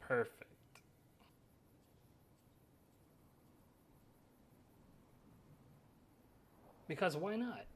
Perfect. Because why not?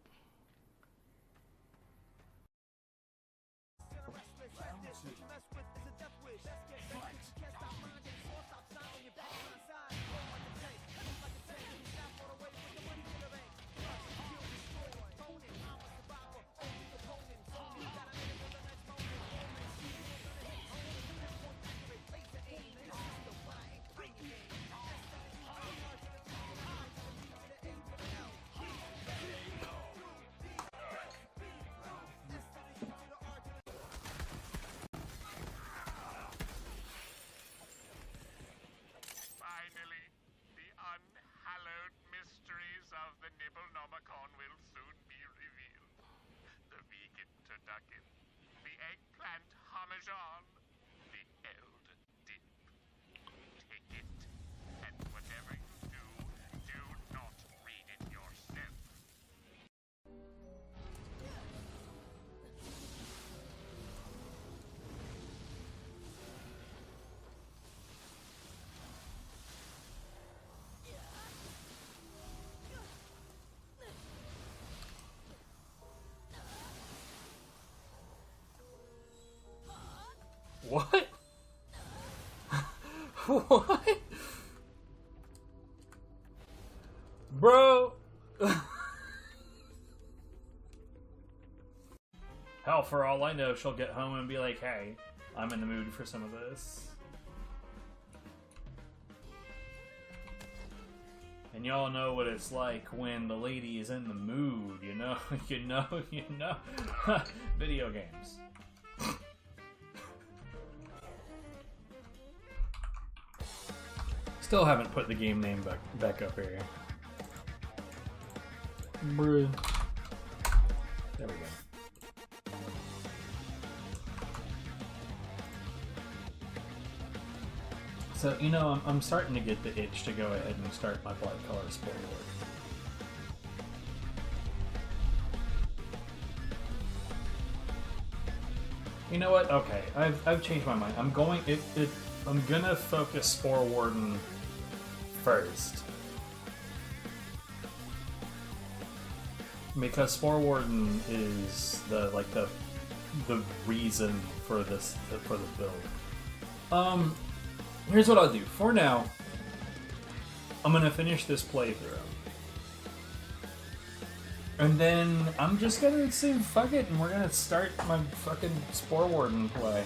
Will soon be revealed. The vegan turducken, the eggplant parmesan, the eld dip. Take it, and whatever you do, do not read it yourself. What? What? Bro. Hell, for all I know, she'll get home and be like, hey, I'm in the mood for some of this. And y'all know what it's like when the lady is in the mood, you know? you know. Video games. Still haven't put the game name back up here. Bruh. There we go. So, you know, I'm starting to get the itch to go ahead and start my Black Collar Sport work. You know what? Okay, I've changed my mind. I'm gonna focus Spore Warden first. Because Spore Warden is the reason for the build. Here's what I'll do. For now, I'm gonna finish this playthrough. And then I'm just gonna say fuck it and we're gonna start my fucking Spore Warden play.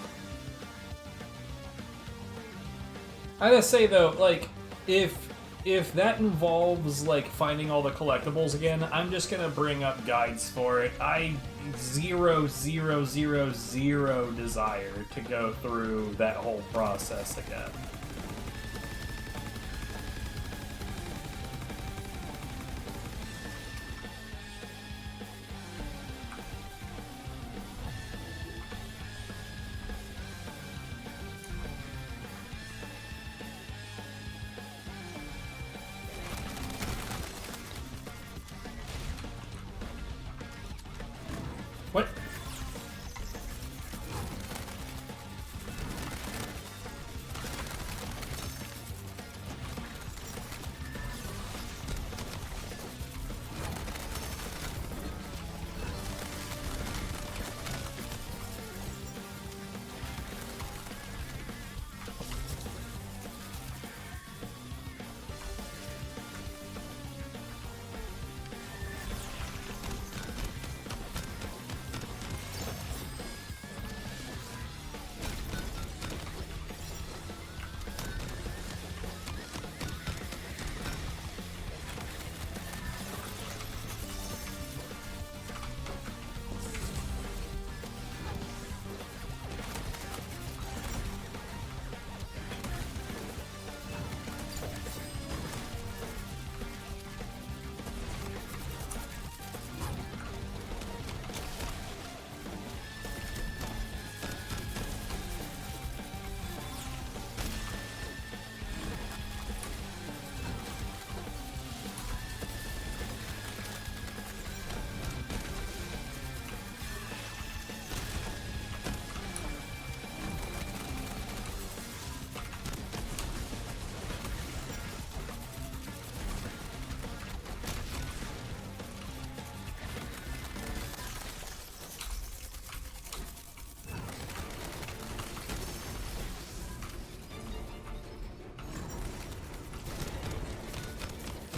I gotta say though, like, if that involves like finding all the collectibles again, I'm just gonna bring up guides for it. I zero desire to go through that whole process again. What?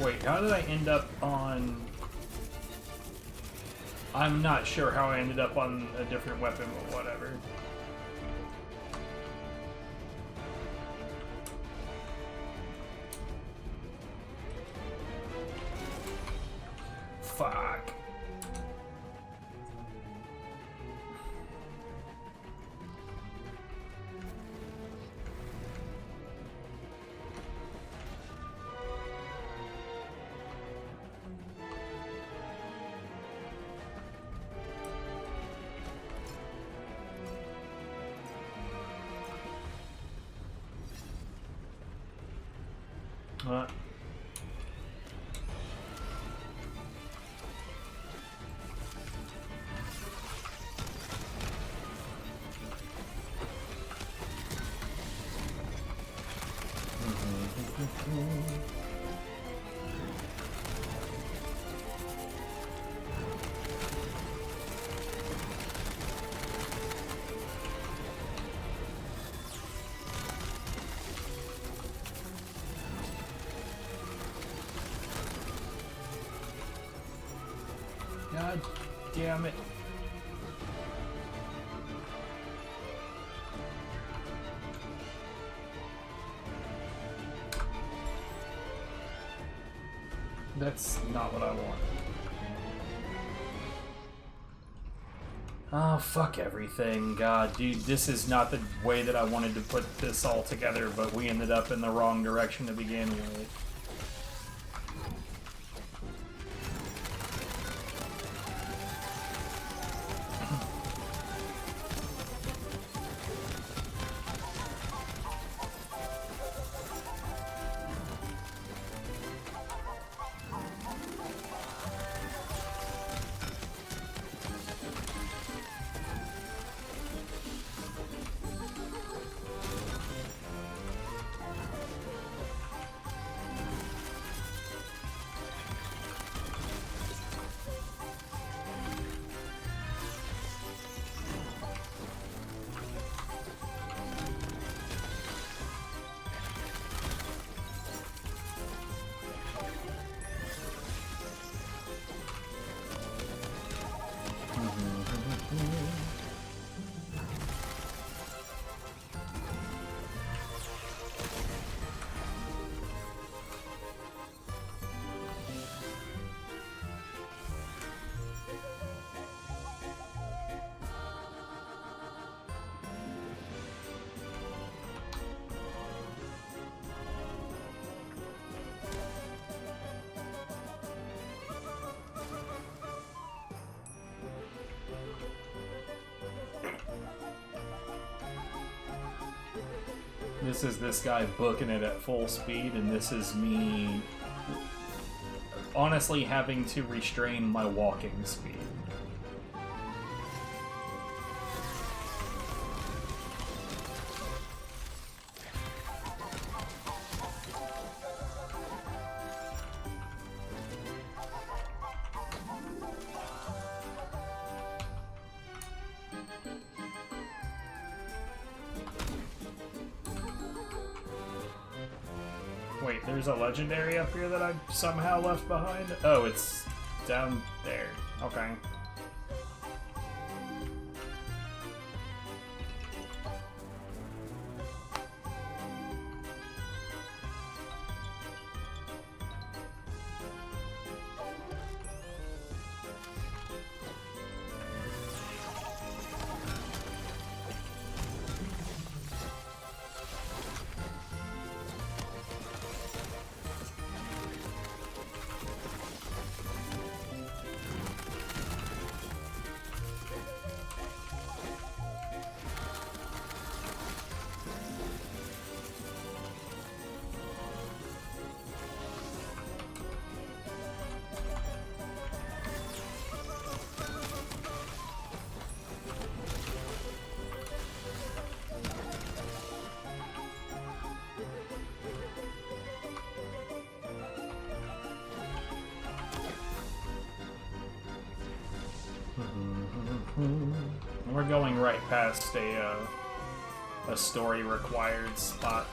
Wait, how did I end up on... I'm not sure how I ended up on a different weapon, but whatever. Fuck. What? God damn it. That's not what I want. Oh, fuck everything. God, dude, this is not the way that I wanted to put this all together, but we ended up in the wrong direction to begin with. This is this guy booking it at full speed, and this is me honestly having to restrain my walking speed. Wait, there's a legendary up here that I somehow left behind? Oh, it's down there. Okay. We're going right past a story required spot.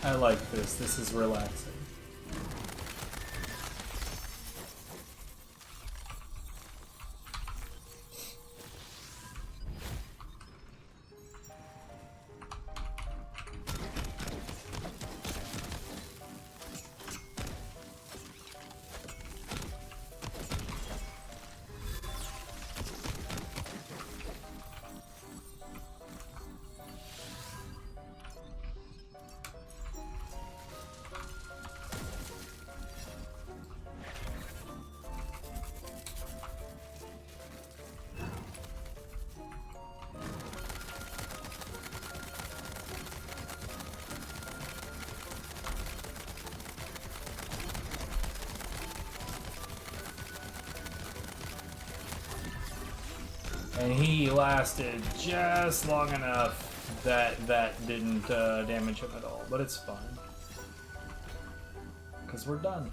I like this. This is relaxing. And he lasted just long enough that that didn't damage him at all, but it's fine. Because we're done.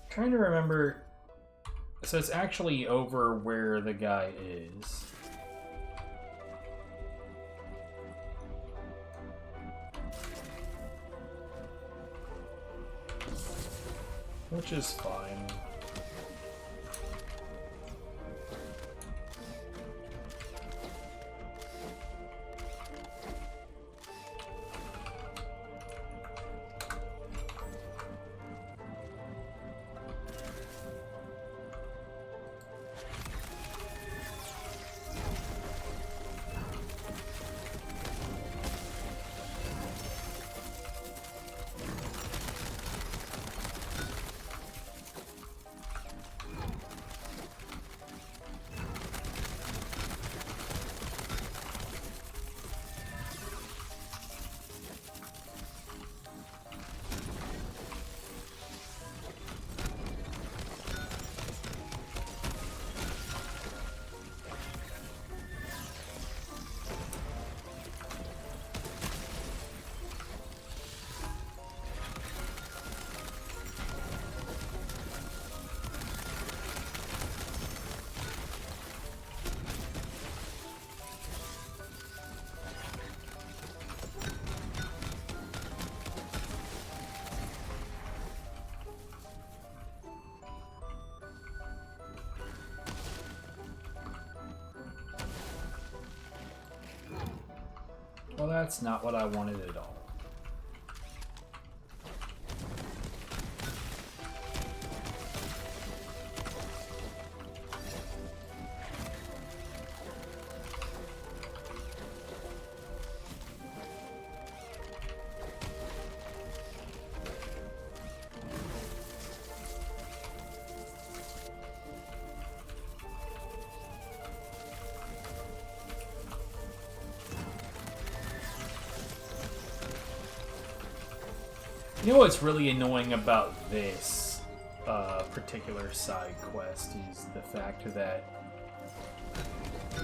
Trying to remember, so it's actually over where the guy is. Which is fine. Well, that's not what I wanted at all. You know what's really annoying about this particular side quest is the fact that,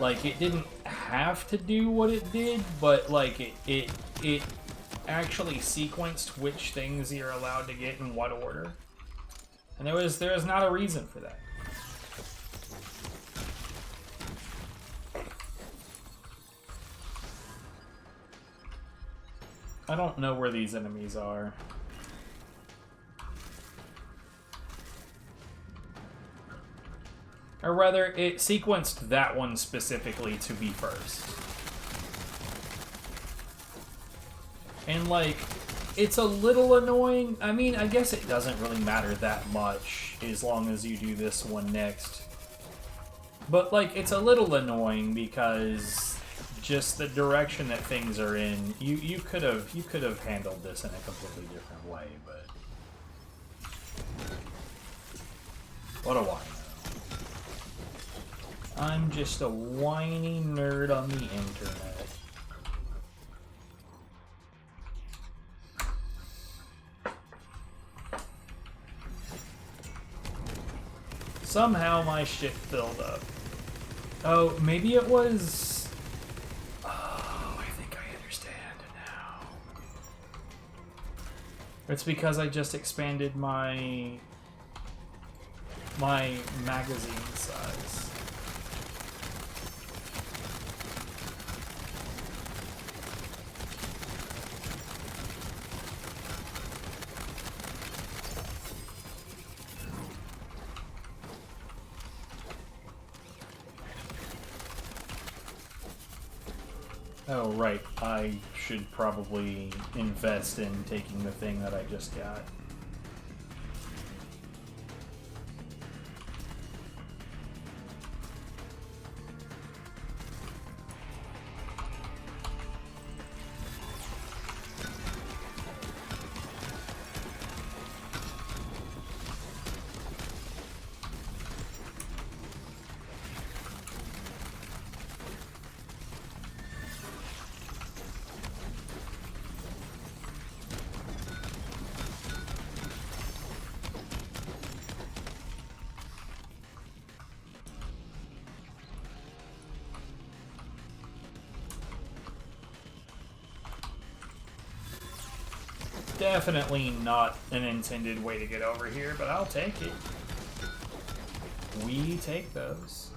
like, it didn't have to do what it did, but like it actually sequenced which things you're allowed to get in what order, and there was not a reason for that. I don't know where these enemies are. Or rather, it sequenced that one specifically to be first. And, like, it's a little annoying. I mean, I guess it doesn't really matter that much as long as you do this one next. But, like, it's a little annoying because just the direction that things are in, you could have handled this in a completely different way, but what a whine. I'm just a whiny nerd on the internet. Somehow my shit filled up. Oh, maybe it was... Oh, I think I understand now. It's because I just expanded my magazine size. Oh, right. I should probably invest in taking the thing that I just got. Definitely not an intended way to get over here, but I'll take it. We take those.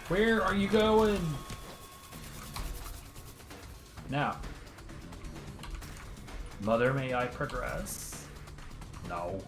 Where are you going? Now. Mother, may I progress? No.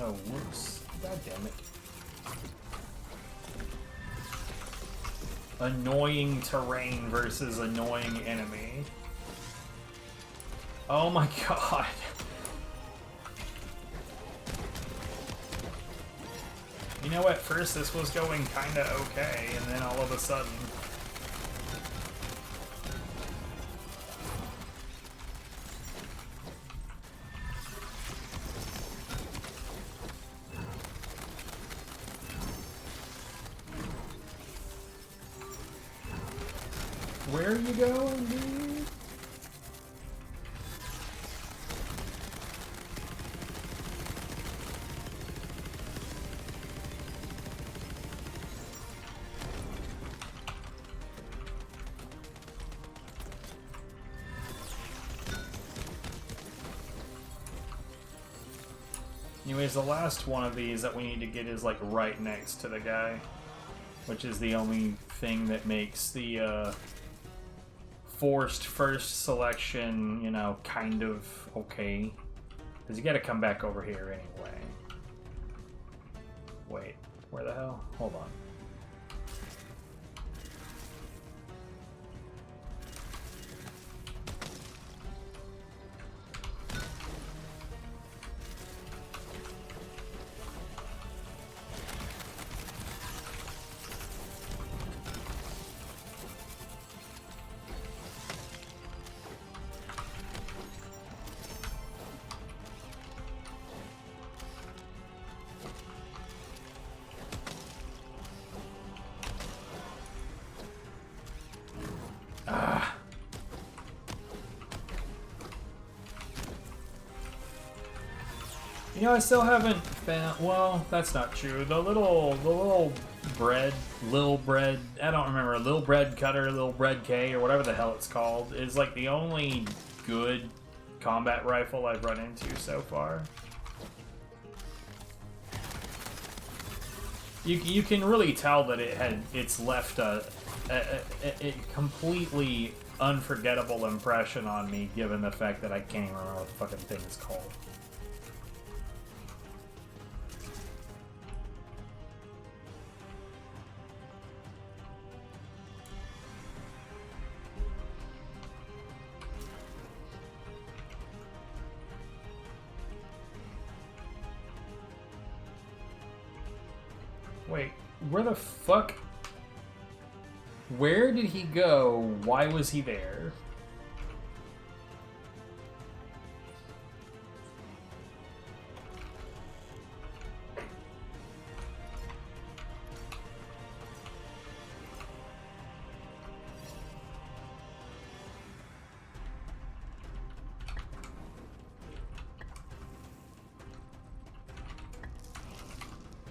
Oh, whoops. God damn it. Annoying terrain versus annoying enemy. Oh my god. You know, at first this was going kinda okay, and then all of a sudden... Where are you going, dude? Anyways, the last one of these that we need to get is like right next to the guy, which is the only thing that makes the forced first selection, you know, kind of okay. Because you gotta come back over here anyway. Wait, where the hell? Hold on. You know, I still haven't found. Well, that's not true. The little bread, Lil Bread. I don't remember. Lil Bread Cutter, Lil Bread K, or whatever the hell it's called, is like the only good combat rifle I've run into so far. You can really tell that it's left a completely unforgettable impression on me, given the fact that I can't even remember what the fucking thing is called. Wait, where the fuck? Where did he go? Why was he there?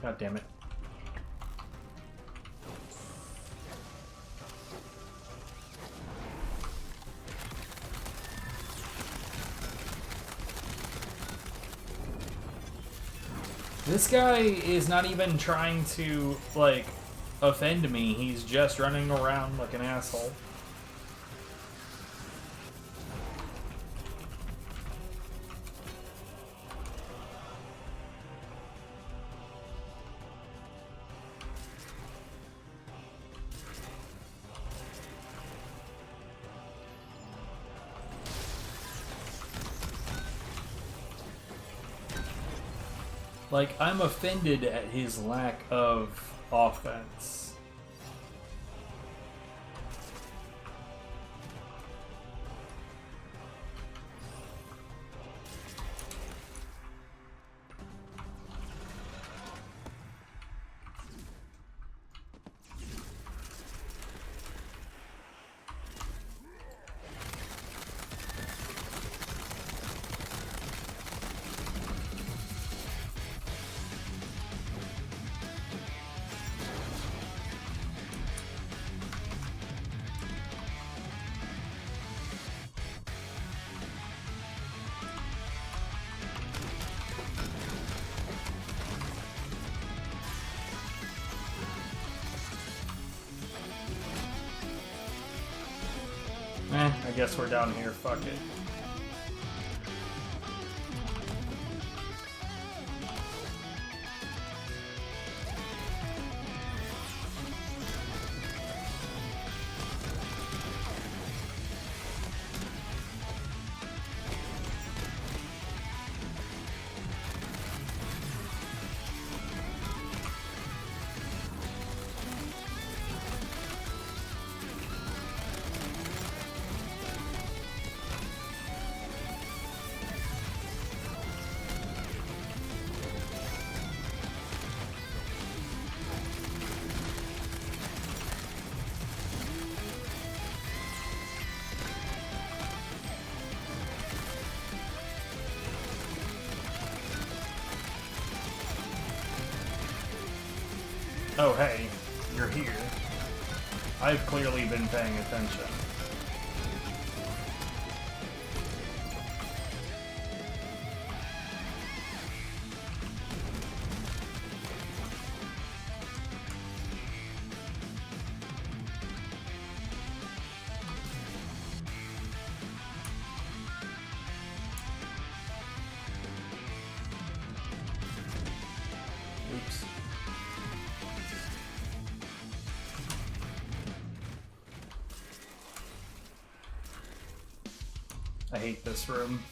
God damn it. This guy is not even trying to, like, offend me. He's just running around like an asshole. Like, I'm offended at his lack of offense. I guess we're down here, fuck it. Oh hey, you're here. I've clearly been paying attention. Oops. I hate this room.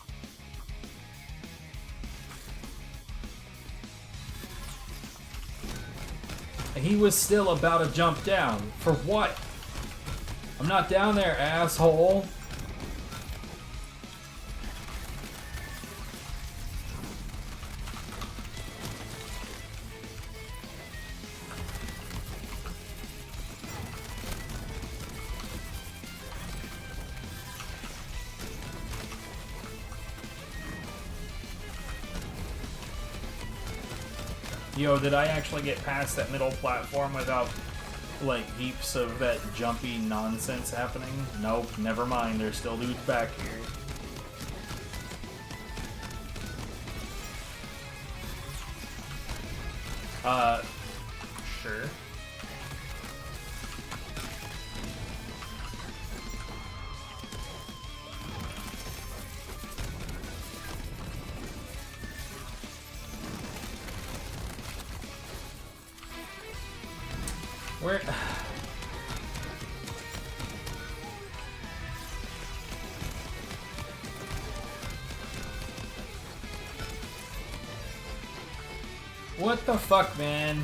He was still about to jump down. For what? I'm not down there, asshole. Yo, did I actually get past that middle platform without, like, heaps of that jumpy nonsense happening? Nope, never mind. There's still dudes back here. Sure. Where... What the fuck, man?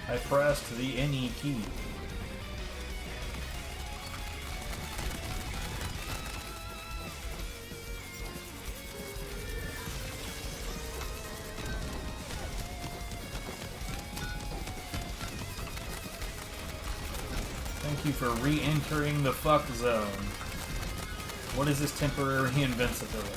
I pressed the NE key. Thank you for re-entering the fuck zone. What is this temporary invincibility?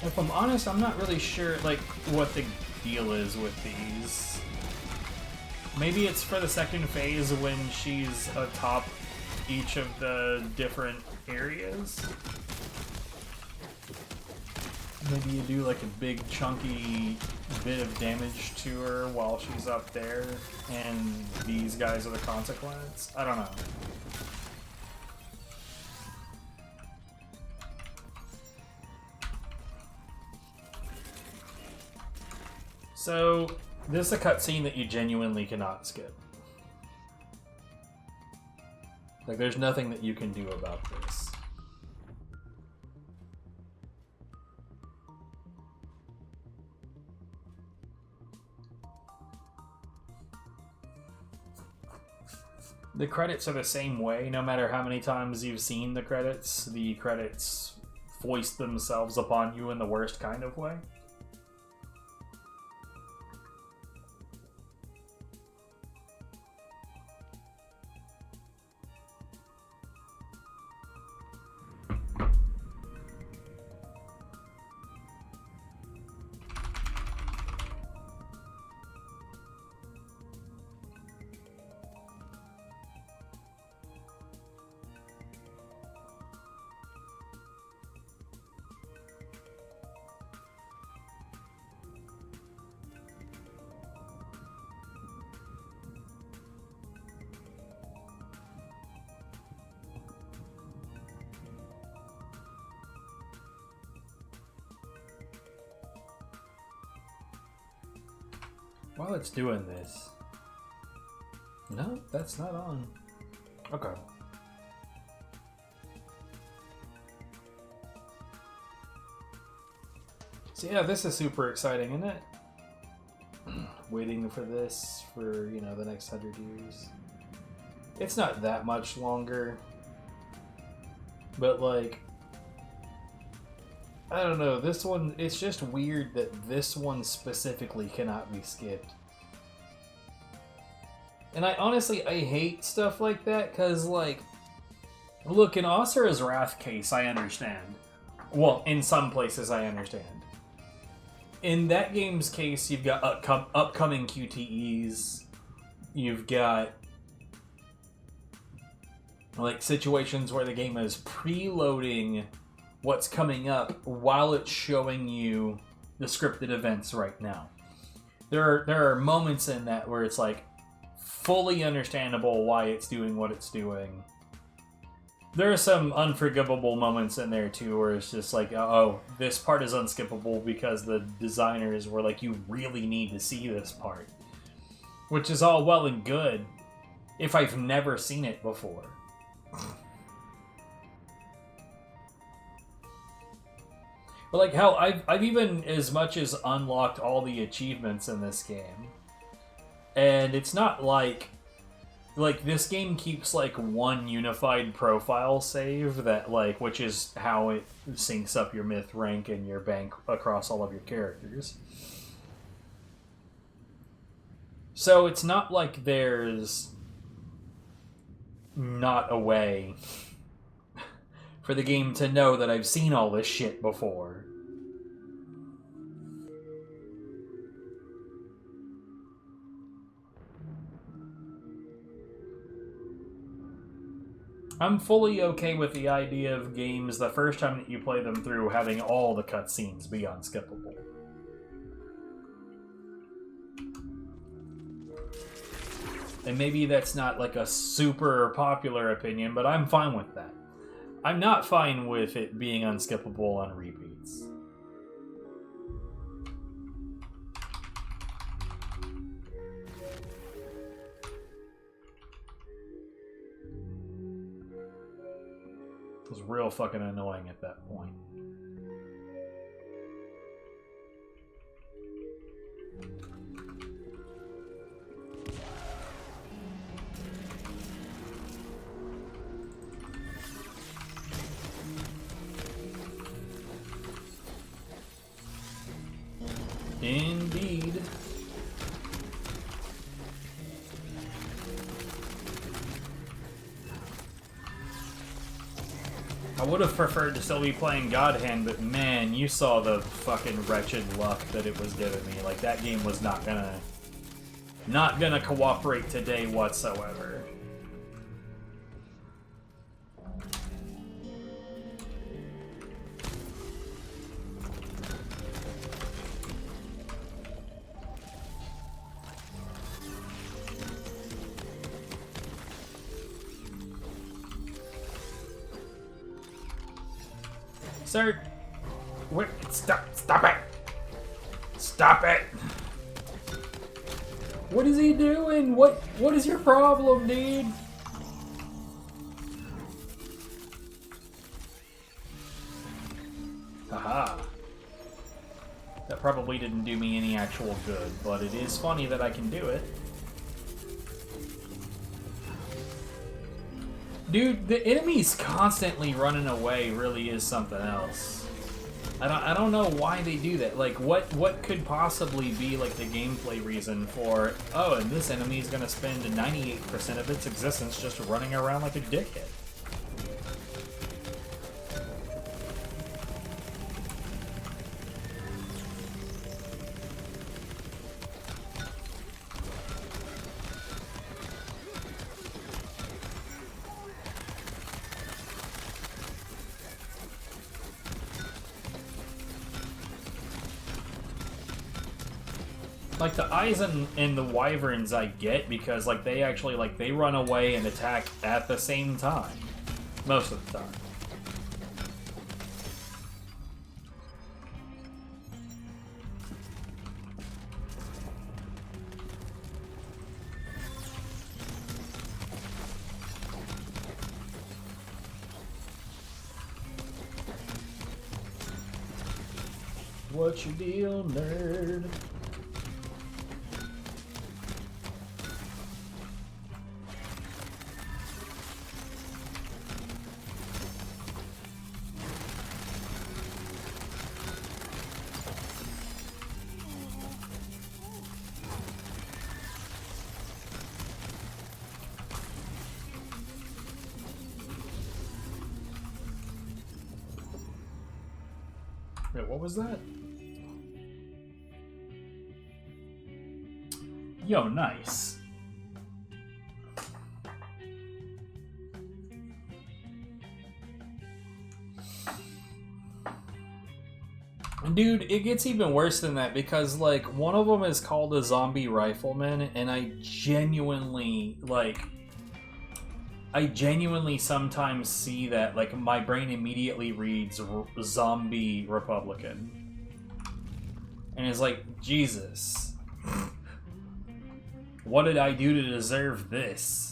If I'm honest, I'm not really sure, like, what the deal is with these. Maybe it's for the second phase when she's atop each of the different areas. Maybe you do like a big chunky bit of damage to her while she's up there, and these guys are the consequence? I don't know. So, this is a cutscene that you genuinely cannot skip. Like, there's nothing that you can do about this. The credits are the same way, no matter how many times you've seen the credits foist themselves upon you in the worst kind of way. While it's doing this... No, that's not on. Okay. So yeah, this is super exciting, isn't it? Waiting for this for, you know, the next 100 years. It's not that much longer. But, like... I don't know, this one, it's just weird that this one specifically cannot be skipped. And I hate stuff like that, because, like, look, in Asura's Wrath case, I understand. Well, in some places, I understand. In that game's case, you've got upcoming QTEs, you've got, like, situations where the game is preloading what's coming up while it's showing you the scripted events right now. There are moments in that where it's like fully understandable why it's doing what it's doing. There are some unforgivable moments in there too where it's just like, oh, this part is unskippable because the designers were like, you really need to see this part. Which is all well and good if I've never seen it before. But like, hell, I've even as much as unlocked all the achievements in this game. And it's not like this game keeps like one unified profile save that like, which is how it syncs up your myth rank and your bank across all of your characters. So it's not like there's not a way for the game to know that I've seen all this shit before. I'm fully okay with the idea of games, the first time that you play them through, having all the cutscenes be unskippable. And maybe that's not like a super popular opinion, but I'm fine with that. I'm not fine with it being unskippable on repeats. It was real fucking annoying at that point. Indeed. I would have preferred to still be playing God Hand, but man, you saw the fucking wretched luck that it was giving me. Like, that game was not gonna cooperate today whatsoever. Sir, wait, stop it! Stop it! What is he doing? What is your problem, dude? Haha. That probably didn't do me any actual good, but it is funny that I can do it. Dude, the enemies constantly running away really is something else. I don't know why they do that. Like, what could possibly be, like, the gameplay reason for, oh, and this enemy is gonna spend 98% of its existence just running around like a dickhead. Like, the eyes and the wyverns I get because, like, they actually, like, they run away and attack at the same time. Most of the time. What's your deal, nerd? Wait, what was that? Yo, nice. Dude, it gets even worse than that because, like, one of them is called a zombie rifleman, and I genuinely sometimes see that, like, my brain immediately reads zombie Republican. And it's like, Jesus. What did I do to deserve this?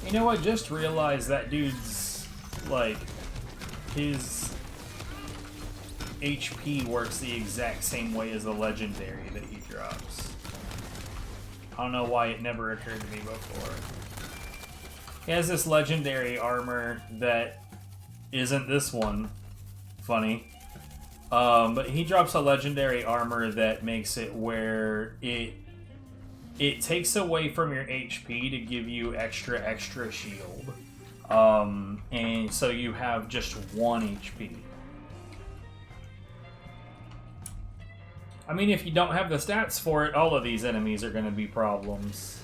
You know, I just realized that dude's, like, his HP works the exact same way as the legendary that he drops. I don't know why it never occurred to me before. He has this legendary armor that isn't this one. Funny. But he drops a legendary armor that makes it where it takes away from your HP to give you extra shield. And so you have just 1 HP. I mean, if you don't have the stats for it, all of these enemies are going to be problems.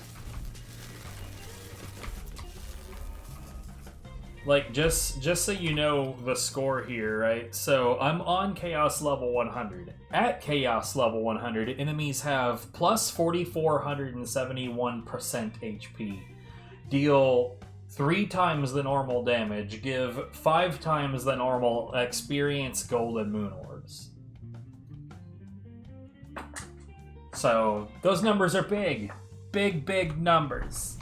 Like, just so you know the score here, right? So, I'm on Chaos level 100. At Chaos level 100, enemies have plus 4,471% HP. Deal 3 times the normal damage. Give 5 times the normal experience, gold, and moon orbs. So, those numbers are big. Big numbers.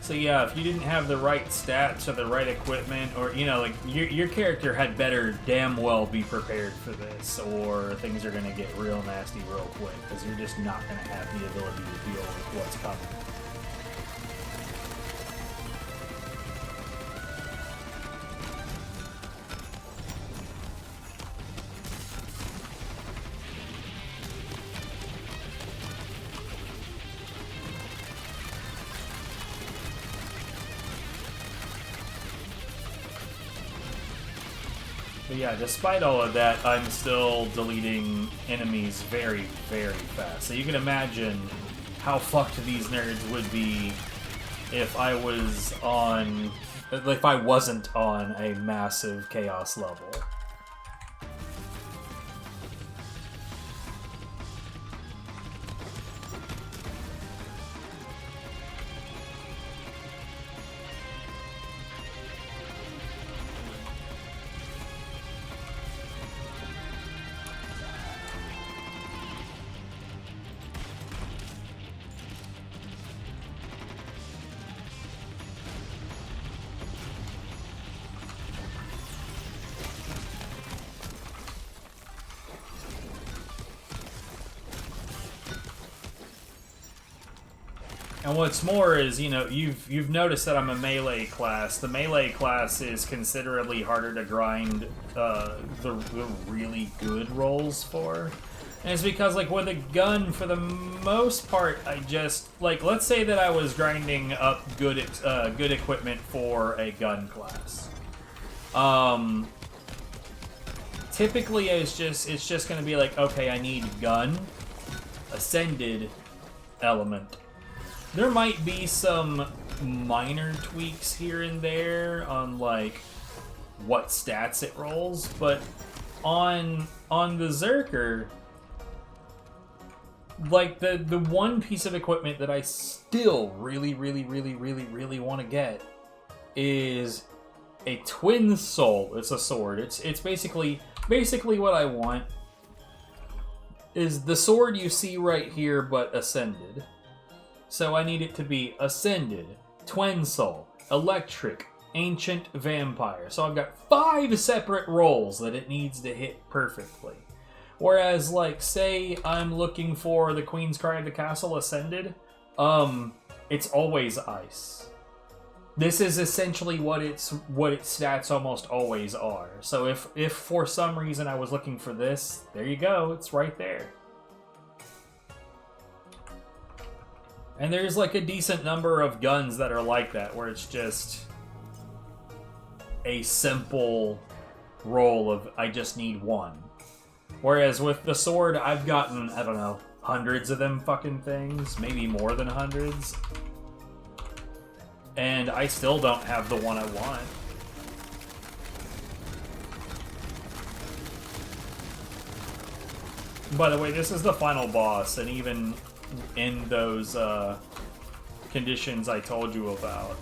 So yeah, if you didn't have the right stats or the right equipment, or you know, like your character had better damn well be prepared for this, or things are gonna get real nasty real quick because you're just not gonna have the ability to deal with what's coming. But yeah, despite all of that, I'm still deleting enemies very, very fast. So you can imagine how fucked these nerds would be if I wasn't on a massive chaos level. And what's more is, you know, you've noticed that I'm a melee class. The melee class is considerably harder to grind the really good rolls for. And it's because, like, with a gun, for the most part, I just, like, let's say that I was grinding up good equipment for a gun class. Typically, it's just going to be like, okay, I need gun, ascended element. There might be some minor tweaks here and there on, like, what stats it rolls, but on the Zerker, like, the one piece of equipment that I still really want to get is a twin soul. It's a sword. It's basically what I want is the sword you see right here, but ascended. So I need it to be Ascended, Twin Soul, Electric, Ancient, Vampire. So I've got 5 separate rolls that it needs to hit perfectly. Whereas, like, say I'm looking for the Queen's Cry of the Castle Ascended, it's always Ice. This is essentially what its stats almost always are. So if for some reason I was looking for this, there you go, it's right there. And there's like a decent number of guns that are like that, where it's just a simple roll of I just need one. Whereas with the sword, I've gotten, I don't know, hundreds of them fucking things, maybe more than hundreds. And I still don't have the one I want. By the way, this is the final boss, and even in those conditions I told you about,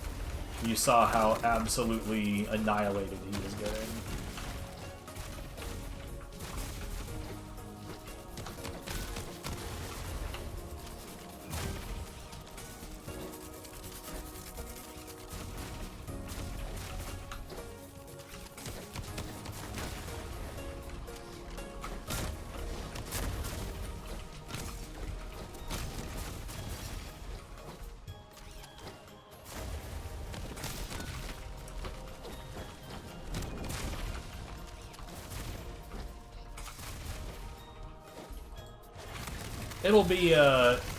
you saw how absolutely annihilated he was getting.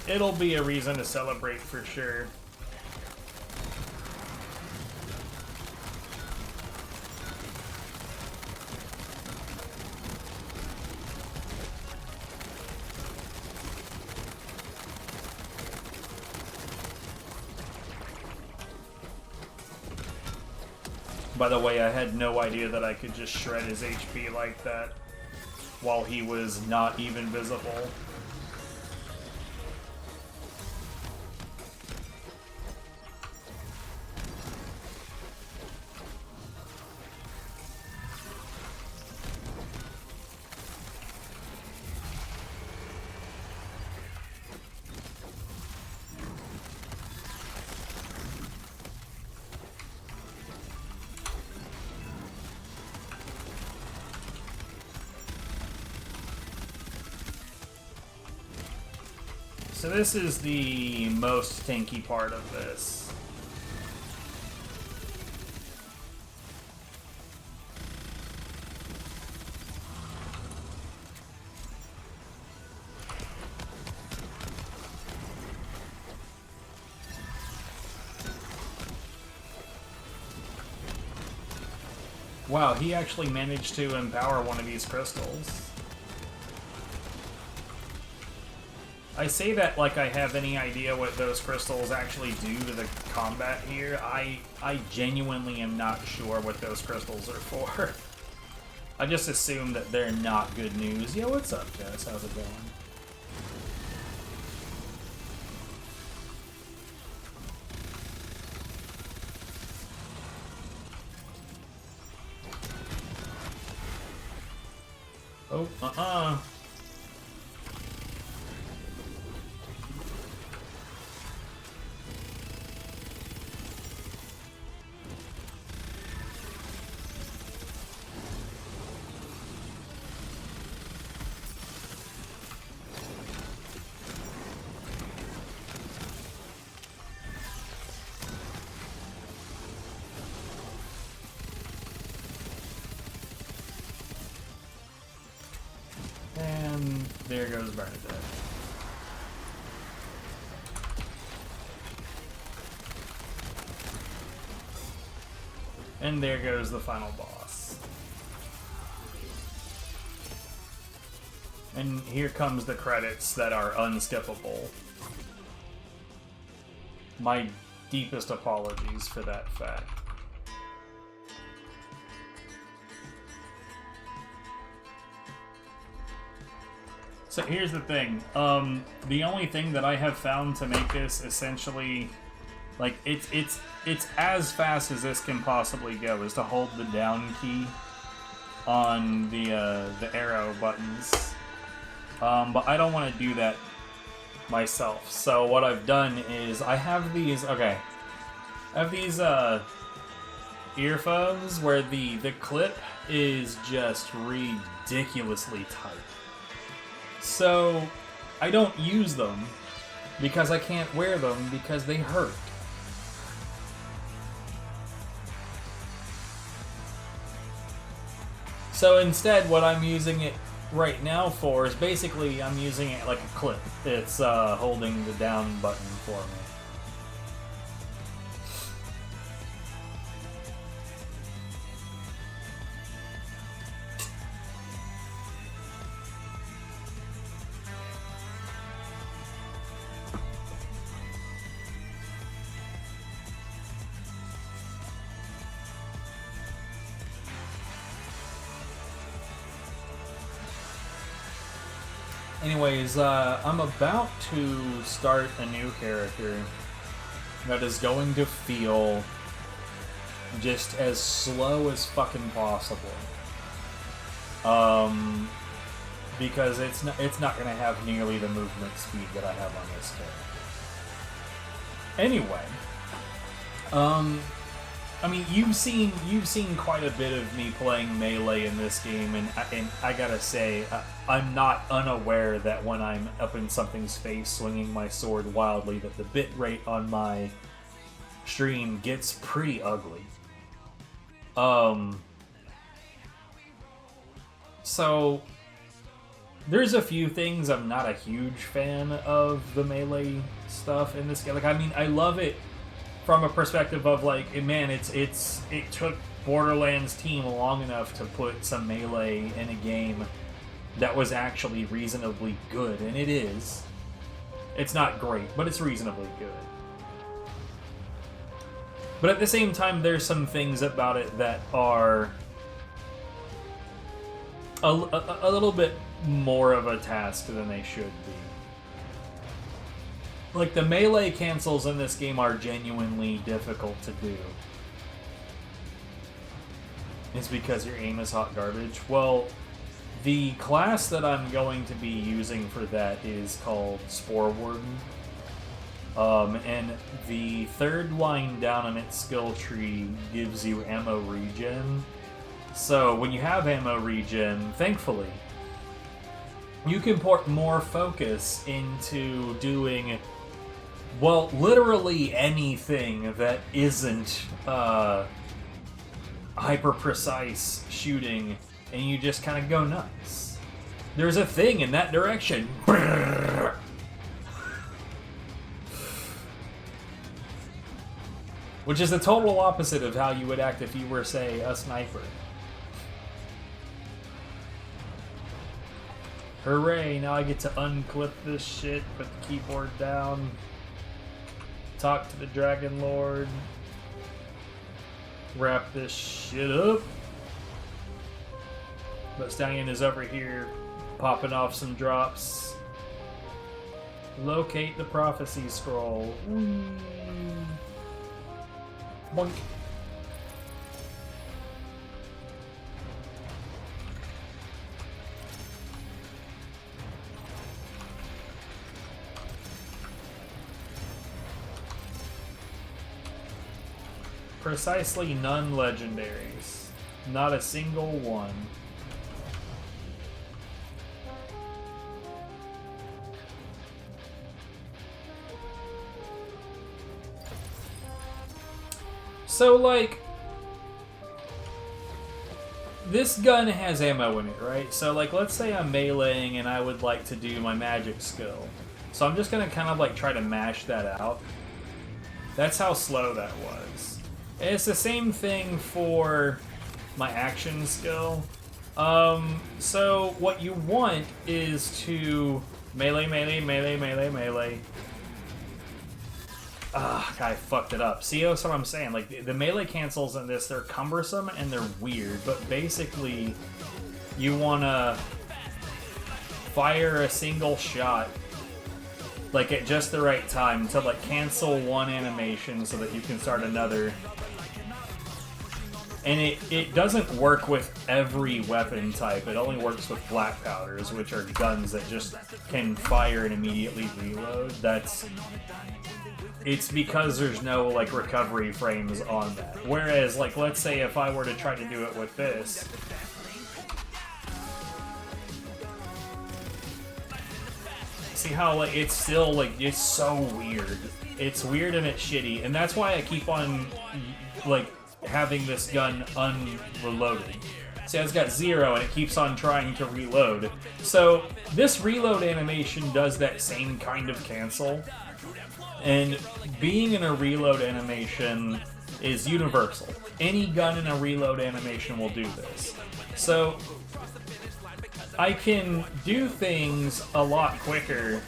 It'll be a reason to celebrate for sure. By the way, I had no idea that I could just shred his HP like that while he was not even visible. so this is the most tanky part of this. Wow, he actually managed to empower one of these crystals. I say that like I have any idea what those crystals actually do to the combat here. I genuinely am not sure what those crystals are for. I just assume that they're not good news. Yo, what's up, Jess? How's it going? Oh, And there goes Bernadette. And there goes the final boss. And here comes the credits that are unskippable. My deepest apologies for that fact. So here's the thing. The only thing that I have found to make this essentially, like, it's as fast as this can possibly go is to hold the down key on the arrow buttons. But I don't want to do that myself. So what I've done is I have these. Okay, I have these earphones where the clip is just ridiculously tight. So, I don't use them because I can't wear them because they hurt. So instead, what I'm using it right now for is basically I'm using it like a clip. It's holding the down button for me. Anyways, I'm about to start a new character that is going to feel just as slow as fucking possible. Because it's not going to have nearly the movement speed that I have on this character. Anyway, I mean, you've seen quite a bit of me playing Melee in this game, and I gotta say, I'm not unaware that when I'm up in something's face swinging my sword wildly, that the bitrate on my stream gets pretty ugly. So there's a few things I'm not a huge fan of the Melee stuff in this game. Like, I mean, I love it from a perspective of, like, man, it took Borderlands team long enough to put some Melee in a game that was actually reasonably good, and it is. It's not great, but it's reasonably good. But at the same time, there's some things about it that are a little bit more of a task than they should be. Like, the melee cancels in this game are genuinely difficult to do. It's because your aim is hot garbage. Well, the class that I'm going to be using for that is called Spore Warden. And the third line down in its skill tree gives you ammo regen. So when you have ammo regen, thankfully, you can put more focus into doing, well, literally anything that isn't hyper-precise shooting, and you just kind of go nuts. There's a thing in that direction. Which is the total opposite of how you would act if you were, say, a sniper. Hooray, now I get to unclip this shit, put the keyboard down, talk to the Dragon Lord, wrap this shit up. But Stallion is over here, popping off some drops. Locate the prophecy scroll. Boink. Precisely none legendaries. Not a single one. So, like, this gun has ammo in it, right? So, like, let's say I'm meleeing and I would like to do my magic skill. So I'm just going to kind of, like, try to mash that out. That's how slow that was. And it's the same thing for my action skill. So what you want is to melee, melee, melee, melee, melee. Ah, I fucked it up. See, that's what I'm saying. Like, the melee cancels in this, they're cumbersome and they're weird, but basically, you want to fire a single shot, like, at just the right time to, like, cancel one animation so that you can start another. And it doesn't work with every weapon type. It only works with black powders, which are guns that just can fire and immediately reload. It's because there's no, like, recovery frames on that. Whereas, like, let's say if I were to try to do it with this. See how, like, it's still, like, it's so weird. It's weird and it's shitty. And that's why I keep on, like, having this gun unreloaded. See, it's got 0 and it keeps on trying to reload. So, this reload animation does that same kind of cancel. And being in a reload animation is universal. Any gun in a reload animation will do this. So, I can do things a lot quicker,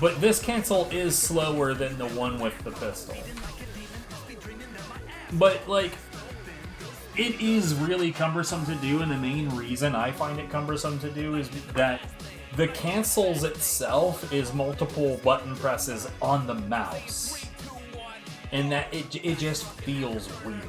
but this cancel is slower than the one with the pistol. But, like, it is really cumbersome to do, and the main reason I find it cumbersome to do is that the cancels itself is multiple button presses on the mouse. And that it just feels weird.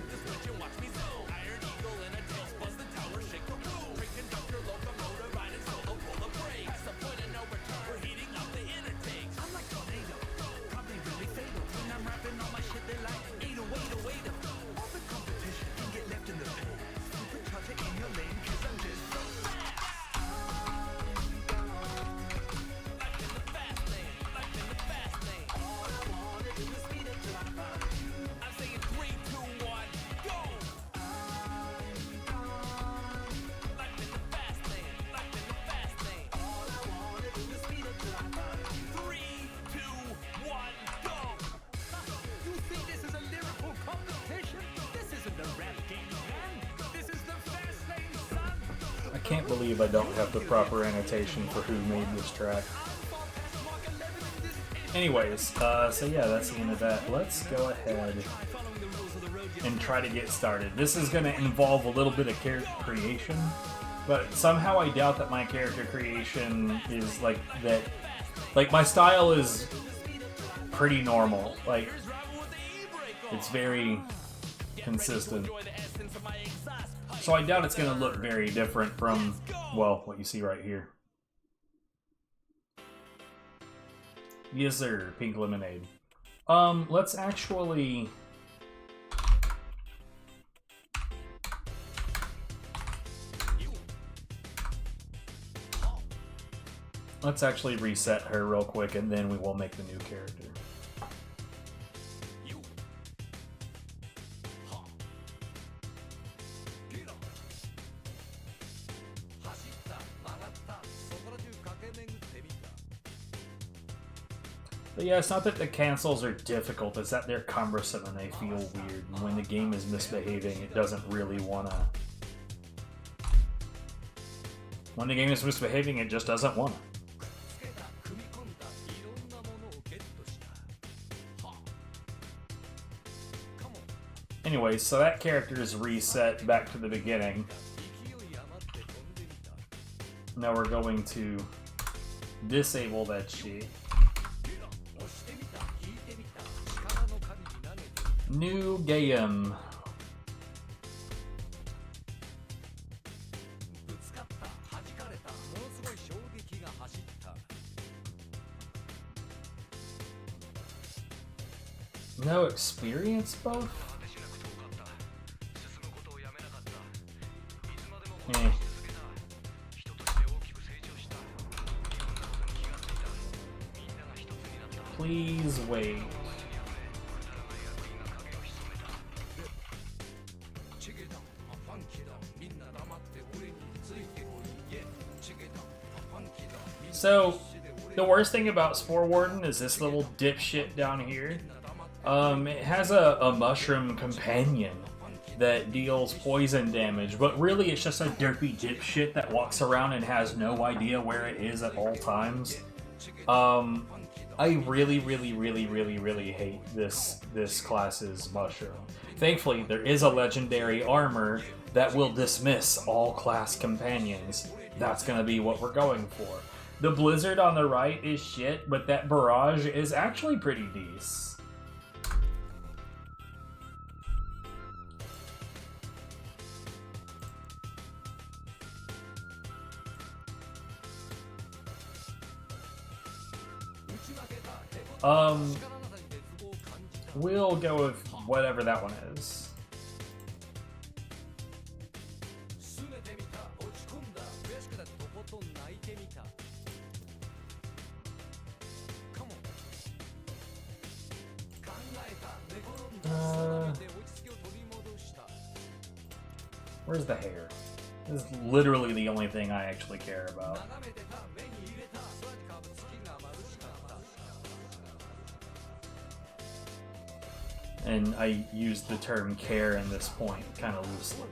I can't believe I don't have the proper annotation for who made this track. Anyways, so yeah, that's the end of that. Let's go ahead and try to get started. This is going to involve a little bit of character creation, but somehow I doubt that my character creation is like that. Like, my style is pretty normal. Like, it's very consistent. So I doubt it's going to look very different from, well, what you see right here. Yes, sir. Pink lemonade. Let's actually... Let's actually reset her real quick, and then we will make the new character. But yeah, it's not that the cancels are difficult, it's that they're cumbersome and they feel weird. And when the game is misbehaving, it doesn't really wanna... When the game is misbehaving, it just doesn't wanna. Anyway, so that character is reset back to the beginning. Now we're going to disable that shit. New game. No experience buff? Eh. Please wait. So, the worst thing about Spore Warden is this little dipshit down here. It has a mushroom companion that deals poison damage, but really it's just a derpy dipshit that walks around and has no idea where it is at all times. I really hate this class's mushroom. Thankfully, there is a legendary armor that will dismiss all class companions. That's gonna be what we're going for. The blizzard on the right is shit, but that barrage is actually pretty decent. We'll go with whatever that one is. Where's the hair? This is literally the only thing I actually care about. And I use the term care in this point kind of loosely.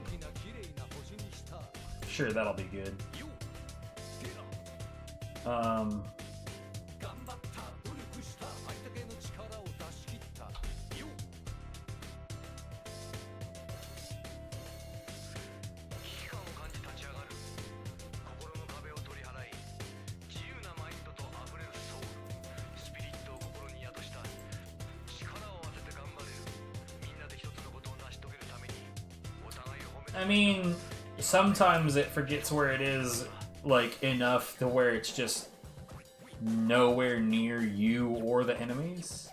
Sure, that'll be good. I mean, sometimes it forgets where it is, like, enough to where it's just nowhere near you or the enemies.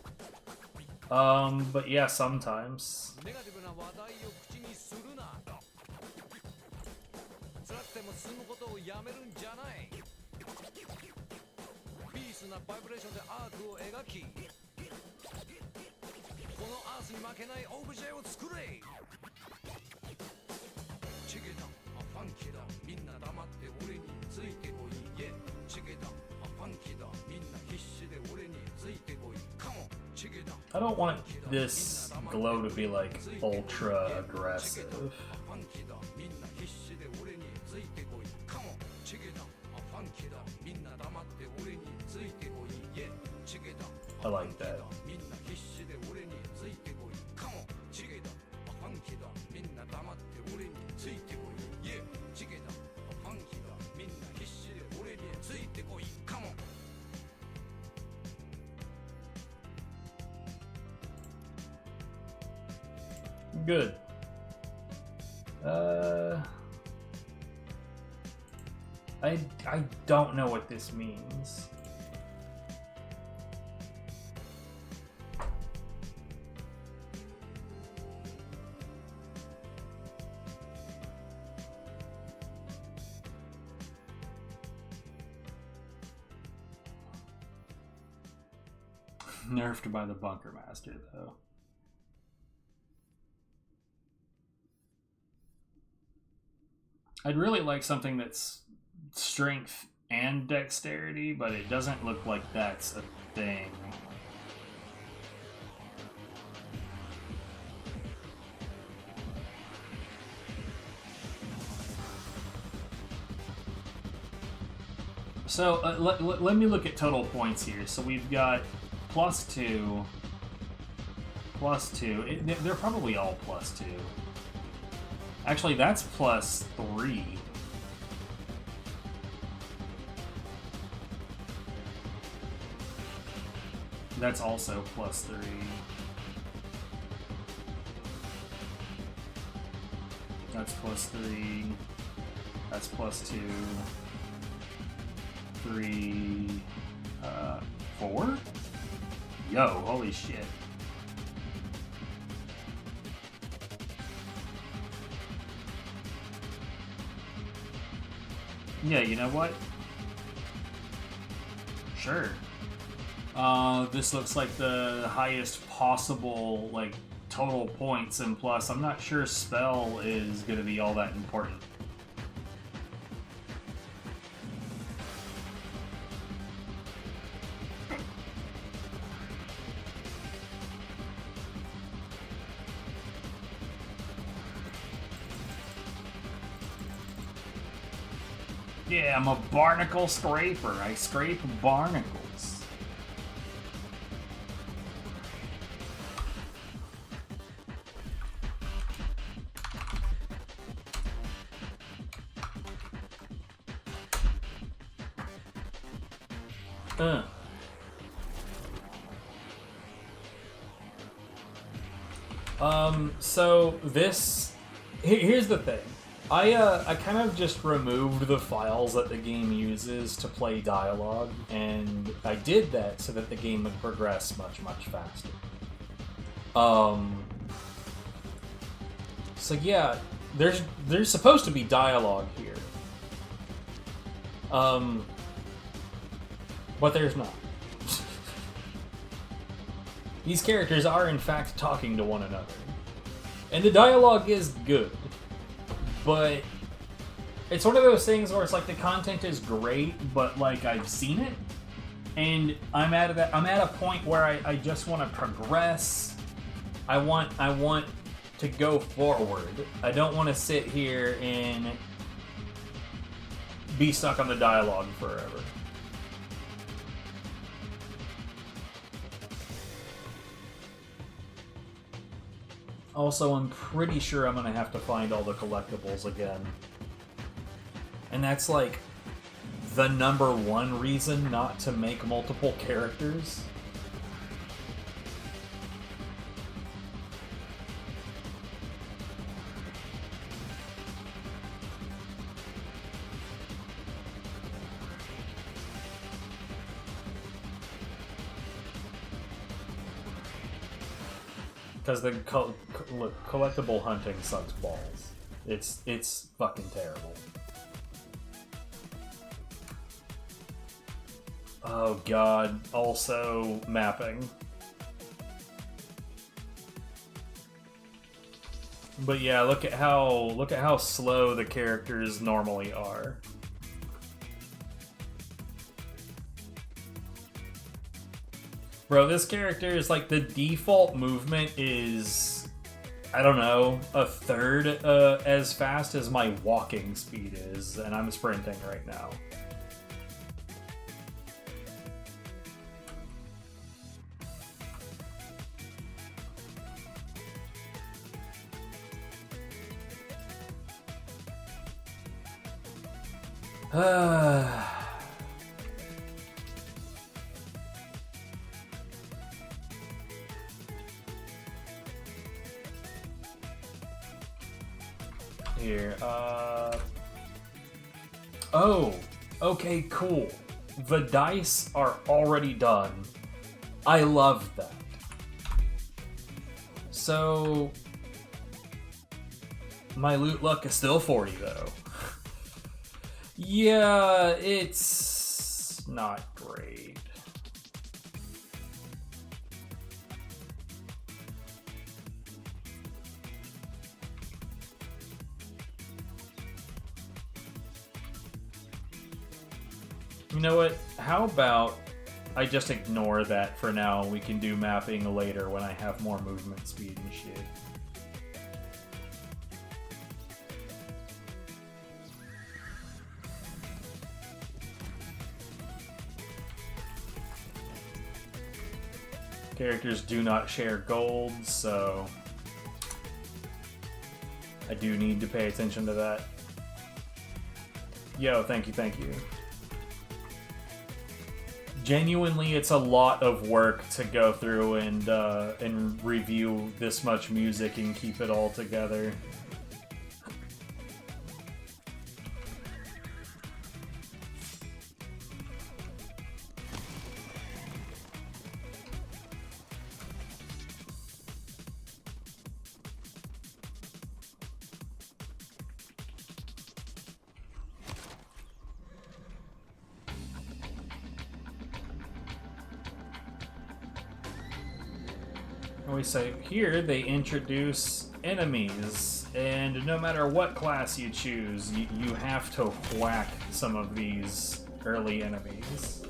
But yeah, sometimes. I don't want this glow to be like ultra aggressive. I like that. Good. I don't know what this means. Nerfed by the Bunker Master, though. I'd really like something that's strength and dexterity, but it doesn't look like that's a thing. So let me look at total points here. So we've got +2, +2. They're probably all +2. Actually, that's +3. That's also +3. That's +3. That's +2. 3, 4? Yo, holy shit. Yeah, you know what? Sure. This looks like the highest possible, like, total points, and plus, I'm not sure spell is gonna be all that important. Yeah, I'm a barnacle scraper. I scrape barnacles. So this... Here's the thing. I kind of just removed the files that the game uses to play dialogue, and I did that so that the game would progress much, much faster. So yeah, there's supposed to be dialogue here. But there's not. These characters are in fact talking to one another. And the dialogue is good. But it's one of those things where it's like the content is great, but like I've seen it, and I'm at a point where I just want to progress. I want to go forward. I don't want to sit here and be stuck on the dialogue forever. Also, I'm pretty sure I'm gonna have to find all the collectibles again. And that's like the #1 reason not to make multiple characters. Because the collectible hunting sucks balls. It's fucking terrible. Oh god. Also mapping. But yeah, look at how slow the characters normally are. Bro, this character is like the default movement is, I don't know, a third as fast as my walking speed is, and I'm sprinting right now. Here, oh, okay, cool. The dice are already done. I love that. So, my loot luck is still 40, though. Yeah, it's not great. You know what? How about I just ignore that for now? We can do mapping later when I have more movement speed and shit. Characters do not share gold, so I do need to pay attention to that. Yo, thank you, thank you. Genuinely, it's a lot of work to go through and review this much music and keep it all together. So here they introduce enemies, and no matter what class you choose, you have to whack some of these early enemies.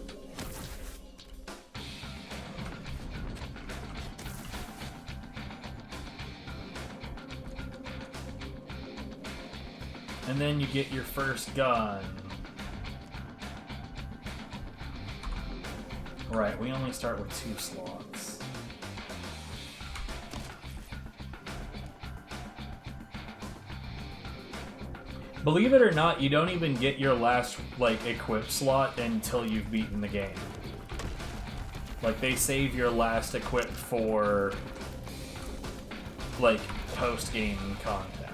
And then you get your first gun. Right, we only start with 2 slots. Believe it or not, you don't even get your last, like, equip slot until you've beaten the game. Like, they save your last equip for, like, post-game content.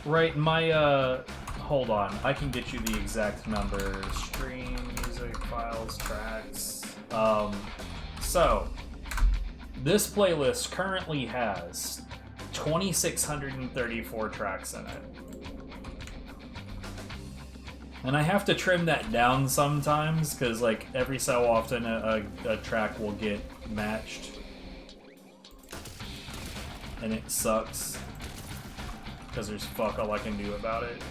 Right, my, hold on. I can get you the exact numbers. Stream, music, files, tracks. So, this playlist currently has 2,634 tracks in it. And I have to trim that down sometimes, because, like, every so often a track will get matched. And it sucks. Because there's fuck all I can do about it.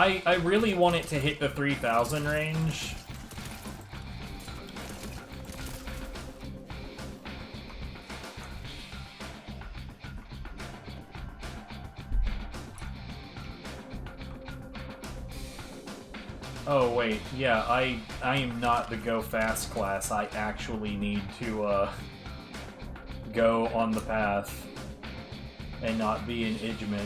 I really want it to hit the 3,000 range. Oh wait, yeah, I am not the go fast class. I actually need to go on the path and not be an idiomat.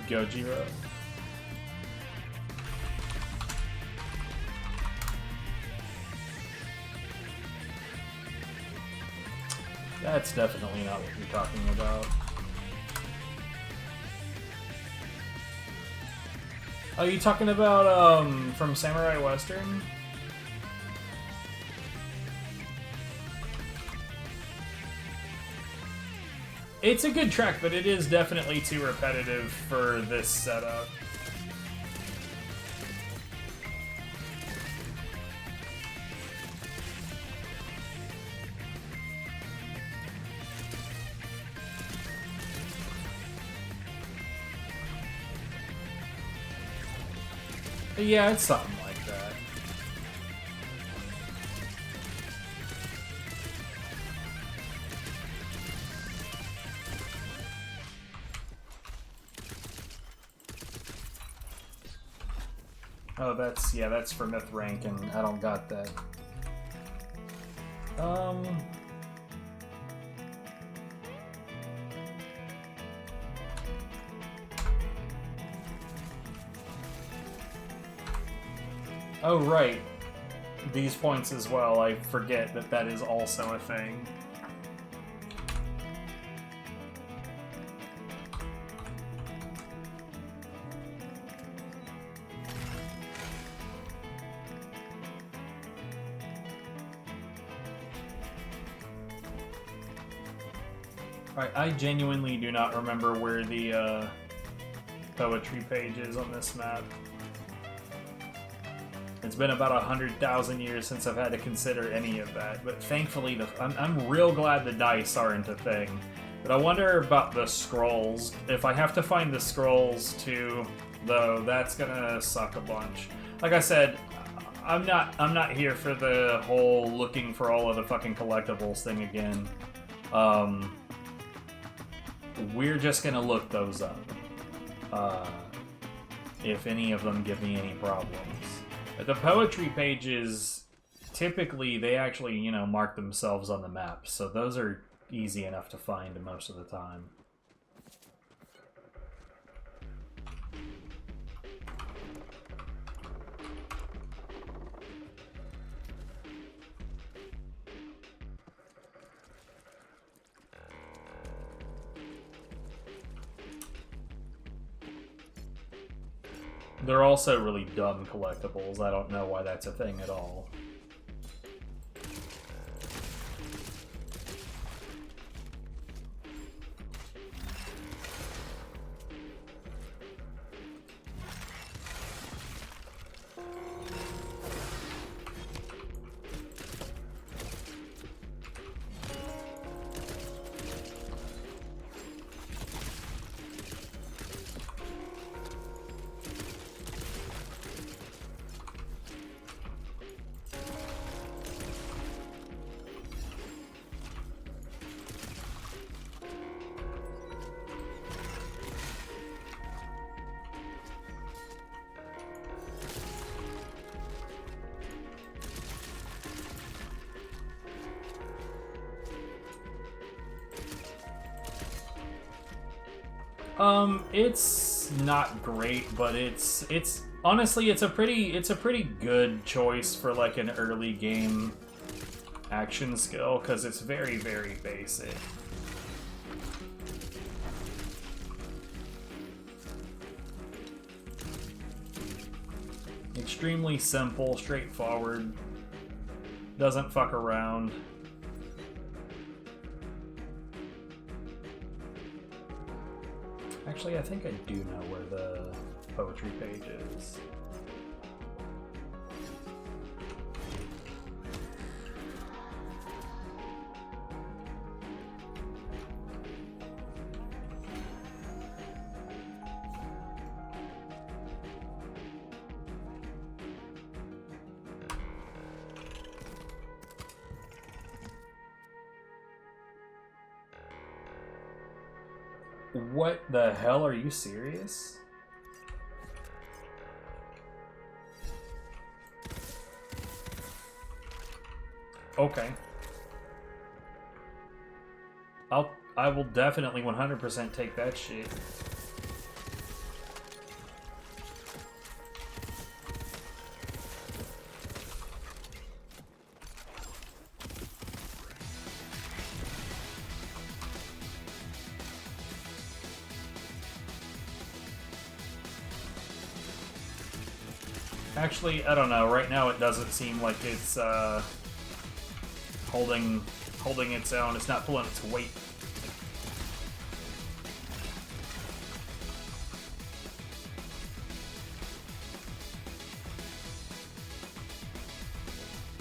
Gojira. That's definitely not what you're talking about. Are you talking about from Samurai Western? It's a good track, but it is definitely too repetitive for this setup. Yeah, it's something like that. Oh, that's for myth rank, and I don't got that. Oh, right. These points as well. I forget that that is also a thing. Alright, I genuinely do not remember where the poetry page is on this map. It's been about 100,000 years since I've had to consider any of that, but thankfully I'm real glad the dice aren't a thing. But I wonder about the scrolls. If I have to find the scrolls too, though, that's gonna suck a bunch. Like I said, I'm not here for the whole looking for all of the fucking collectibles thing again. We're just gonna look those up. If any of them give me any problems. But the poetry pages, typically, they actually, you know, mark themselves on the map, so those are easy enough to find most of the time. They're also really dumb collectibles. I don't know why that's a thing at all. It's not great, but it's honestly it's a pretty good choice for like an early game action skill because it's very, very basic. Extremely simple, straightforward, doesn't fuck around. Actually, I think I do know where the poetry page is. What the hell? Are you serious? Okay. I will definitely 100% take that shit. Actually, I don't know. Right now, it doesn't seem like it's holding its own. It's not pulling its weight.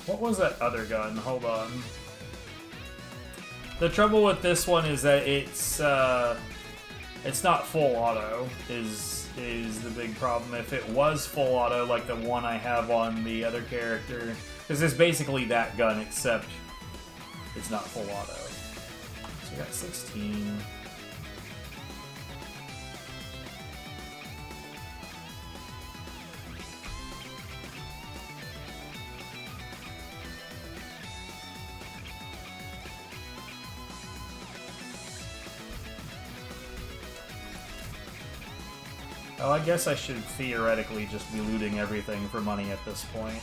What was that other gun? Hold on. The trouble with this one is that it's not full auto. Is is the big problem. If it was full auto, like the one I have on the other character, because it's basically that gun, except it's not full auto. So we got 16. Oh, I guess I should theoretically just be looting everything for money at this point.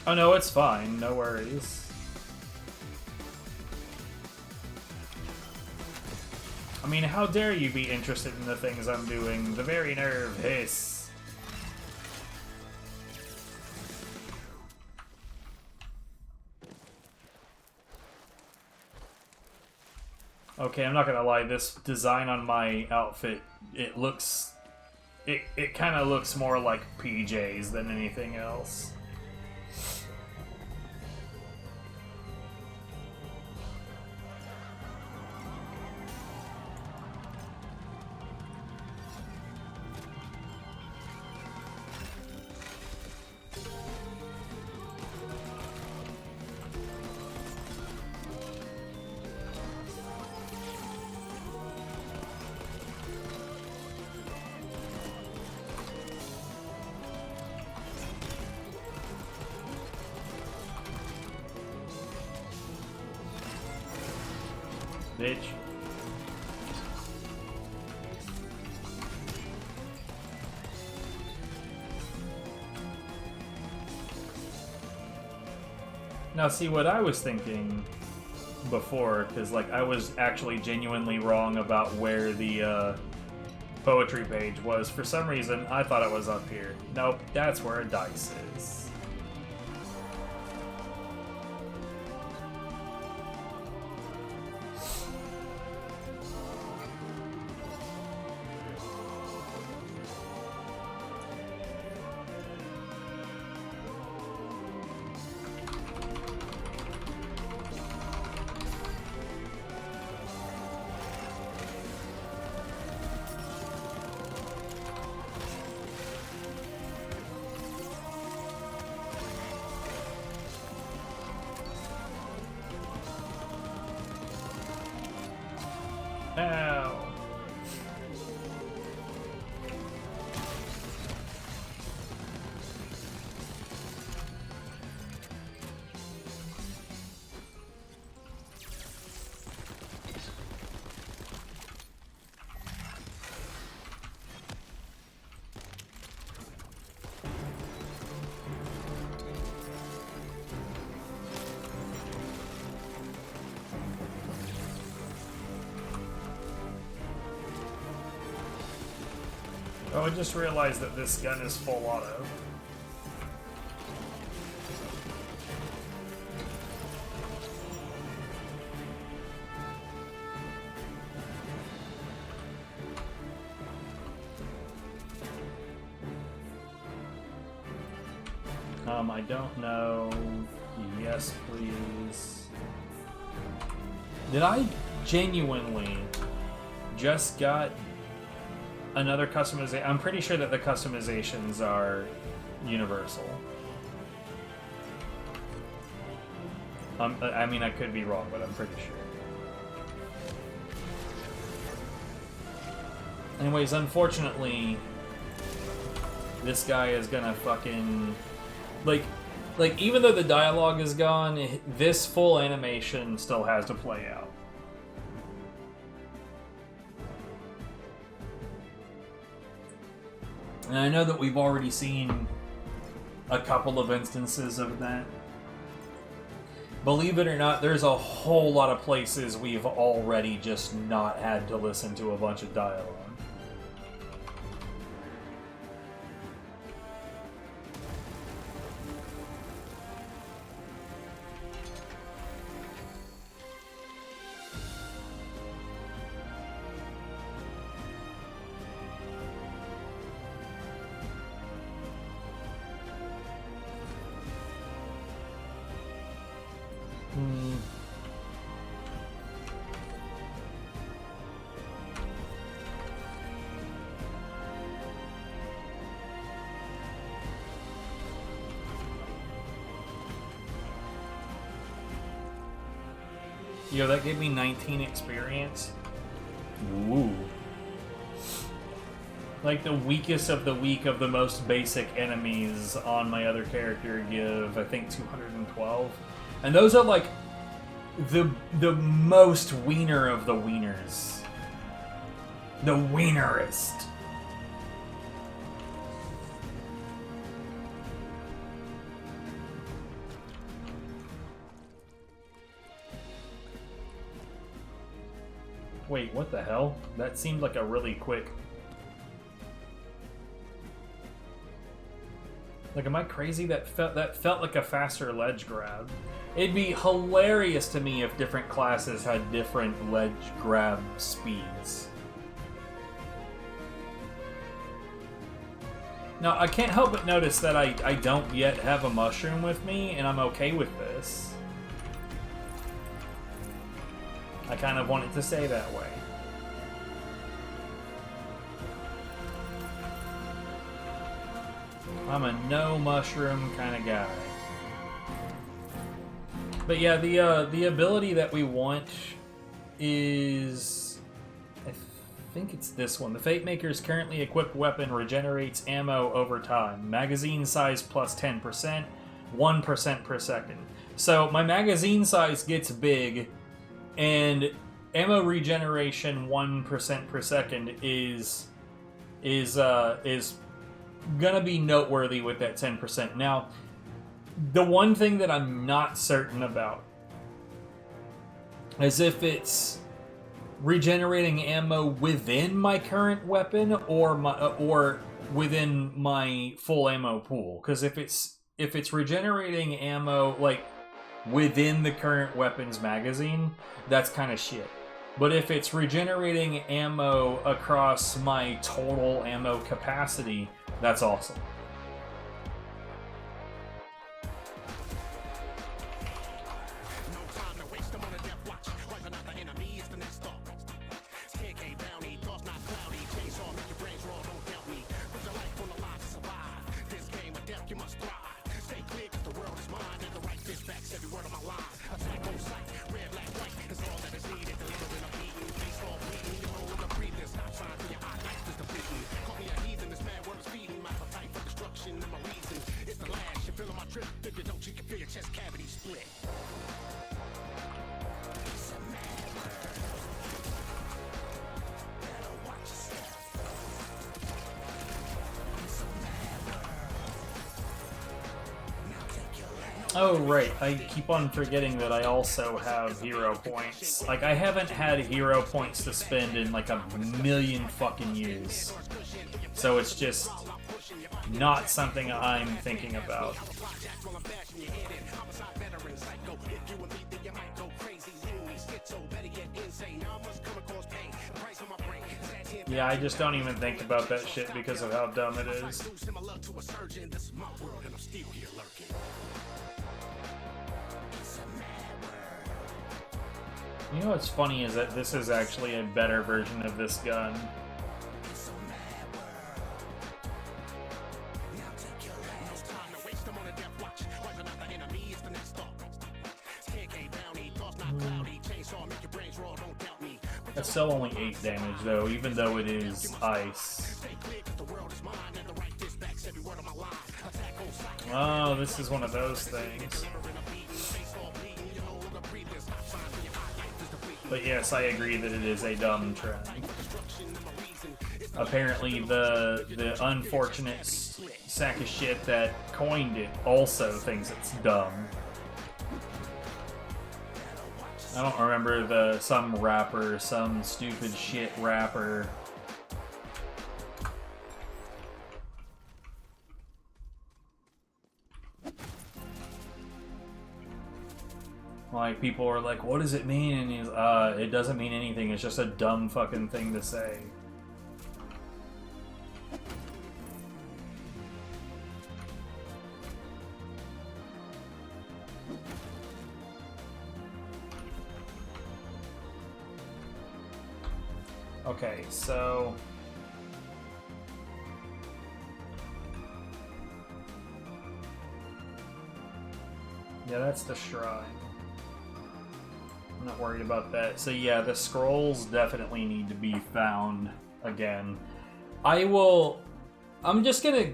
Oh no, it's fine. No worries. I mean, how dare you be interested in the things I'm doing? The very nerve, hiss. Okay, I'm not gonna lie, this design on my outfit, it kind of looks more like PJs than anything else. Bitch. Now, see what I was thinking before, because like I was actually genuinely wrong about where the poetry page was. For some reason, I thought it was up here. Nope, that's where a dice is. Ow. Oh, I just realized that this gun is full auto. I don't know. Yes, please. Did I genuinely just got another customization? I'm pretty sure that the customizations are universal. I mean, I could be wrong, but I'm pretty sure. Anyways, unfortunately, this guy is gonna fucking... Like, even though the dialogue is gone, this full animation still has to play out. And I know that we've already seen a couple of instances of that. Believe it or not, there's a whole lot of places we've already just not had to listen to a bunch of dialogue. Yo, that gave me 19 experience. Ooh. Like the weakest of the weak of the most basic enemies on my other character give, I think, 212. And those are like the most wiener of the wieners. The wienerest. Wait, what the hell? That seemed like a really quick... Like, am I crazy? That felt like a faster ledge grab. It'd be hilarious to me if different classes had different ledge grab speeds. Now, I can't help but notice that I don't yet have a mushroom with me, and I'm okay with this. I kind of want it to stay that way. I'm a no mushroom kind of guy. But yeah, the ability that we want is... I think it's this one. The Fate Maker's currently equipped weapon regenerates ammo over time. Magazine size plus 10%, 1% per second. So my magazine size gets big, and ammo regeneration 1% per second is gonna be noteworthy with that 10%. Now, the one thing that I'm not certain about is if it's regenerating ammo within my current weapon or within my full ammo pool. Because if it's regenerating ammo like within the current weapon's magazine, that's kind of shit. But if it's regenerating ammo across my total ammo capacity, that's awesome. Oh, right. I keep on forgetting that I also have hero points. Like, I haven't had hero points to spend in like a million fucking years. So it's just not something I'm thinking about. Yeah, I just don't even think about that shit because of how dumb it is. You know what's funny is that this is actually a better version of this gun. That's still only 8 damage though, even though it is ice. Oh, this is one of those things. But yes, I agree that it is a dumb trend. Apparently the unfortunate sack of shit that coined it also thinks it's dumb. I don't remember some stupid shit rapper. Like, people are like, what does it mean? And he's, it doesn't mean anything. It's just a dumb fucking thing to say. Okay, so... yeah, that's the shrine. I'm not worried about that. So yeah, the scrolls definitely need to be found again. I'm just gonna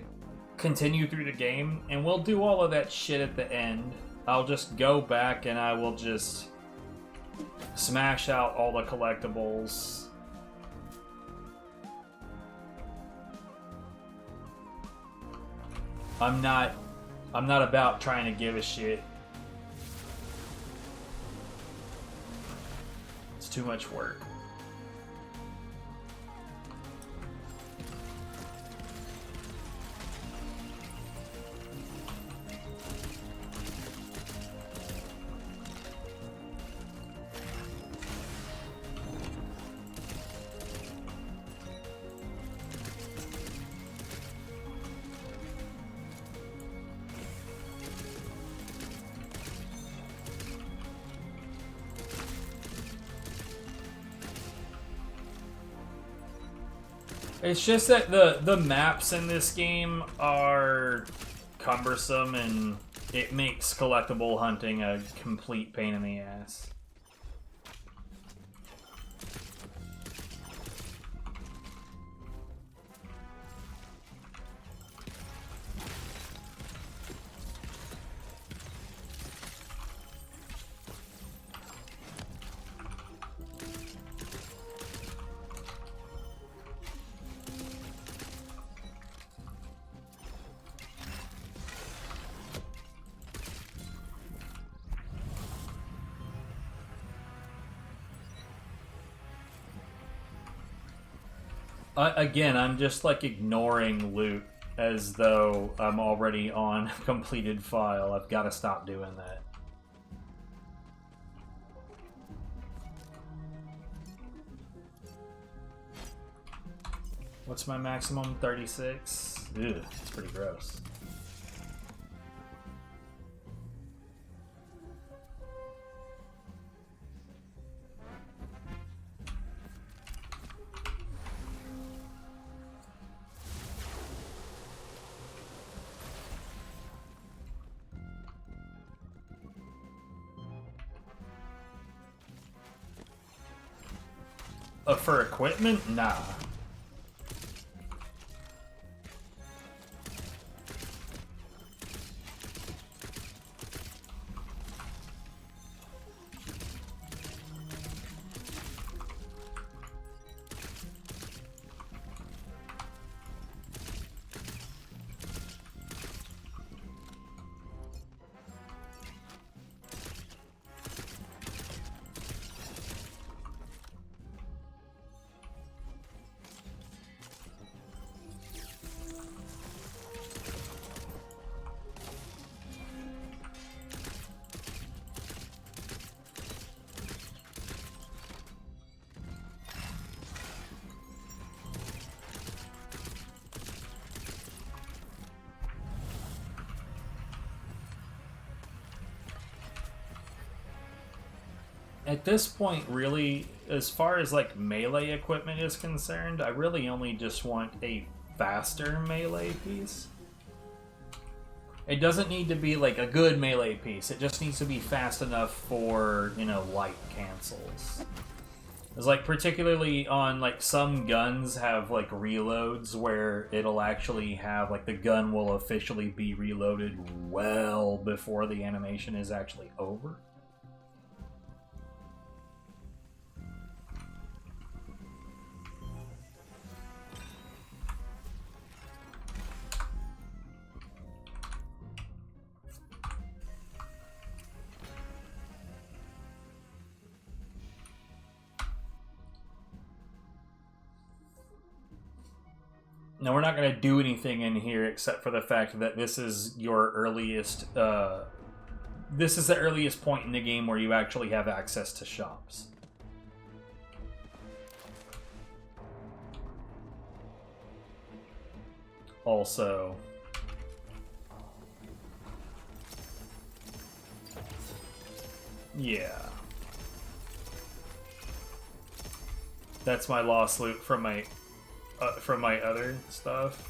continue through the game, and we'll do all of that shit at the end. I'll just go back and I will just smash out all the collectibles. I'm not about trying to give a shit. It's too much work. It's just that the maps in this game are cumbersome, and it makes collectible hunting a complete pain in the ass. Again, I'm just like ignoring loot as though I'm already on a completed file. I've got to stop doing that. What's my maximum? 36? Ugh, it's pretty gross. For equipment? Nah. At this point, really, as far as like melee equipment is concerned, I really only just want a faster melee piece. It doesn't need to be like a good melee piece. It just needs to be fast enough for, you know, light cancels. It's like particularly on like some guns have like reloads where it'll actually have like the gun will officially be reloaded well before the animation is actually over. Now, we're not going to do anything in here except for the fact that this is your earliest, this is the earliest point in the game where you actually have access to shops. Also, yeah. That's my lost loot from my other stuff.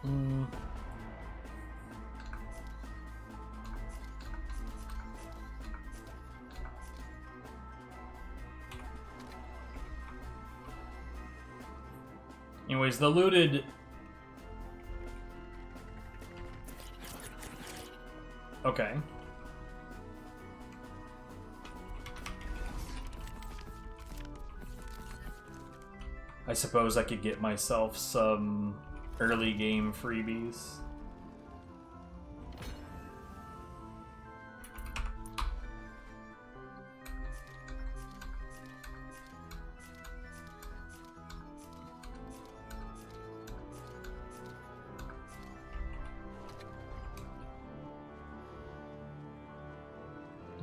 Mm. Anyways, the looted... Okay. I suppose I could get myself some early game freebies.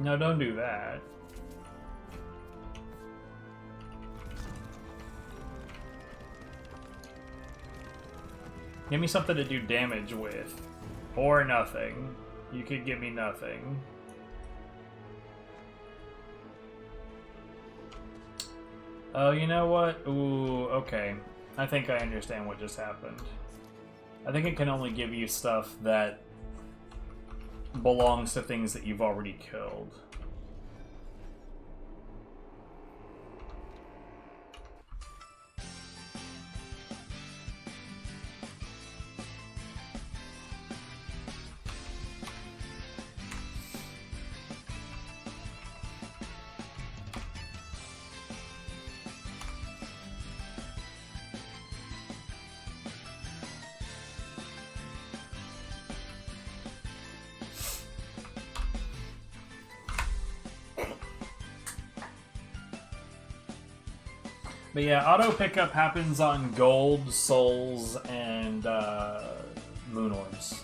No, don't do that. Give me something to do damage with. Or nothing. You could give me nothing. Oh, you know what? Ooh, okay. I think I understand what just happened. I think it can only give you stuff that belongs to things that you've already killed. But yeah, auto pickup happens on gold, souls, and moon orbs.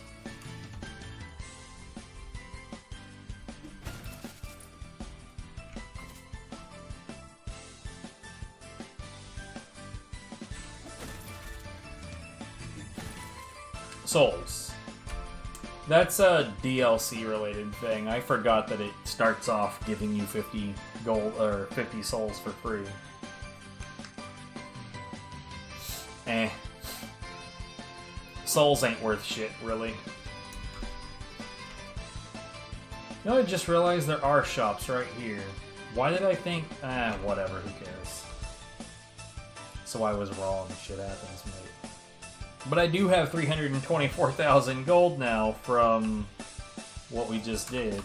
Souls. That's a DLC related thing. I forgot that it starts off giving you 50 gold or 50 souls for free. Eh. Souls ain't worth shit, really. You know, I just realized there are shops right here. Why did I think... whatever, who cares? So I was wrong, shit happens, mate. But I do have 324,000 gold now from what we just did.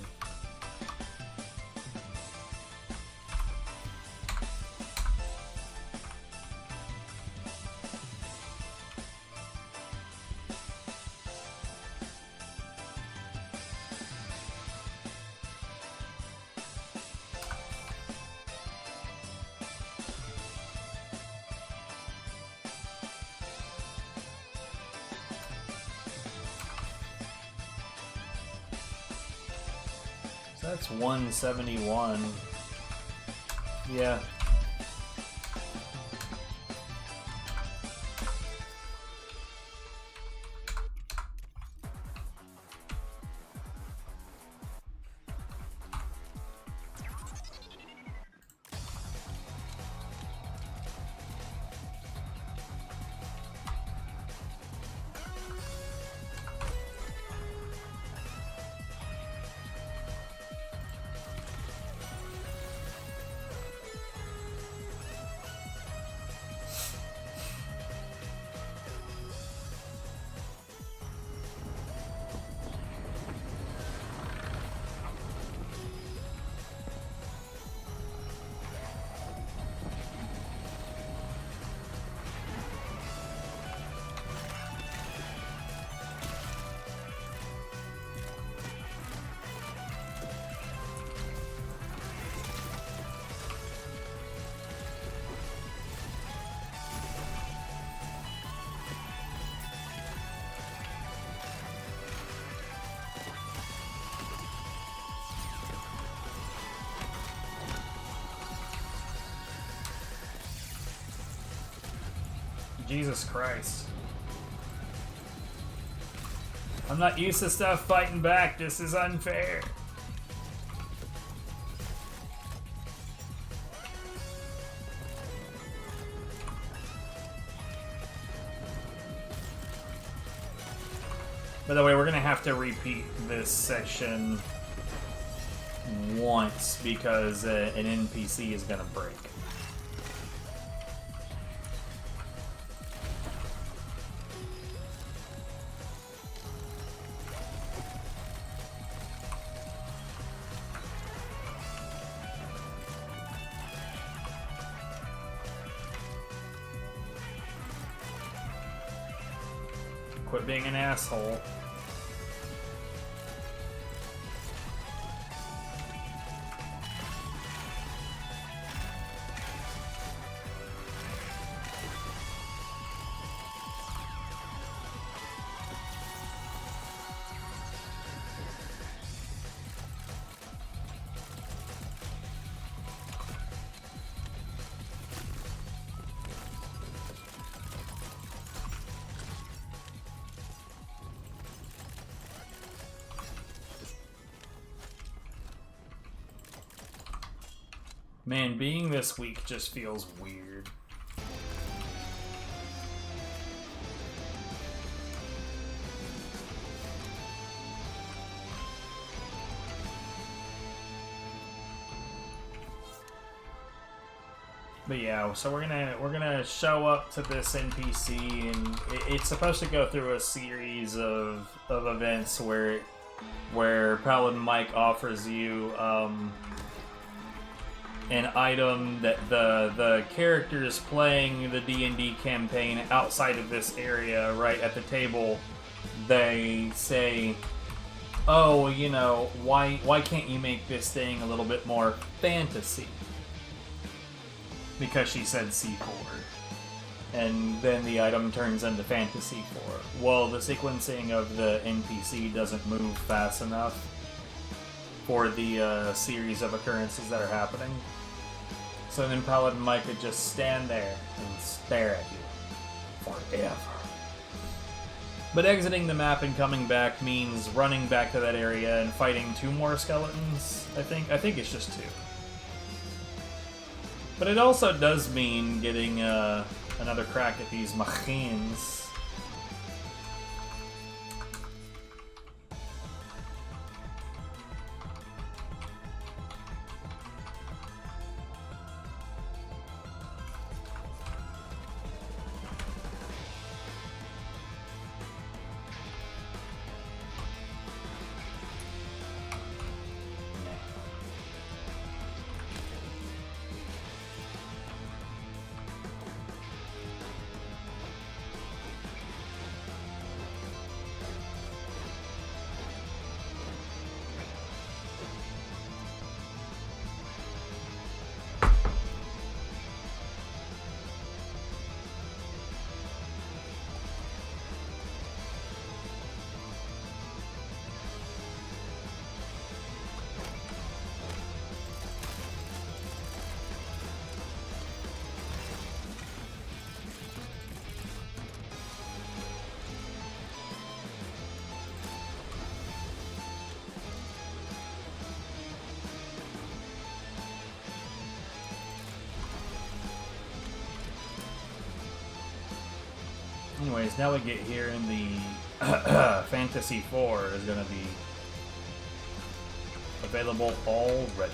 That's 171. Yeah. Jesus Christ. I'm not used to stuff fighting back. This is unfair. By the way, we're gonna have to repeat this section once because an NPC is gonna break. Quit being an asshole. Man, being this weak just feels weird. But yeah, so we're gonna show up to this NPC, and it's supposed to go through a series of events where Paladin Mike offers you an item that the characters playing the D&D campaign outside of this area, right at the table, they say, oh, you know, why can't you make this thing a little bit more fantasy? Because she said C4. And then the item turns into Fantasy 4. Well, the sequencing of the NPC doesn't move fast enough for the series of occurrences that are happening. So then Paladin Mike could just stand there and stare at you forever. But exiting the map and coming back means running back to that area and fighting 2 more skeletons, I think. I think it's just 2. But it also does mean getting another crack at these machines. Anyways, now we get here in the Fantasy 4 is going to be available already.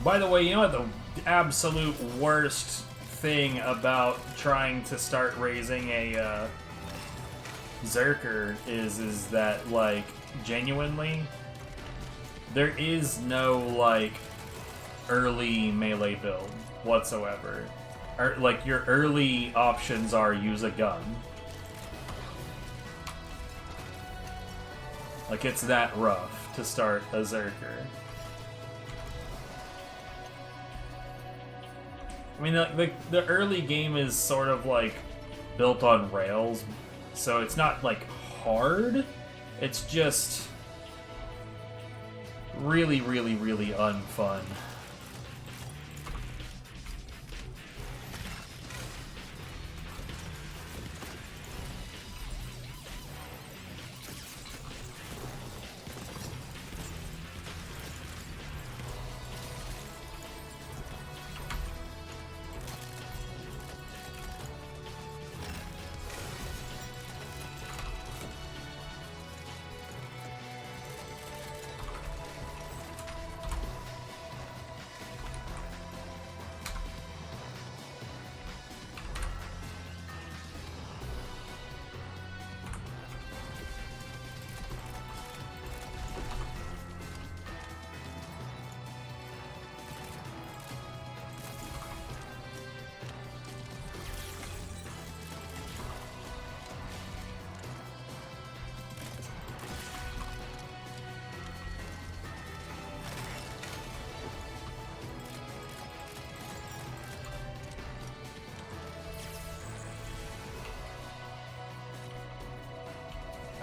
By the way, you know what the absolute worst thing about trying to start raising a Zerker is that, like, genuinely, There is no, like, early melee build whatsoever. Like, your early options are use a gun. Like, it's that rough to start a Zerker. I mean, like, the early game is sort of, like, built on rails, so it's not, like, hard. It's just really, really, really unfun.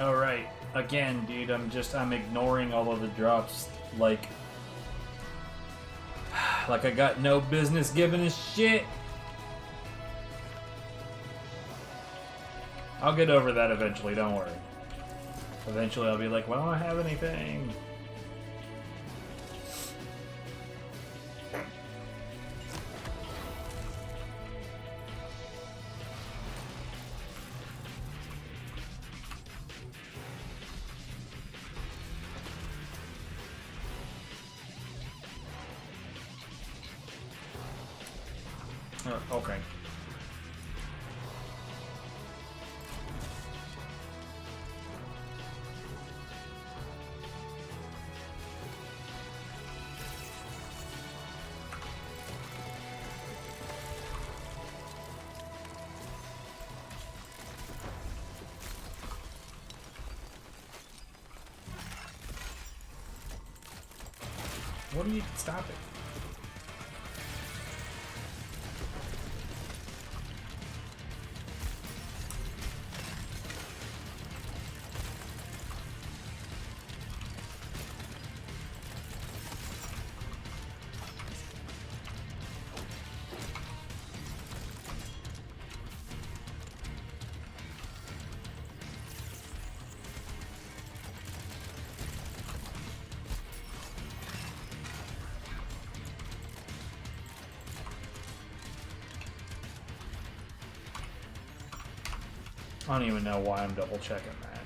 Alright, again, dude, I'm ignoring all of the drops, like I got no business giving a shit. I'll get over that eventually, don't worry. Eventually I'll be like, well, I don't have anything. Okay. What do you stop it? I don't even know why I'm double checking that.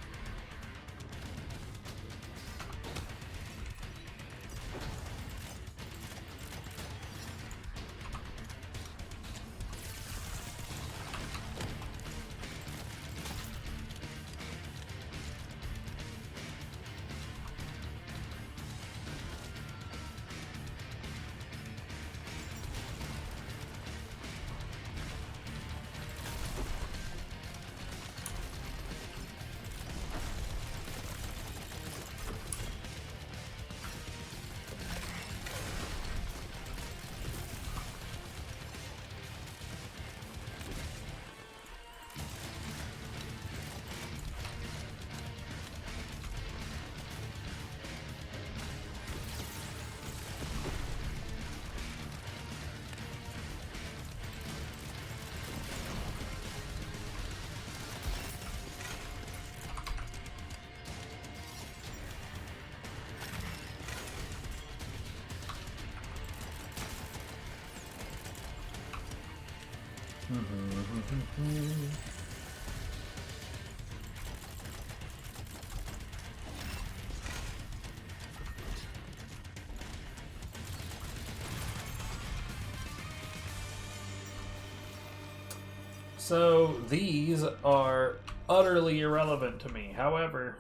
So these are utterly irrelevant to me. However,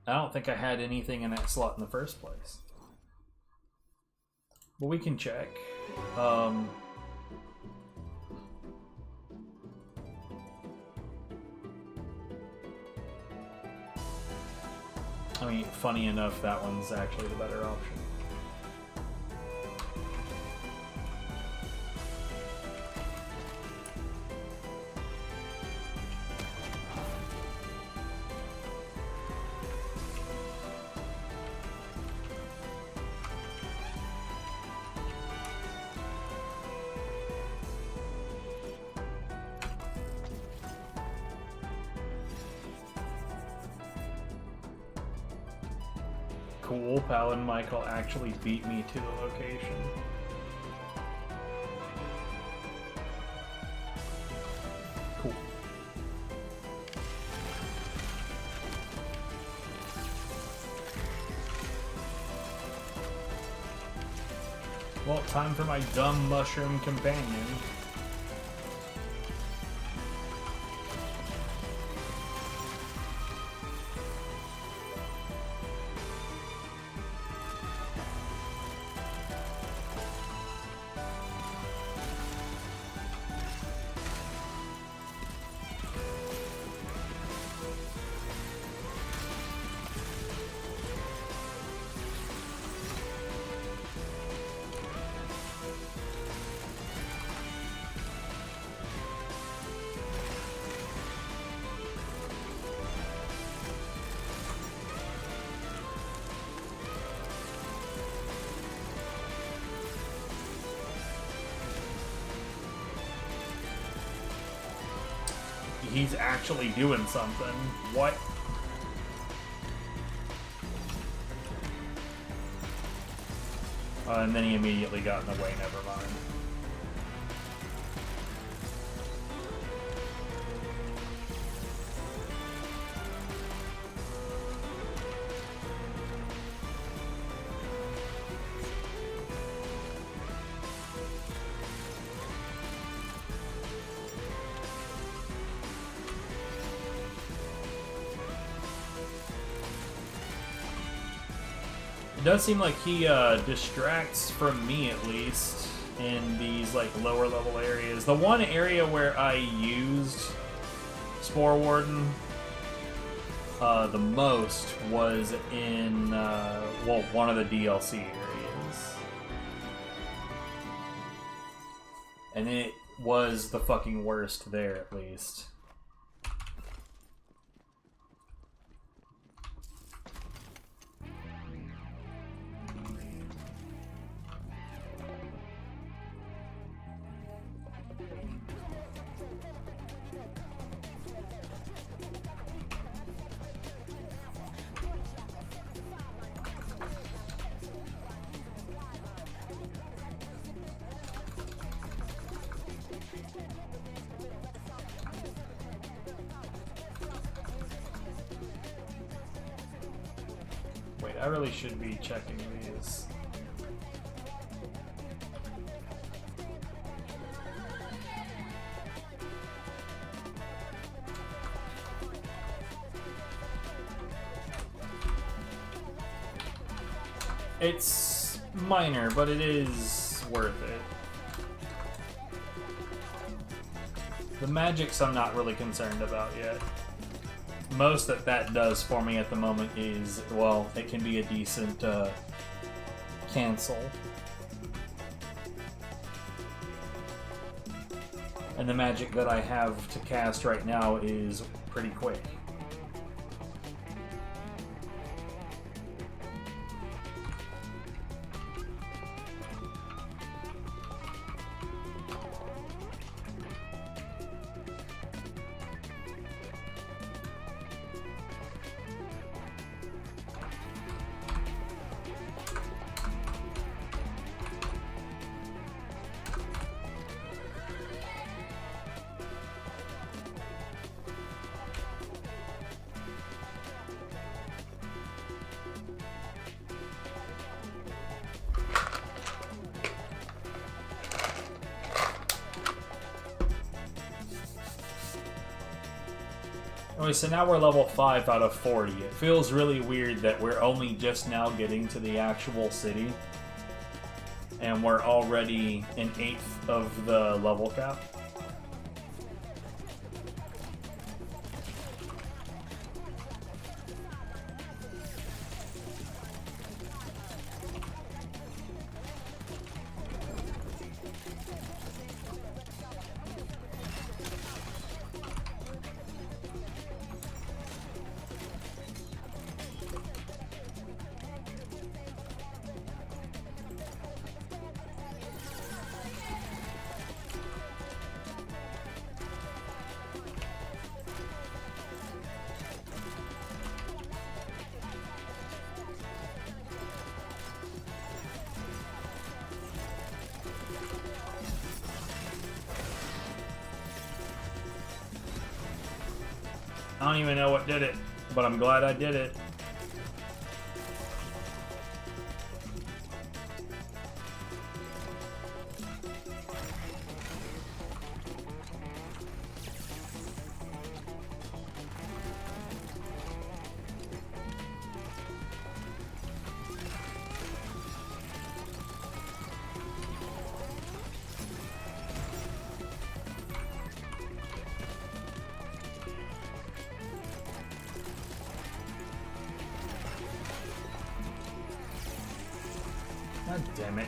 I don't think I had anything in that slot in the first place. But we can check. I mean, funny enough, that one's actually the better option. Cool, Paladin Michael actually beat me to the location. Cool. Well, time for my dumb mushroom companion. He's actually doing something. What? And then he immediately got in the way, never mind. It does seem like he distracts from me, at least, in these like lower level areas. The one area where I used Spore Warden the most was in, well, one of the DLC areas. And it was the fucking worst there, at least. I really should be checking these. It's minor, but it is worth it. The magics I'm not really concerned about yet. Most that does for me at the moment is, well, it can be a decent cancel. And the magic that I have to cast right now is pretty quick. Okay, so now we're level 5 out of 40. It feels really weird that we're only just now getting to the actual city. And we're already an eighth of the level cap. I don't even know what did it, but I'm glad I did it. God damn it.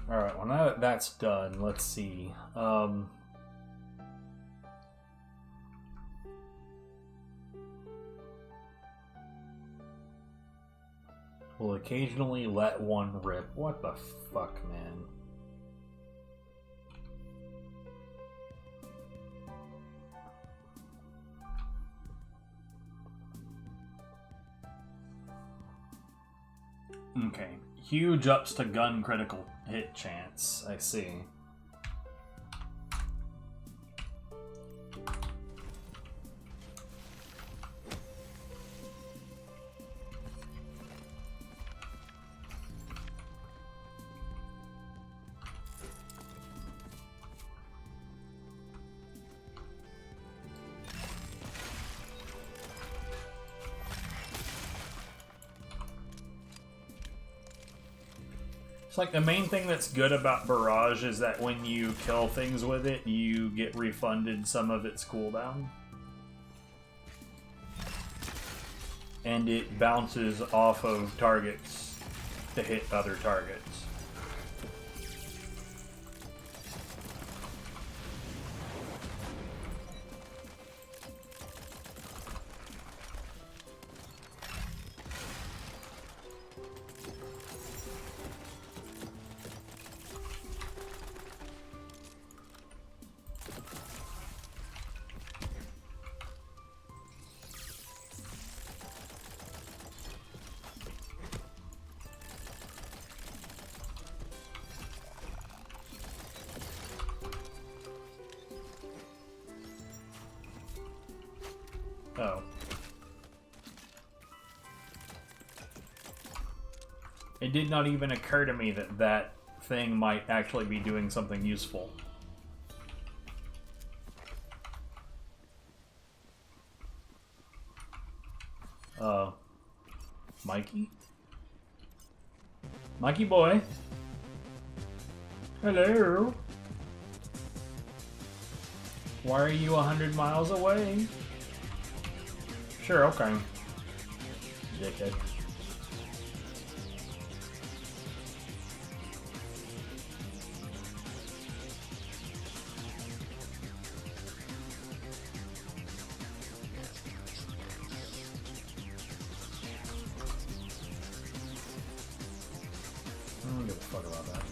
Alright, well now that that's done, let's see. Will occasionally let one rip. What the fuck, man? Okay. Huge ups to gun critical hit chance. I see. Like the main thing that's good about Barrage is that when you kill things with it, you get refunded some of its cooldown. And it bounces off of targets to hit other targets. Oh. It did not even occur to me that that thing might actually be doing something useful. Mikey? Mikey boy? Hello? Why are you 100 miles away? Sure, okay. Dickhead. I don't give a fuck about that.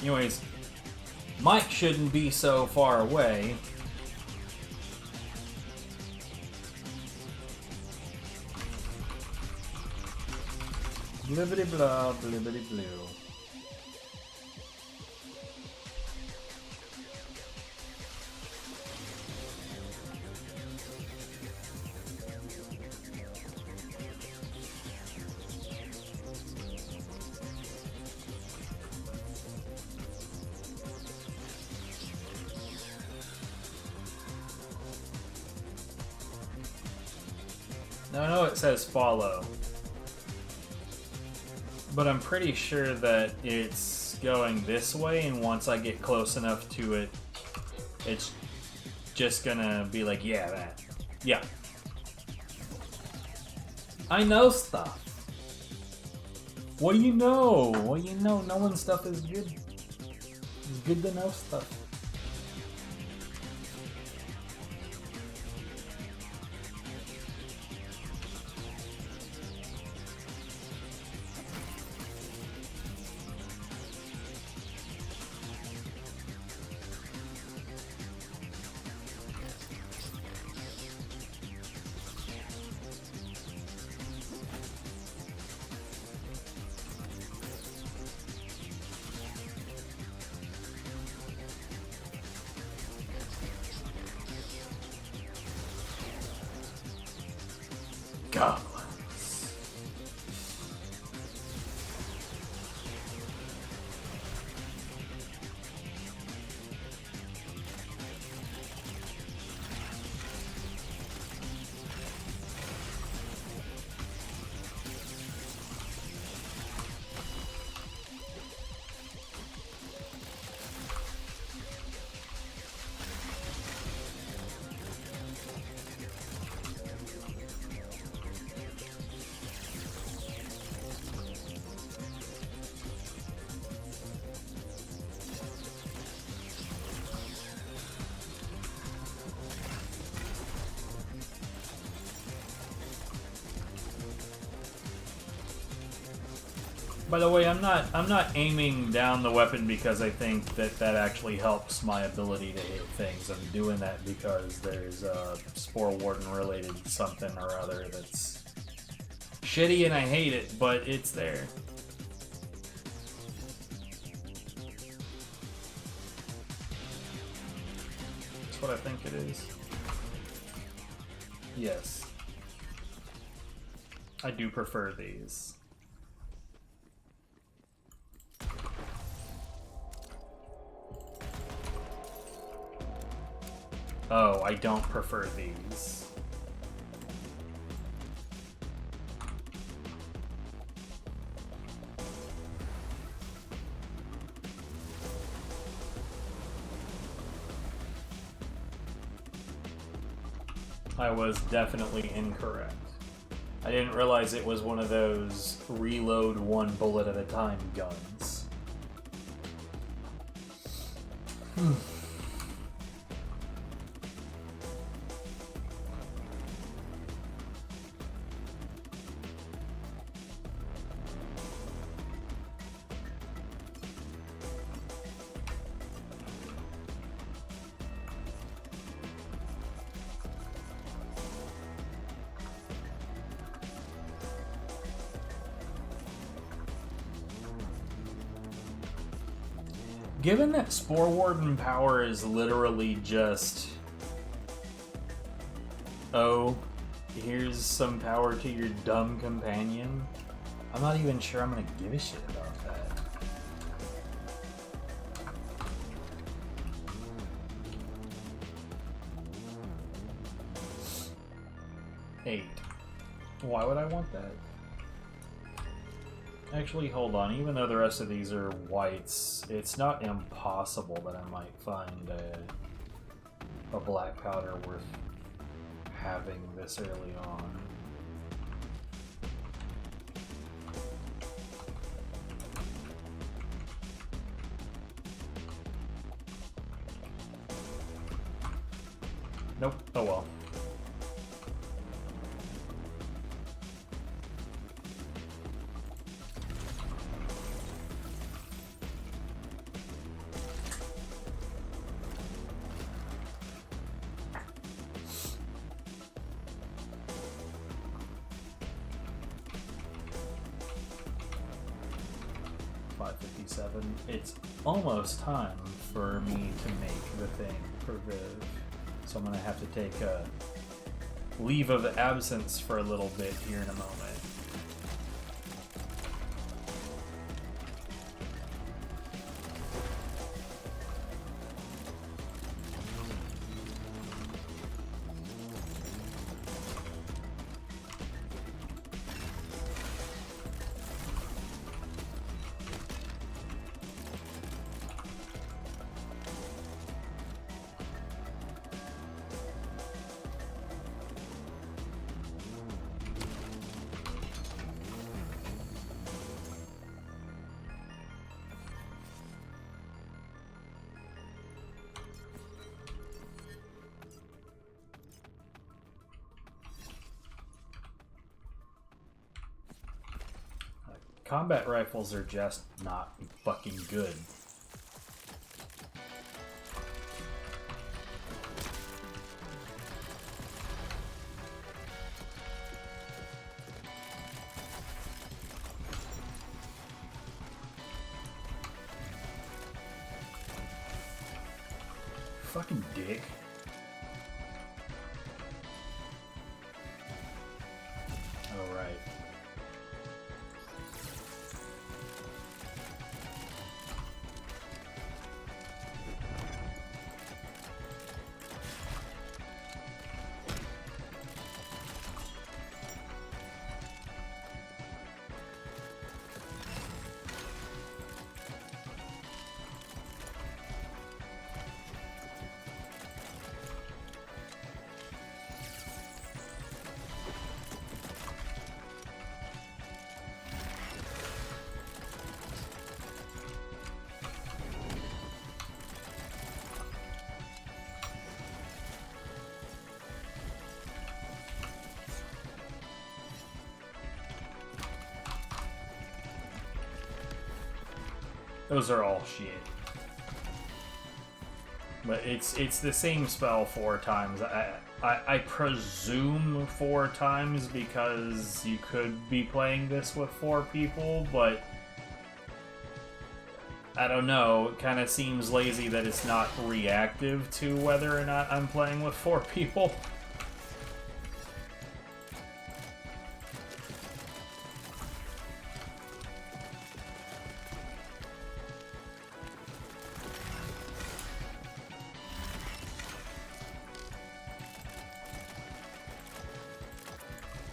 Anyways, Mike shouldn't be so far away. Blibbity blah, blibbity blue. Now I know it says follow, but I'm pretty sure that it's going this way, and once I get close enough to it, it's just gonna be like, yeah, that. Yeah. I know stuff. What do you know? What do you know? Knowing stuff is good. It's good to know stuff. Goblins. By the way, I'm not aiming down the weapon because I think that actually helps my ability to hit things. I'm doing that because there's a Spore Warden related something or other that's shitty and I hate it, but it's there. That's what I think it is. Yes. I do prefer these. Oh, I don't prefer these. I was definitely incorrect. I didn't realize it was one of those reload one bullet at a time guns. Given that Spore Warden power is literally just... Oh, here's some power to your dumb companion. I'm not even sure I'm gonna give a shit about that. Eight. Why would I want that? Actually, hold on. Even though the rest of these are whites, it's not impossible that I might find a black powder worth having this early on. Nope. Oh well. It's almost time for me to make the thing for Viv. So I'm gonna have to take a leave of absence for a little bit here in a moment. Combat rifles are just not fucking good. Fucking dick. Oh, right. Those are all shit. But it's the same spell 4 times. I presume 4 times because you could be playing this with 4 people, but I don't know. It kind of seems lazy that it's not reactive to whether or not I'm playing with 4 people.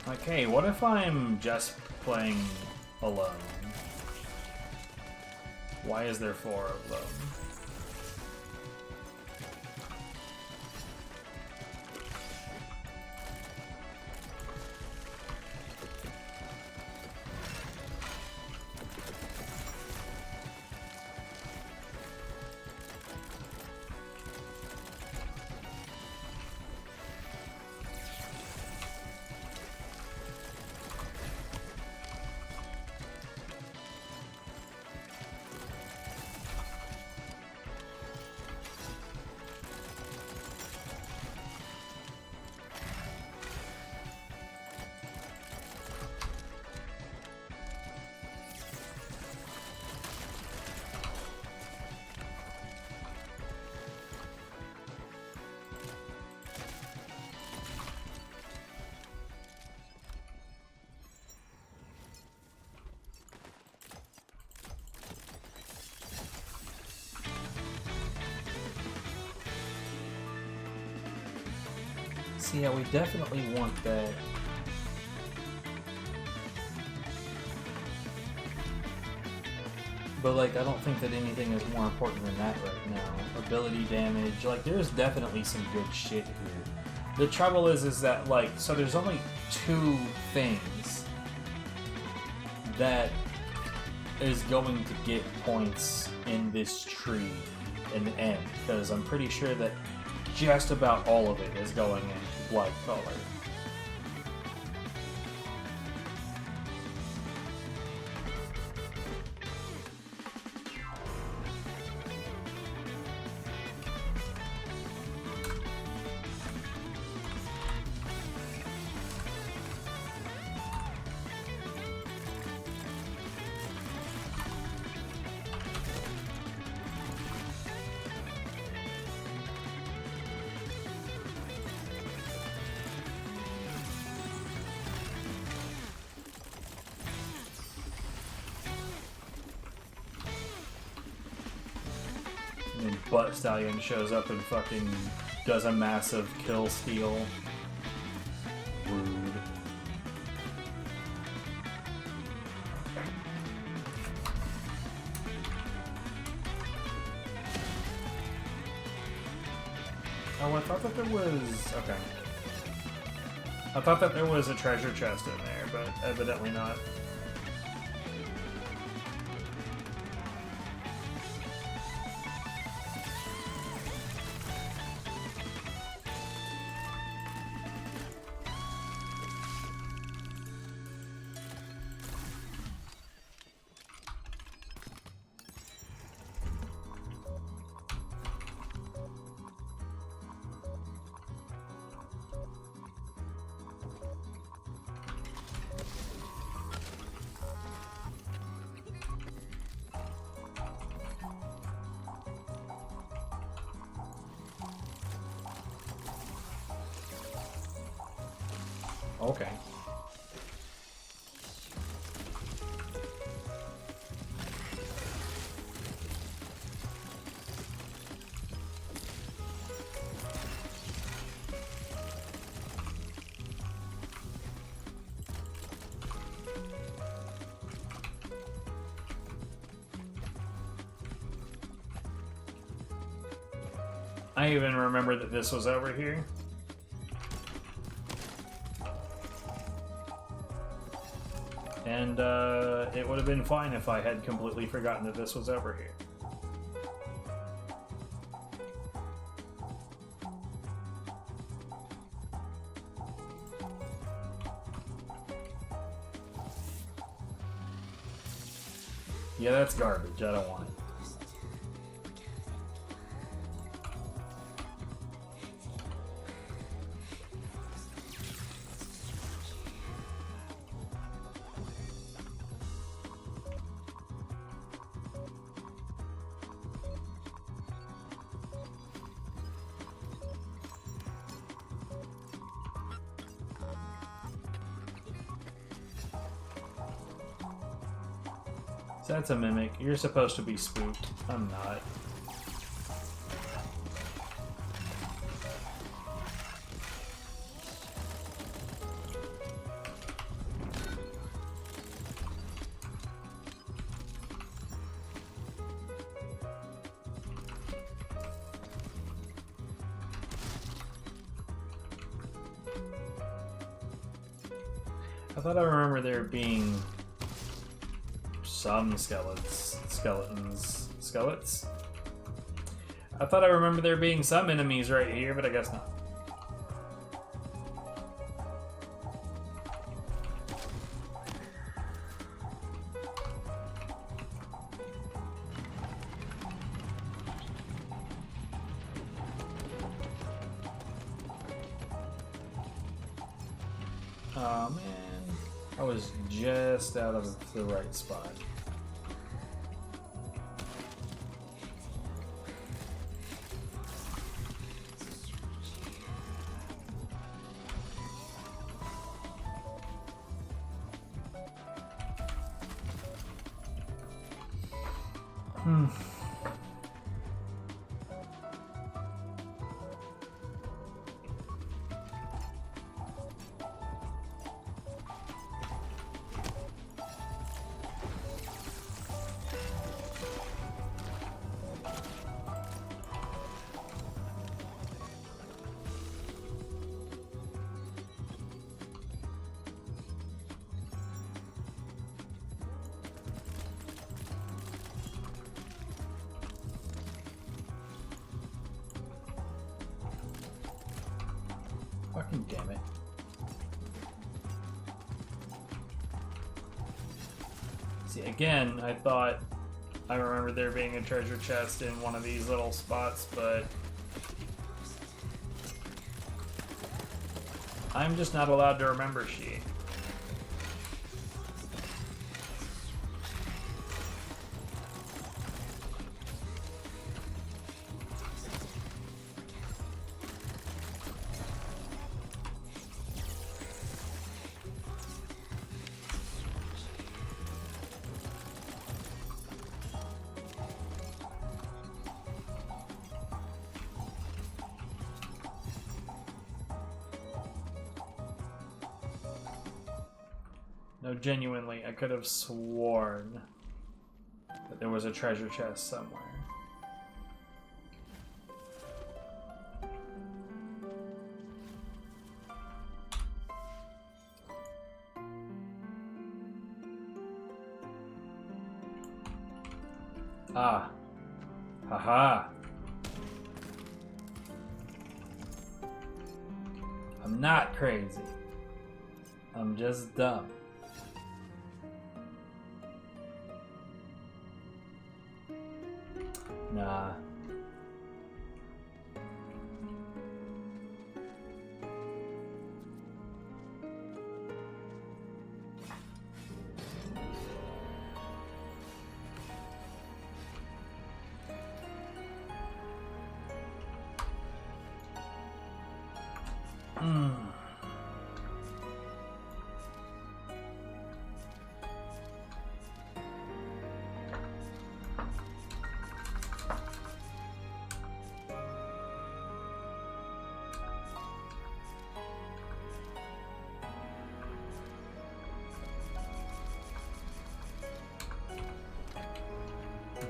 Like, hey, what if I'm just playing alone? Why is there 4 of them? So yeah, we definitely want that. But like, I don't think that anything is more important than that right now. Ability damage, like there's definitely some good shit here. The trouble is that like, so there's only 2 things that is going to get points in this tree in the end, because I'm pretty sure that just about all of it is going into white color. And Butt Stallion shows up and fucking does a massive kill steal. Rude. Oh, I thought that there was... Okay. I thought that there was a treasure chest in there, but evidently not. Okay. I even remember that this was over here. And it would have been fine if I had completely forgotten that this was over here. Yeah, that's garbage. I don't want it. So that's a mimic. You're supposed to be spooked. I'm not. I thought I remember there being some skeletons. I thought I remember there being some enemies right here, but I guess not. Oh man, I was just out of the right spot. Damn it. See, again, I thought I remember there being a treasure chest in one of these little spots, but I'm just not allowed to remember shit. No, genuinely, I could have sworn that there was a treasure chest somewhere. Ah. Haha. I'm not crazy. I'm just dumb. Nah.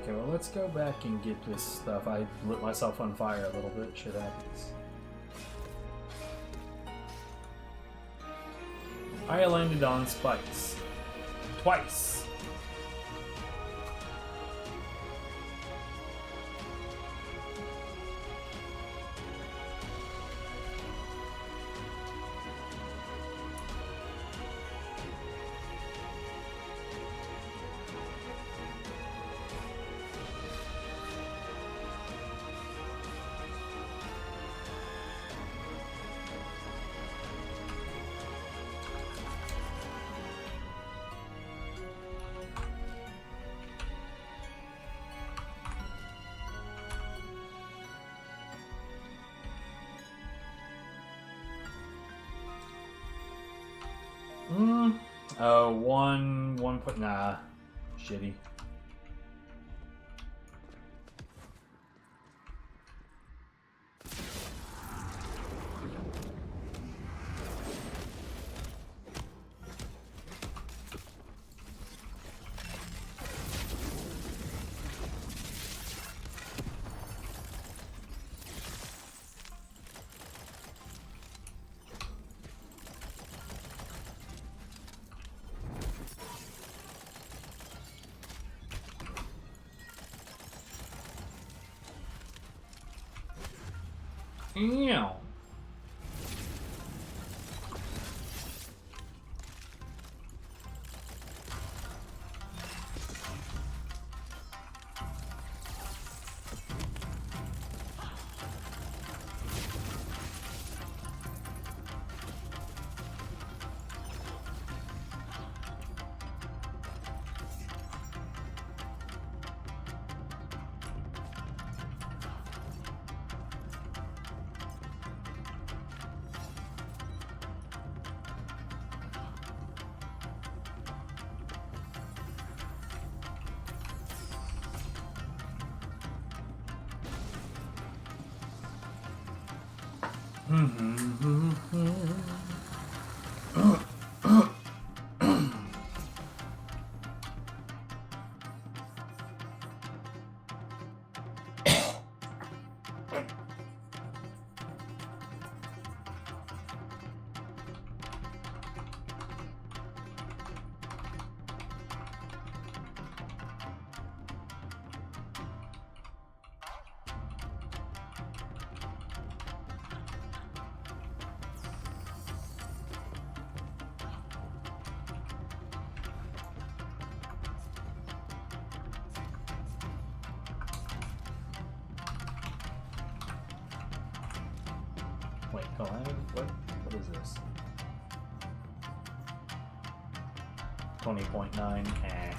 Okay, well, let's go back and get this stuff. I lit myself on fire a little bit. Shit happens. I landed on spikes. Twice. Oh, one point. Nah, shitty. Ew. Wait, oh, what is this? 20.9, eh.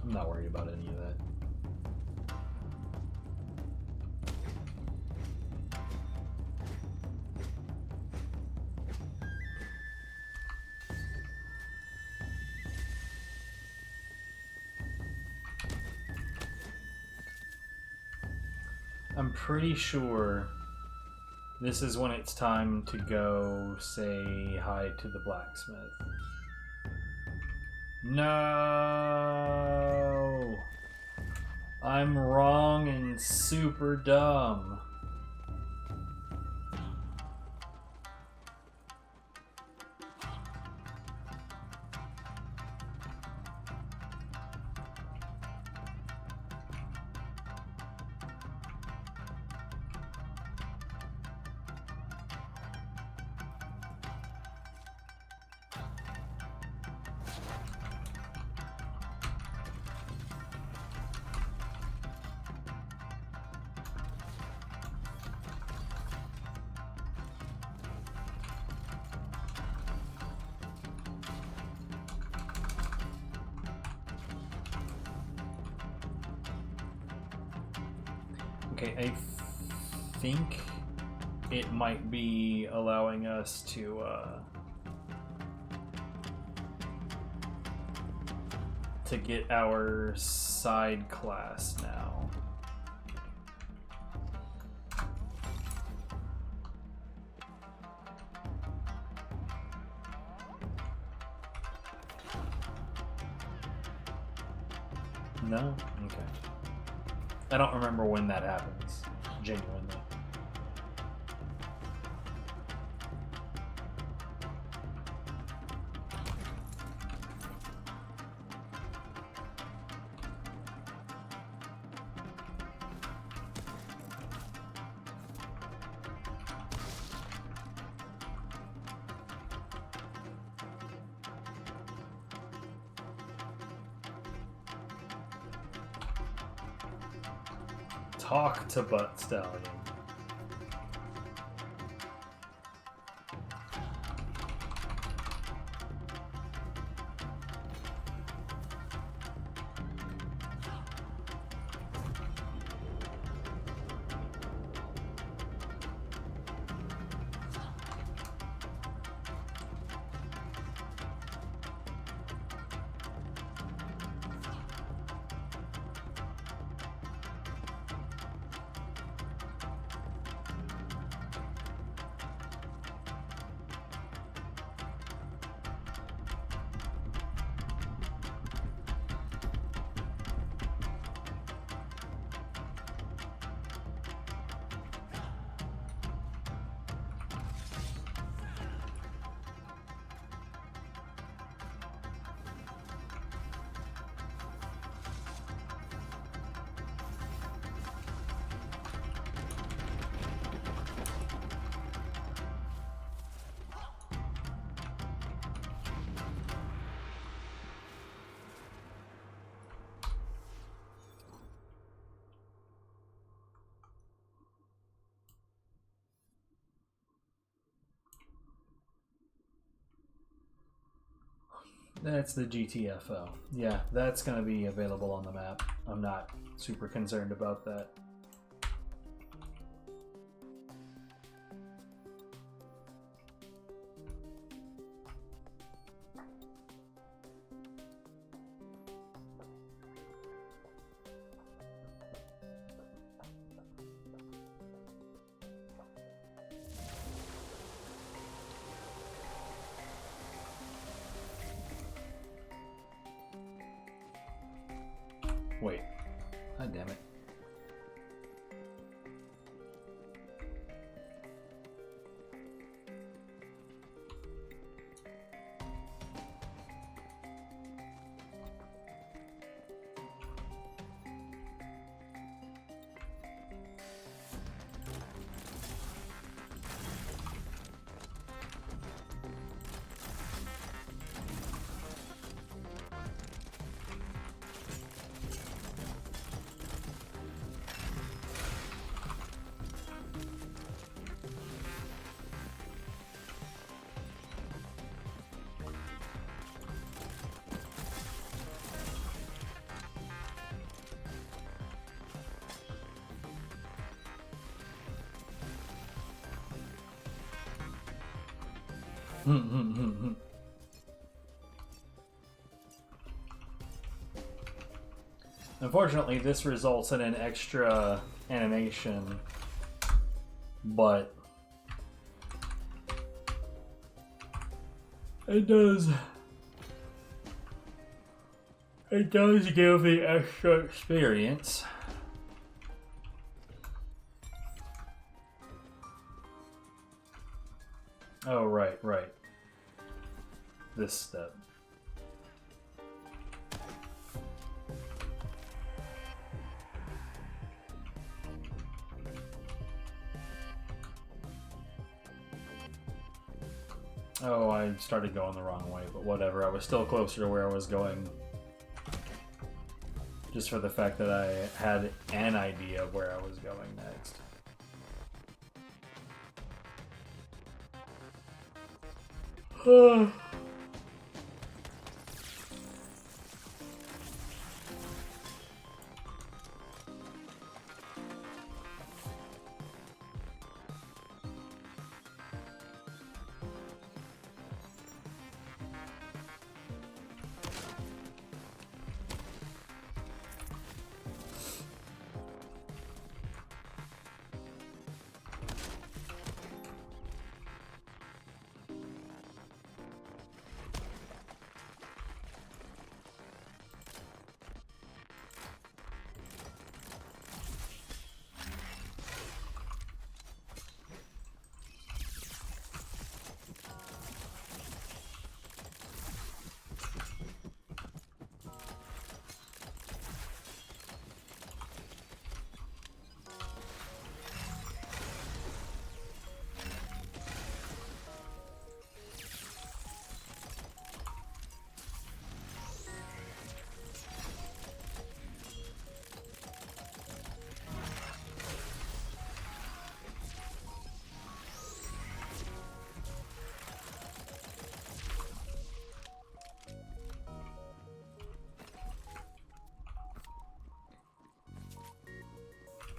I'm not worried about any of that. I'm pretty sure this is when it's time to go say hi to the blacksmith. No! I'm wrong and super dumb. Okay, I think it might be allowing us to get our side class now. No? Okay. I don't remember when that happens, genuinely. Talk to Butt Stallion. That's the GTFO. Yeah, that's going to be available on the map. I'm not super concerned about that. Wait. God damn it. Unfortunately, this results in an extra animation, but it does give the extra experience. Oh, right. This step. Oh, I started going the wrong way, but whatever. I was still closer to where I was going. Just for the fact that I had an idea of where I was going next.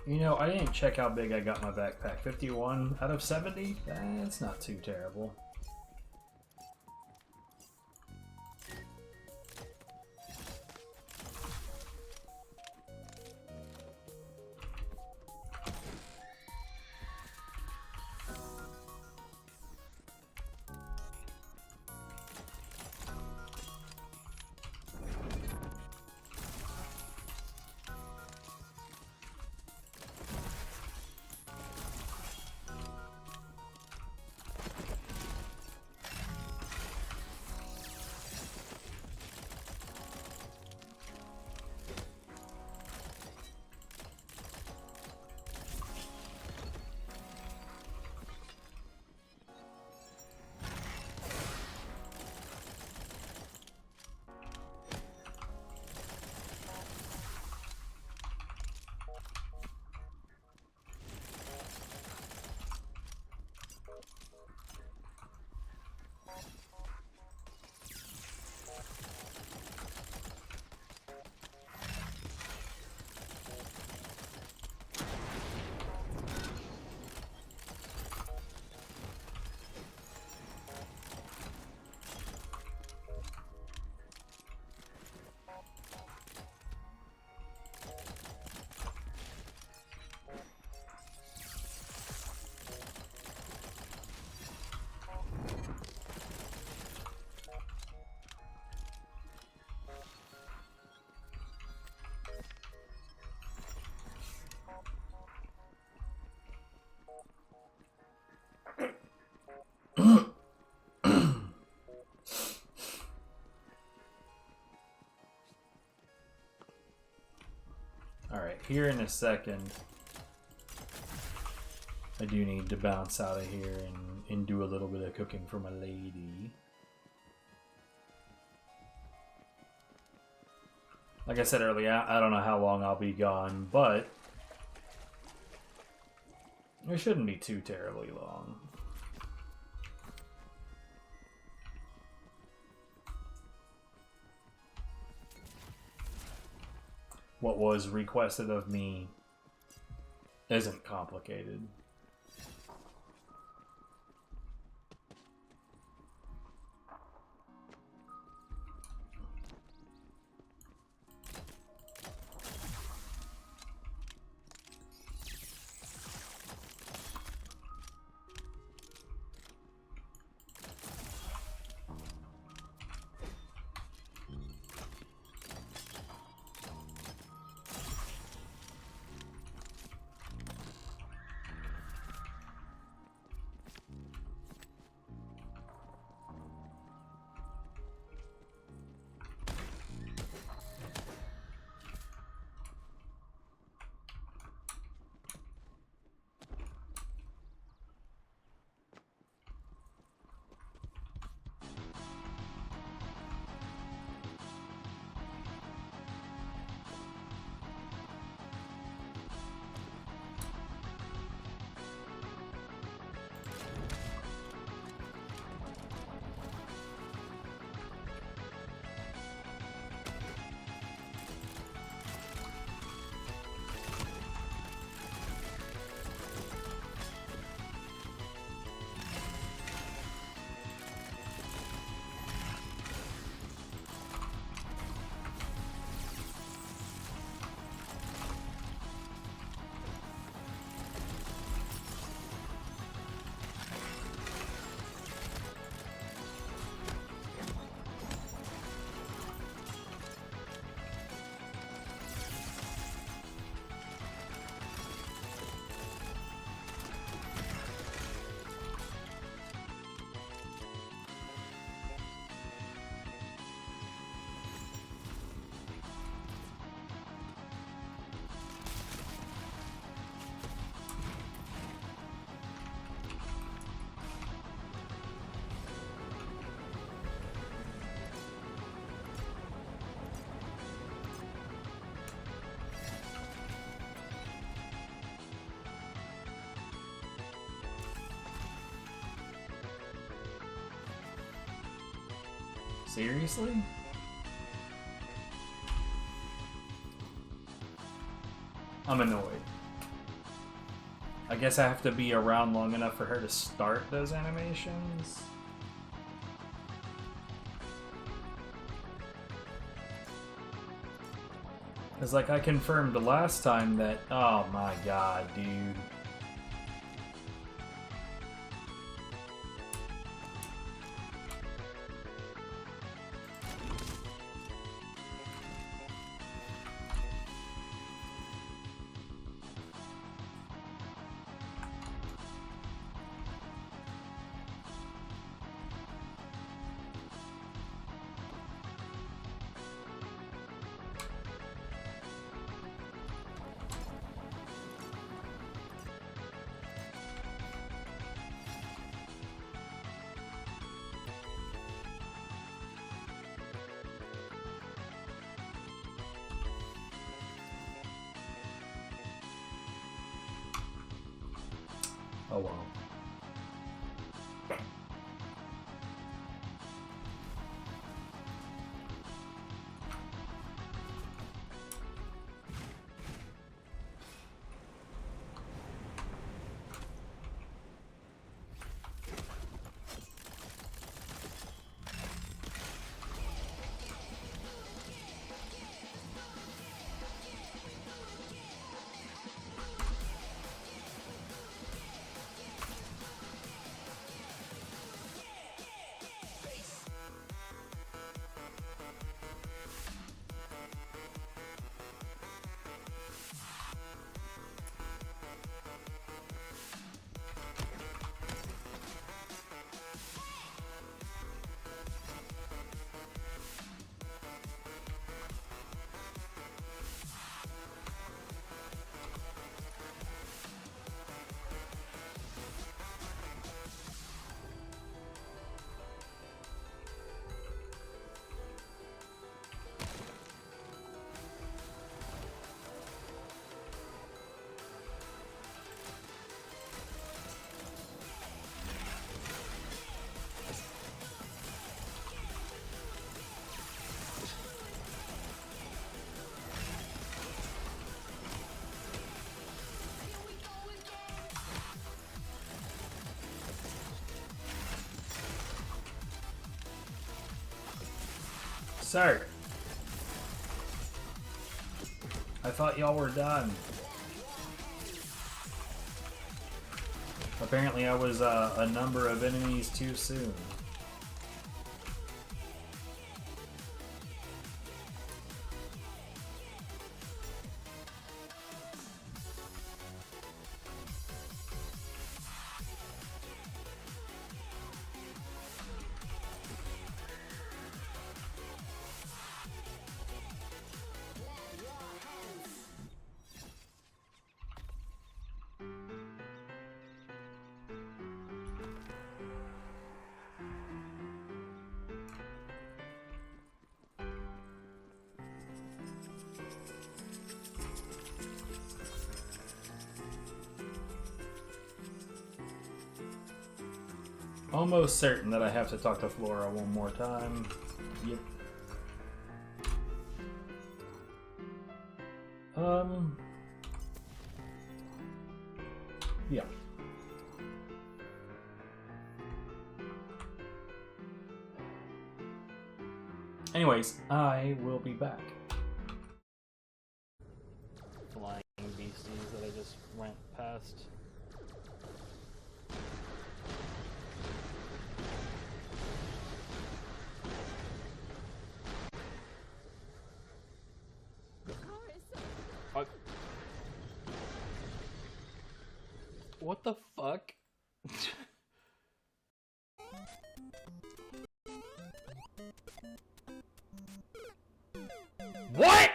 You know, I didn't check how big I got my backpack. 51 out of 70? That's not too terrible. Alright, here in a second, I do need to bounce out of here and do a little bit of cooking for my lady. Like I said earlier, I don't know how long I'll be gone, but it shouldn't be too terribly long. What was requested of me isn't complicated. Seriously? I'm annoyed. I guess I have to be around long enough for her to start those animations. Because, like, I confirmed last time that... Oh my god, dude. Oh well. Sir, I thought y'all were done. Apparently I was a number of enemies too soon. Almost certain that I have to talk to Flora one more time. Yep. Yeah. Anyways, I will be back. Flying beasties that I just went past. What the fuck? What?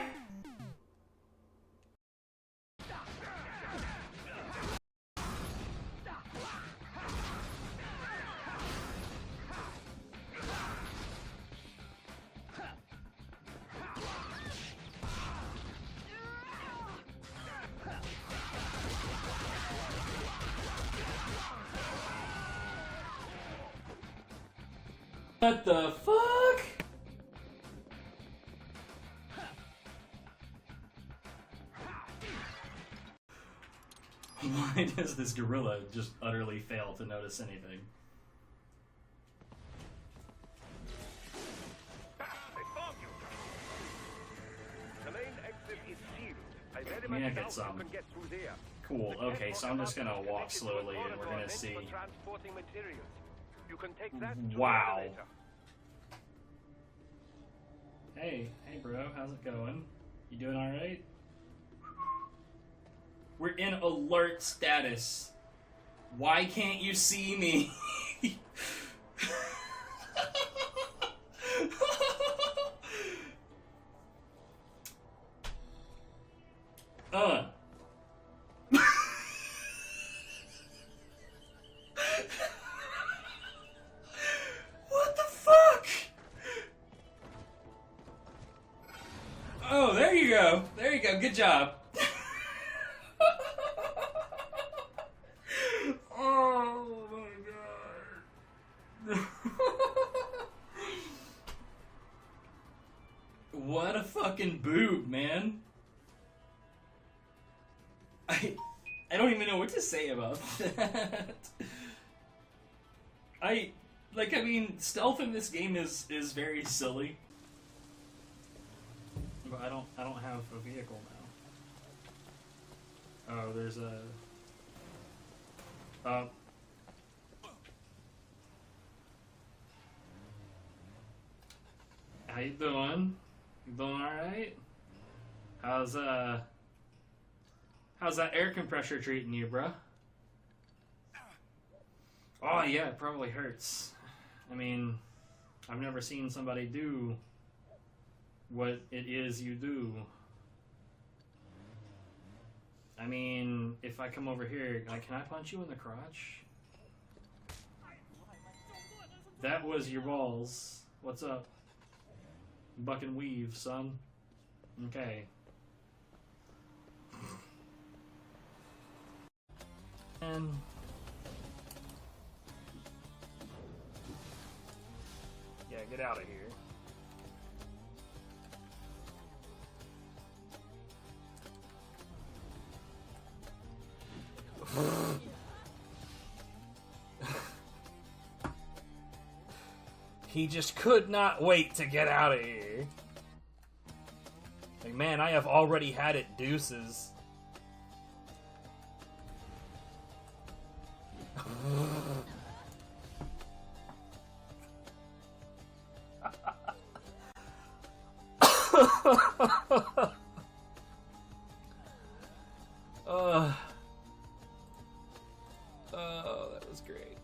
What the fuck? Why does this gorilla just utterly fail to notice anything? The main exit is sealed. I very Let me much get doubt some. you can get through there. Cool, okay, so I'm just gonna walk slowly and we're gonna see. Transporting materials. You can take that to Wow. the elevator. Hey bro, how's it going? You doing alright? We're in alert status. Why can't you see me? What the fuck? Oh, there you go. There you go. Good job. Oh my god. What a fucking boob, man. I don't even know what to say about that. I mean, stealth in this game is very silly. But I don't have a vehicle now. Oh, there's a how you doing? You doing alright? How's that air compressor treating you, bruh? Oh yeah, it probably hurts. I mean, I've never seen somebody do what it is you do. I mean, if I come over here, can I punch you in the crotch? That was your balls. What's up? Buck and weave, son. Okay. And yeah, get out of here. He just could not wait to get out of here. Like, man, I have already had it, deuces. Oh, that was great.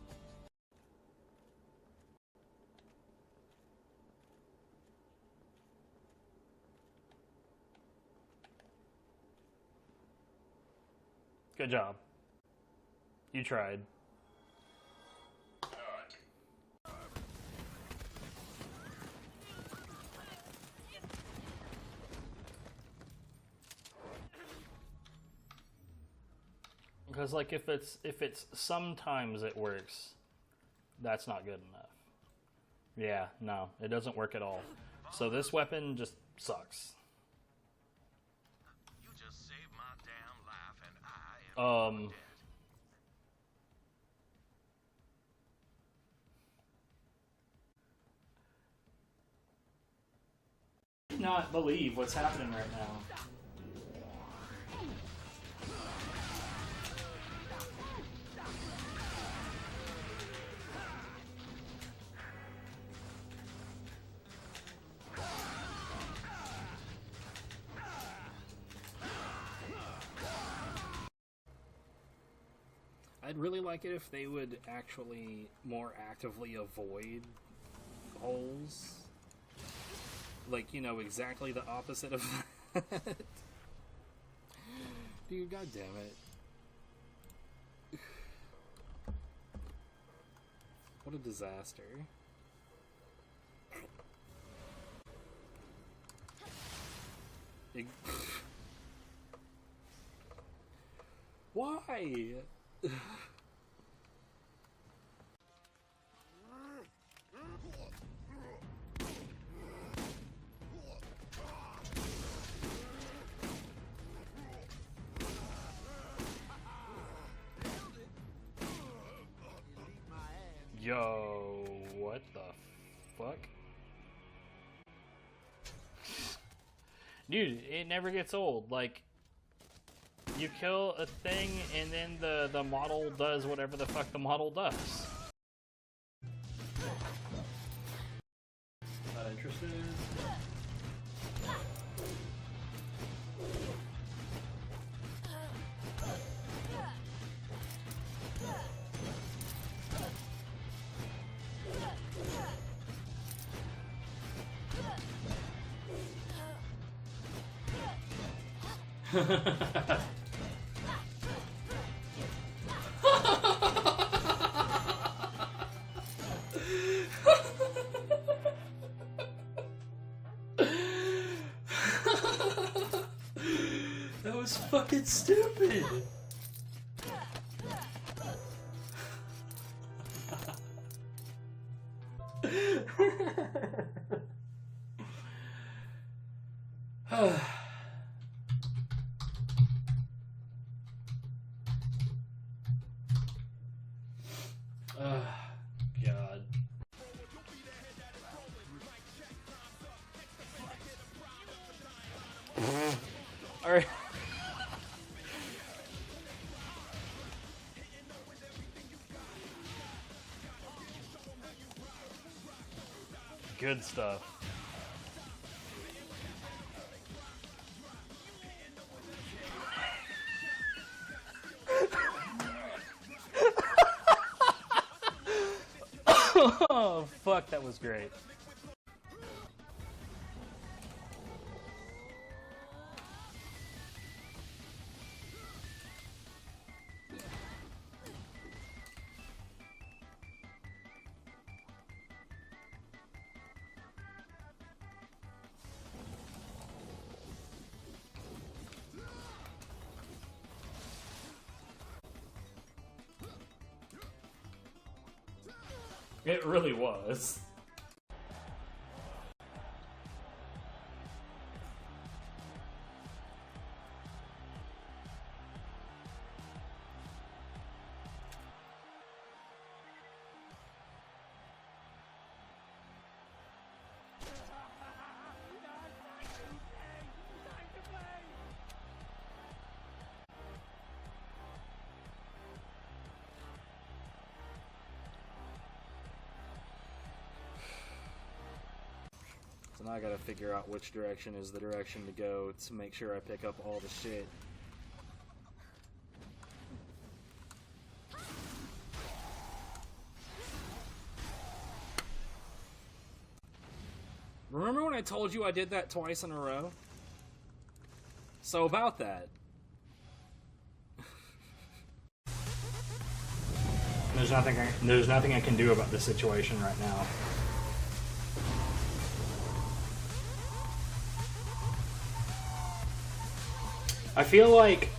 Good job. You tried. Because like if it's sometimes it works, that's not good enough. Yeah, no, it doesn't work at all. So this weapon just sucks. You just saved my damn life and I am dead. Not believe what's happening right now. I'd really like it if they would actually more actively avoid holes. Like, you know, exactly the opposite of that. Dude, god damn it. What a disaster. Why? Yo, what the fuck? Dude, it never gets old. Like, you kill a thing and then the model does whatever the fuck the model does. Not interested? That was fucking stupid. God. All right. Good stuff. Oh, fuck, that was great. It really was. So now I gotta figure out which direction is the direction to go to make sure I pick up all the shit. Remember when I told you I did that twice in a row? So about that. There's nothing I can do about this situation right now. I feel like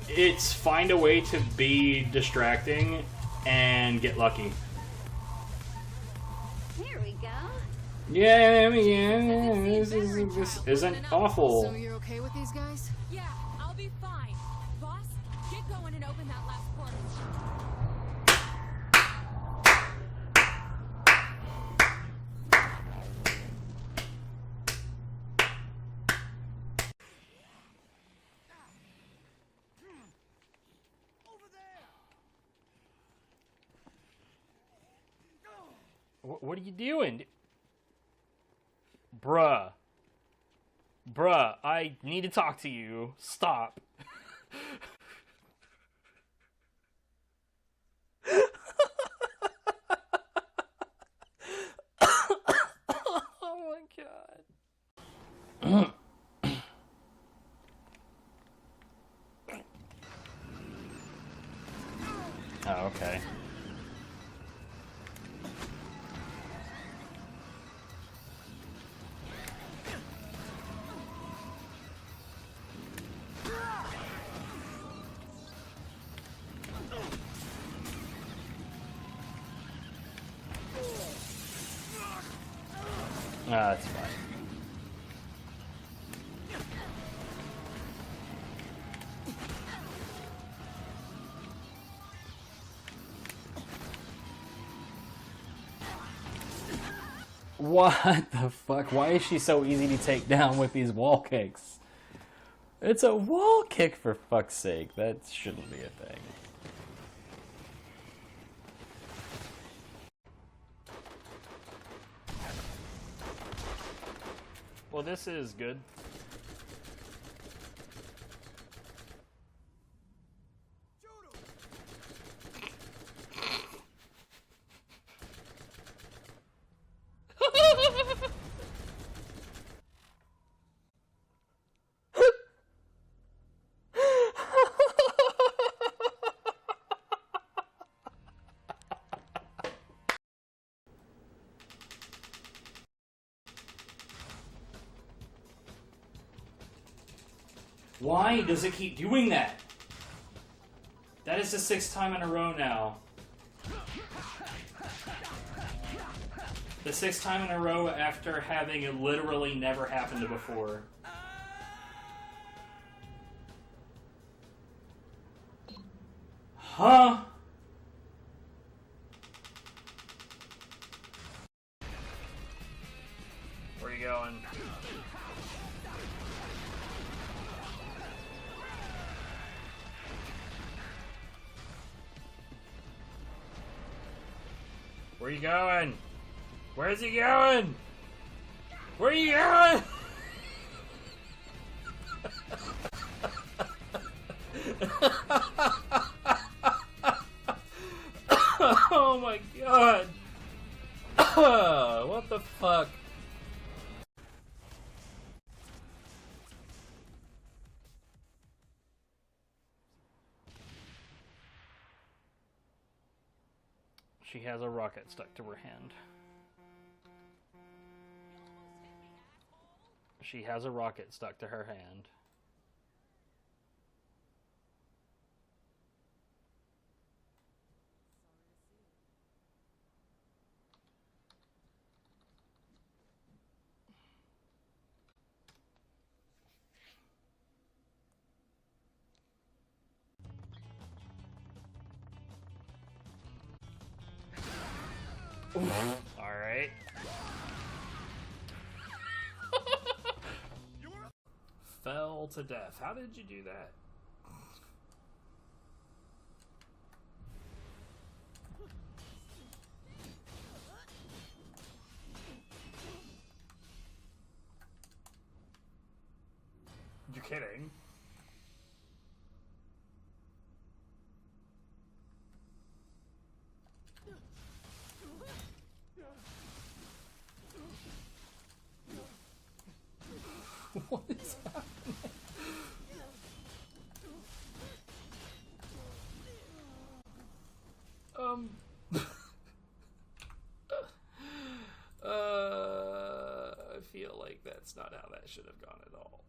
it's find a way to be distracting and get lucky. Here we go. Yeah, this isn't awful. So you're okay with these guys? Yeah, I'll be fine. Boss, get going and open that last portal. What are you doing? Bruh, I need to talk to you. Stop. Oh my god. Oh, okay. Ah, that's fine. What the fuck? Why is she so easy to take down with these wall kicks? It's a wall kick, for fuck's sake. That shouldn't be a thing. Well, this is good. Why does it keep doing that? That is the 6th time in a row now. The 6th time in a row after having it literally never happened before. Huh? Where are you going? Where are you going? Where's he going? Where are you going? Oh my god. What the fuck? She has a rocket stuck to her hand. She has a rocket stuck to her hand. Alright. Fell to death. How did you do that? You're kidding. What is happening? I feel like that's not how that should have gone at all.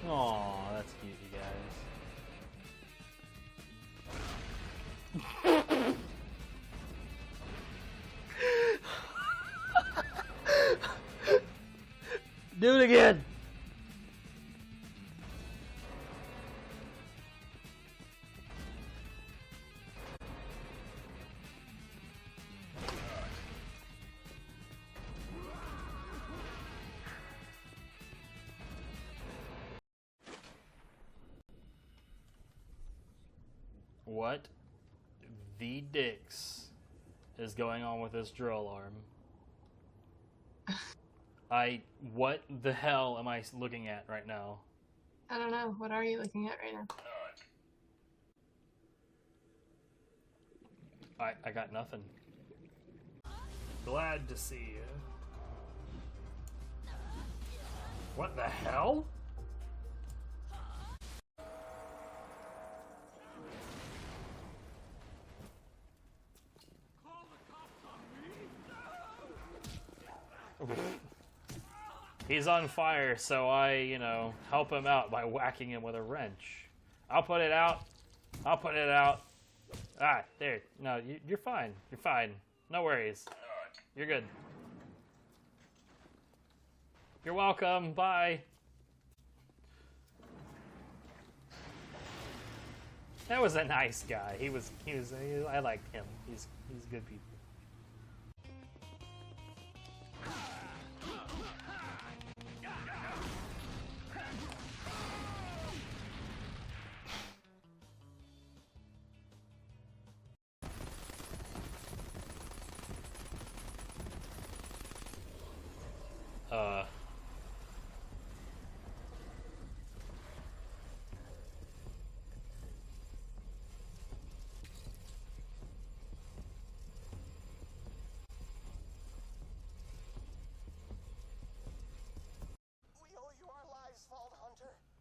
Aw, that's cute, you guys. Do it again! What the dicks is going on with this drill arm? What the hell am I looking at right now? I don't know. What are you looking at right now? I got nothing. Glad to see you. What the hell? He's on fire, so I, you know, help him out by whacking him with a wrench. I'll put it out. I'll put it out. Ah, there. No, you're fine. You're fine. No worries. You're good. You're welcome. Bye. That was a nice guy. I liked him. He's good people.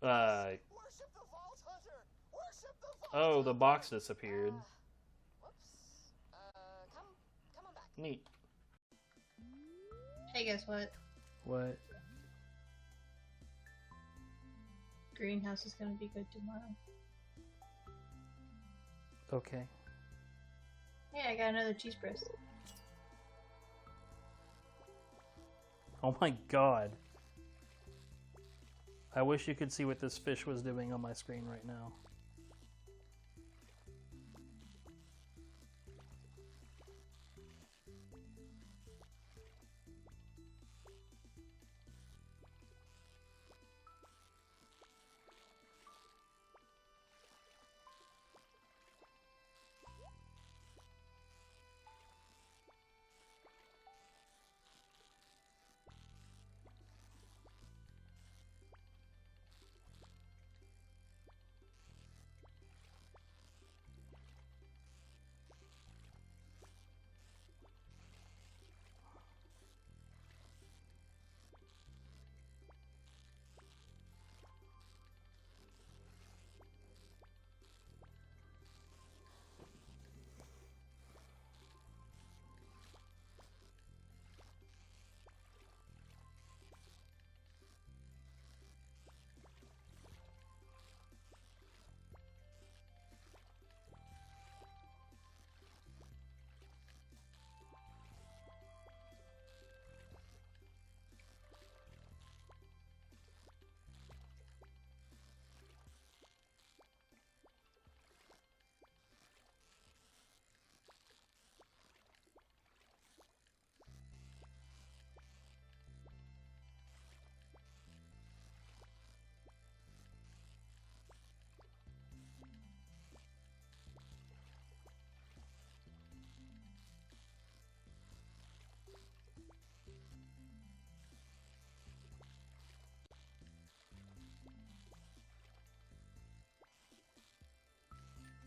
Worship the Vault Hunter! Worship the Vault Oh, the box disappeared. Whoops. Come on back. Neat. Hey, guess what? What? Greenhouse is gonna be good tomorrow. Okay. Hey, I got another cheese press. Oh my god. I wish you could see what this fish was doing on my screen right now.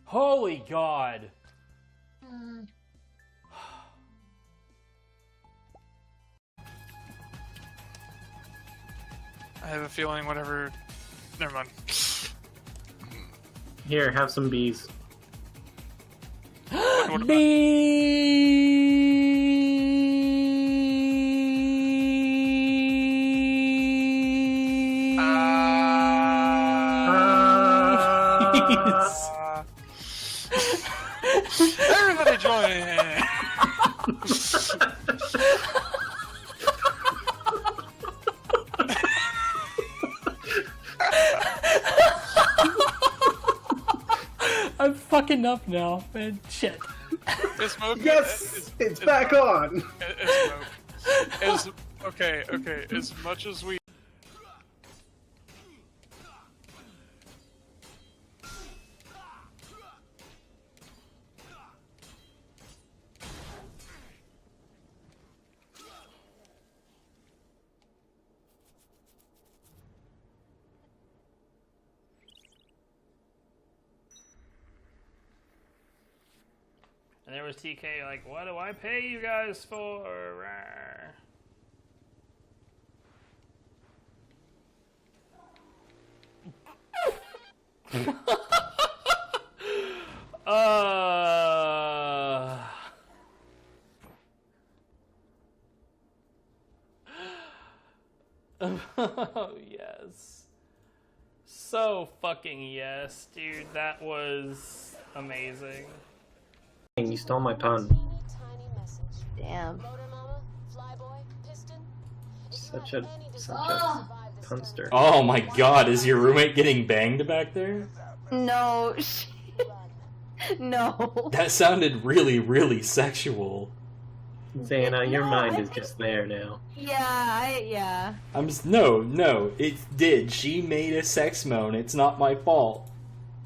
Holy god! I have a feeling whatever... Never mind. Here, have some bees. What about- Everybody join in! I'm fucking up now, man. Shit. Is smoke? Yes! It's back on! Is smoke? Okay, as much as we... And there was TK like, what do I pay you guys for? Oh, yes. So fucking yes, dude. That was amazing. You stole my pun. Damn. Such a punster. Oh my god, is your roommate getting banged back there? No. No. That sounded really, really sexual. Xana, your No, mind I is just there now. Yeah. I'm just, no, it did. She made a sex moan. It's not my fault.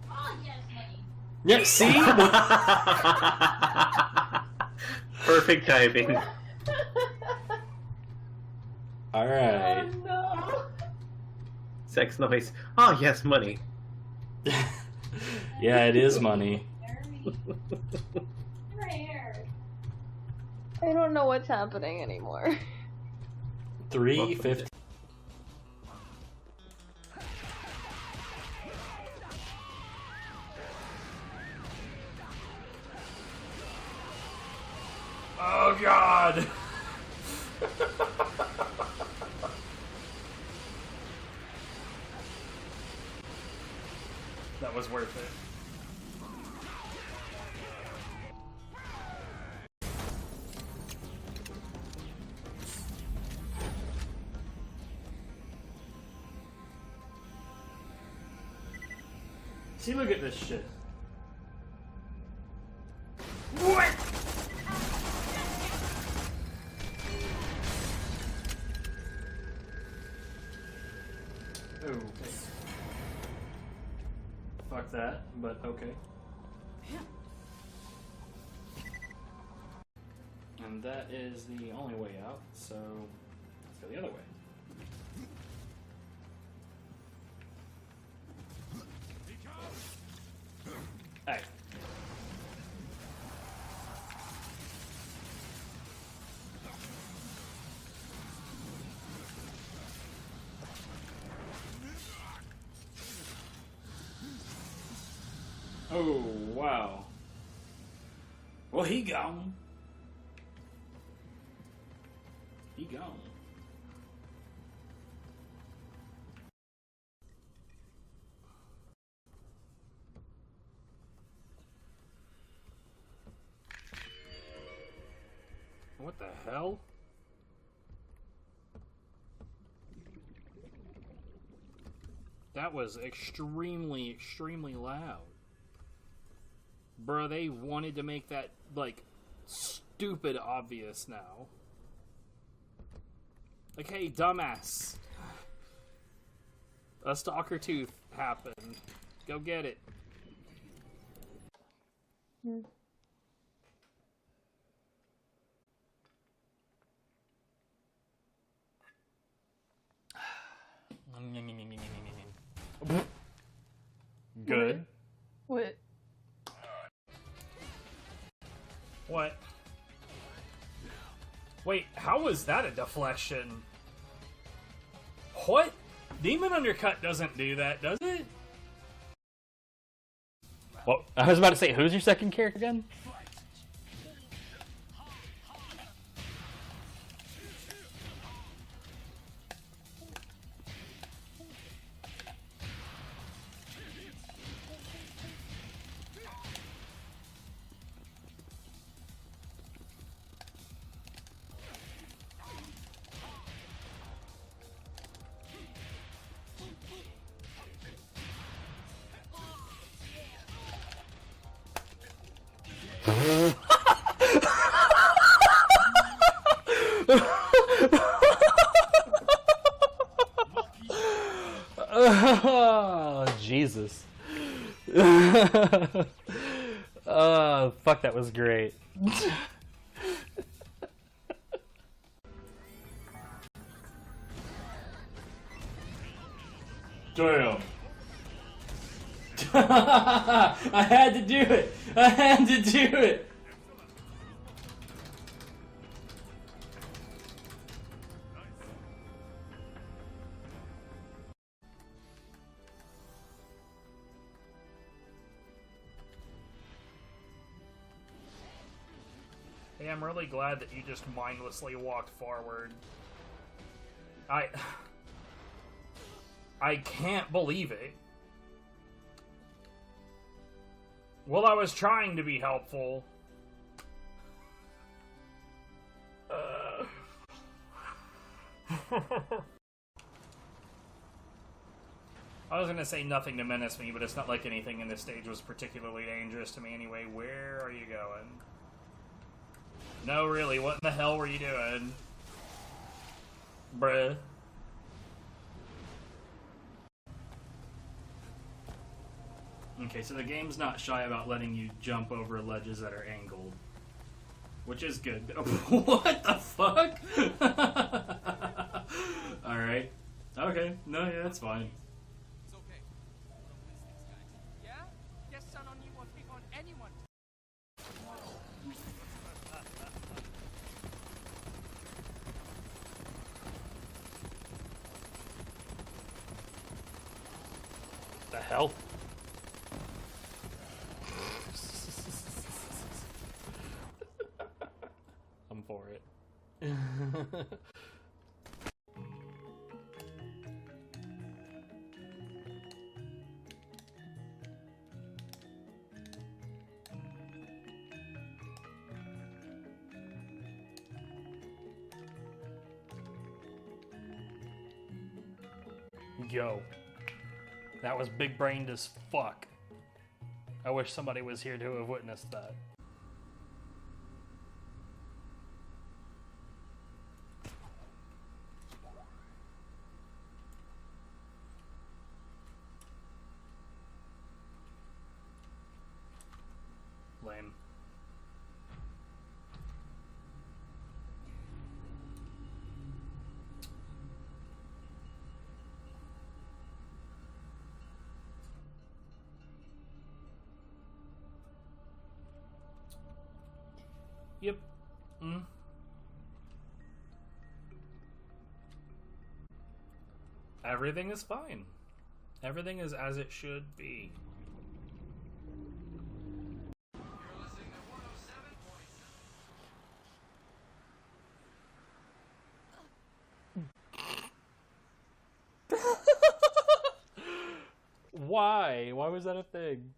Oh, yes, honey. Yeah, see? Perfect timing. Alright. Oh, no. Sex noise. Oh yes, money. Yeah, it is money. My hair. I don't know what's happening anymore. 350. Oh god! That was worth it. See, look at this shit. What? Okay. Fuck that, but okay. And that is the only way out, so let's go the other way. Hey. Oh, wow. Well, he gone. He gone. What the hell? That was extremely, extremely loud. Bruh, they wanted to make that, like, stupid obvious now. Like, hey, dumbass. A stalker tooth happened. Go get it. Good. What? What? Wait, how was that a deflection? What? Demon Undercut doesn't do that, does it? Well, I was about to say, who's your second character again? Oh, Jesus. Oh, fuck, that was great. Damn. I had to do it. I had to do it. Hey, I'm really glad that you just mindlessly walked forward. I can't believe it. Well, I was trying to be helpful. I was gonna say nothing to menace me, but it's not like anything in this stage was particularly dangerous to me anyway. Where are you going? No, really, what in the hell were you doing? Bruh. Okay, so the game's not shy about letting you jump over ledges that are angled. Which is good. What the fuck? Alright. Okay, no, yeah, that's fine. It's okay. Yeah? Guess son on you won't pick on anyone. The hell? I'm for it. Yo. That was big-brained as fuck. I wish somebody was here to have witnessed that. Lame. Yep. Everything is fine. Everything is as it should be. Why? Why was that a thing?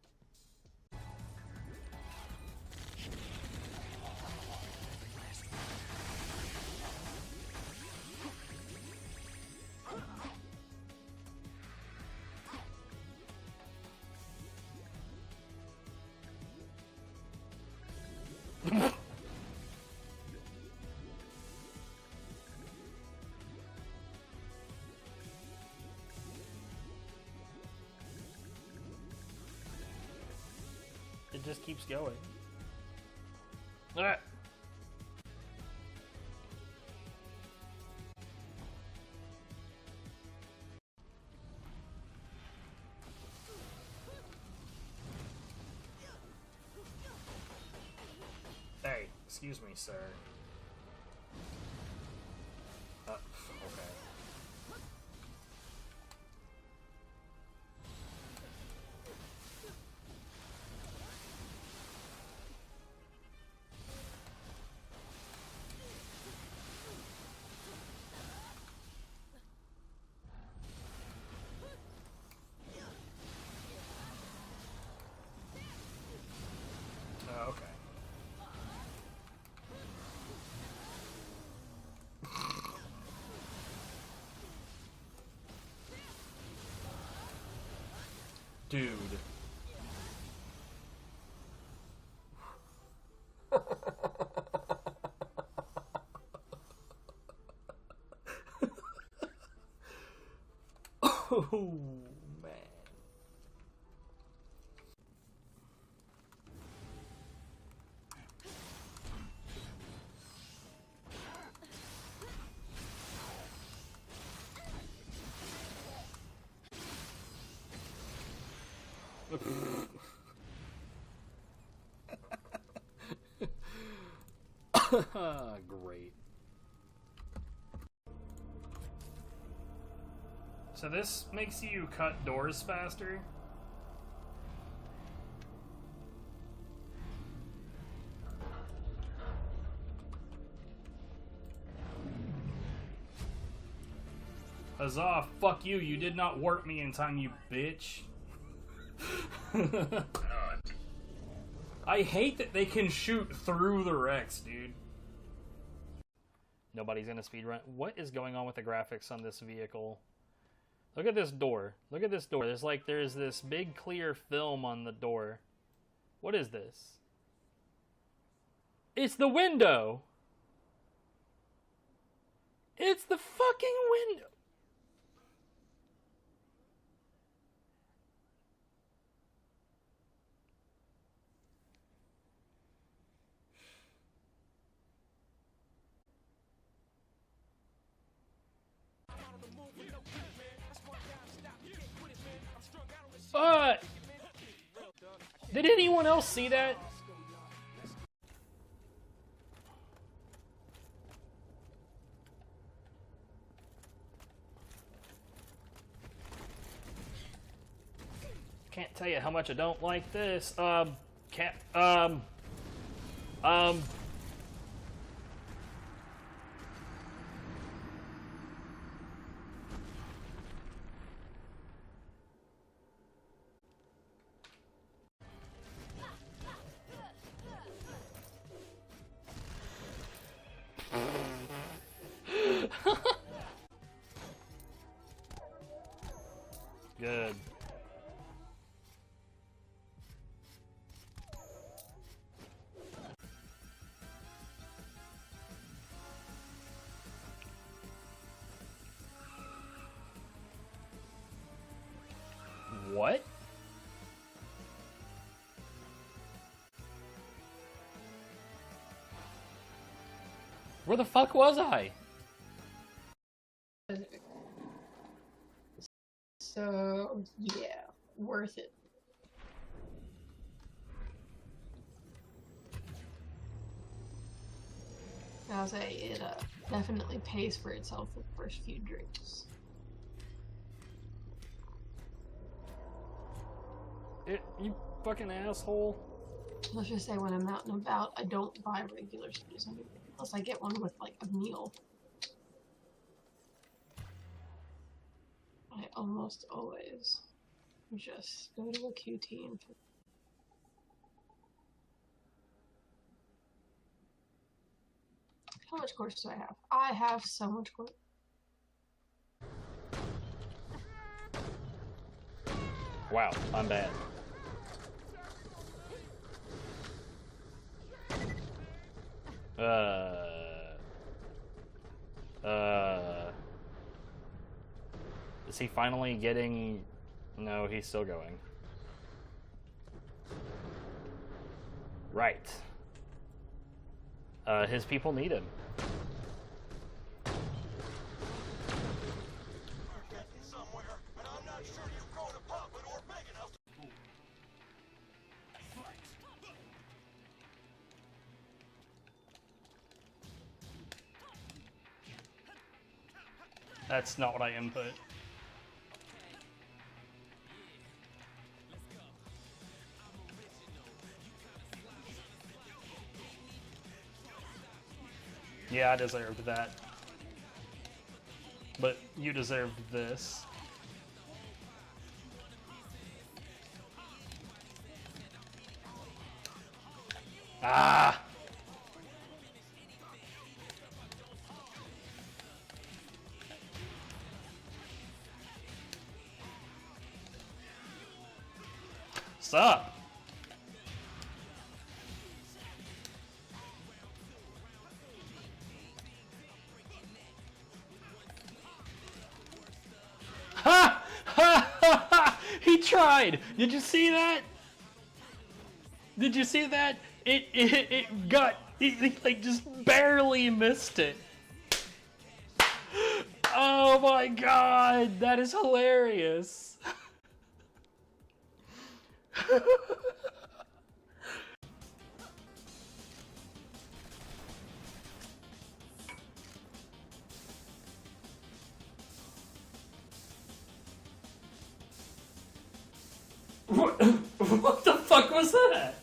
It just keeps going. Ah. Hey, excuse me, sir. Okay. Okay. Dude. Oh, man. Great. So this makes you cut doors faster? Huzzah, fuck you, you did not warp me in time, you bitch. I hate that they can shoot through the wrecks, dude. Nobody's gonna speedrun. What is going on with the graphics on this vehicle? Look at this door. Look at this door. There's this big clear film on the door. What is this? It's the window! It's the fucking window! Did anyone else see that? Can't tell you how much I don't like this. Good. What? Where the fuck was I? So, yeah, worth it. I'll say it definitely pays for itself the first few drinks. You fucking asshole. Let's just say when I'm out and about, I don't buy regular sodas anymore, unless I get one with like a meal. I almost always just go to a QT and how much course do I have? I have so much course. Wow, I'm bad. Is he finally getting... No, he's still going. Right. His people need him. That's not what I input. Yeah, I deserved that. But you deserved this. Ah! Sup? Ha! Ha! Ha! Ha! He tried! Did you see that? Did you see that? It got... He like just barely missed it. Oh my god! That is hilarious! What the fuck was that?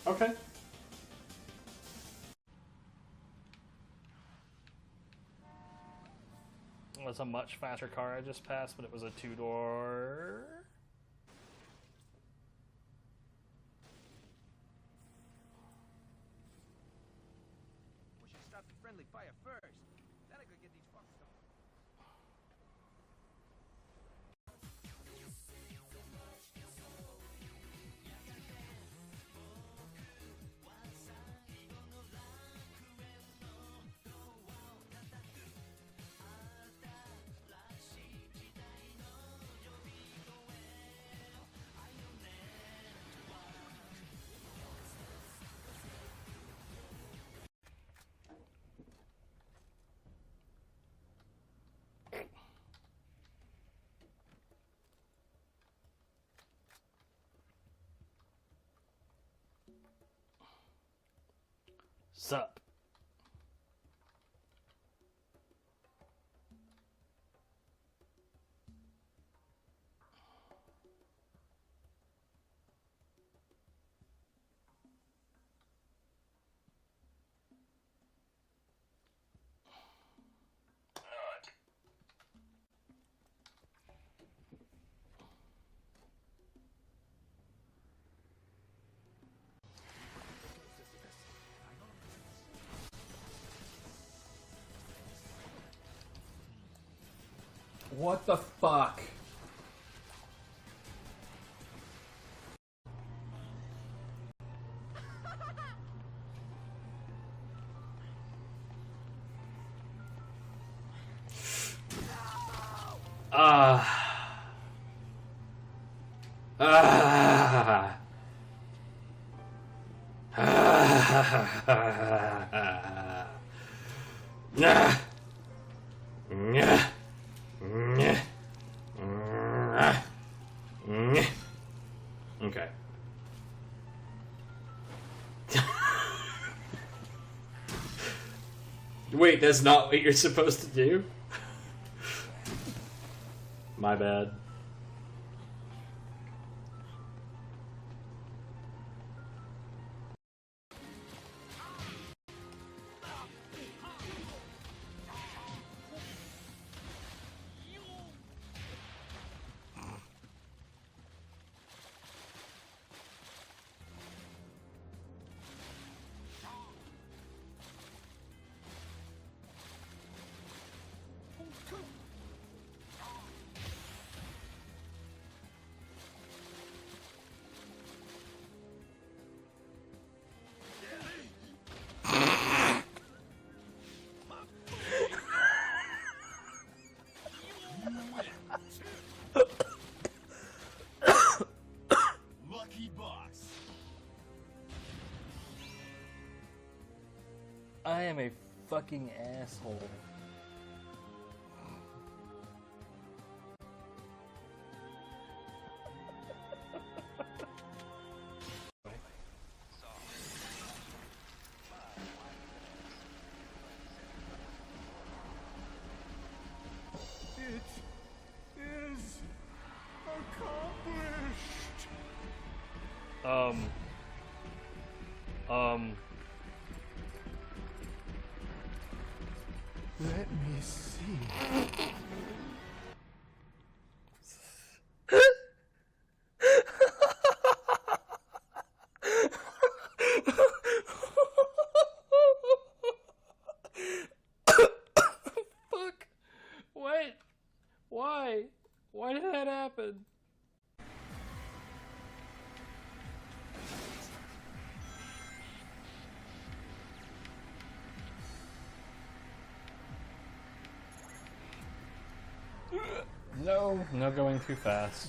Okay. was a much faster car I just passed, but it was a two-door. We should start the friendly fire first. Then I could get these fuckers going. Sup? What the fuck? Okay. Wait, that's not what you're supposed to do? My bad. I am a fucking asshole. Let me see. Fuck. What? Why? Why did that happen? No, no going too fast.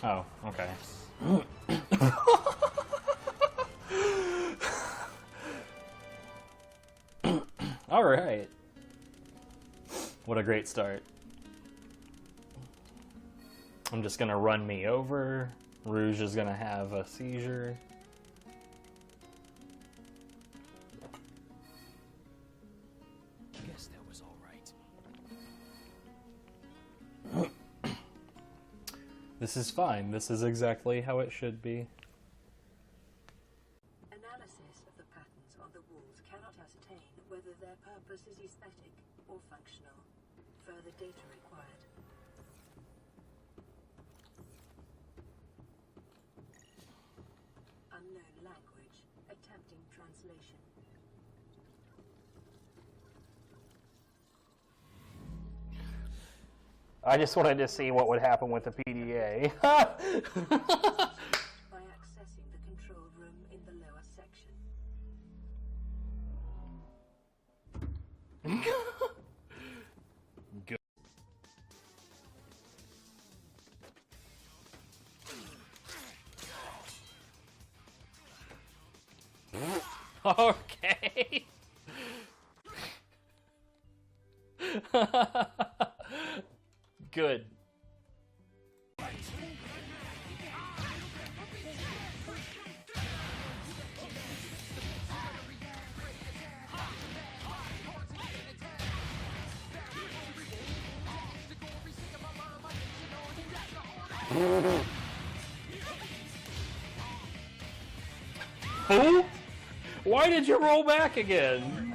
Oh, okay. All right. What a great start. I'm just gonna run me over. Rouge is gonna have a seizure. Guess that was all right. This is fine. This is exactly how it should be. Analysis of the patterns on the walls cannot ascertain whether their purpose is aesthetic or functional. Further data required. Unknown language. Attempting translation. I just wanted to see what would happen with the PDA. By accessing the control room in the lower section. Good. Okay. Good. Who? Why did you roll back again?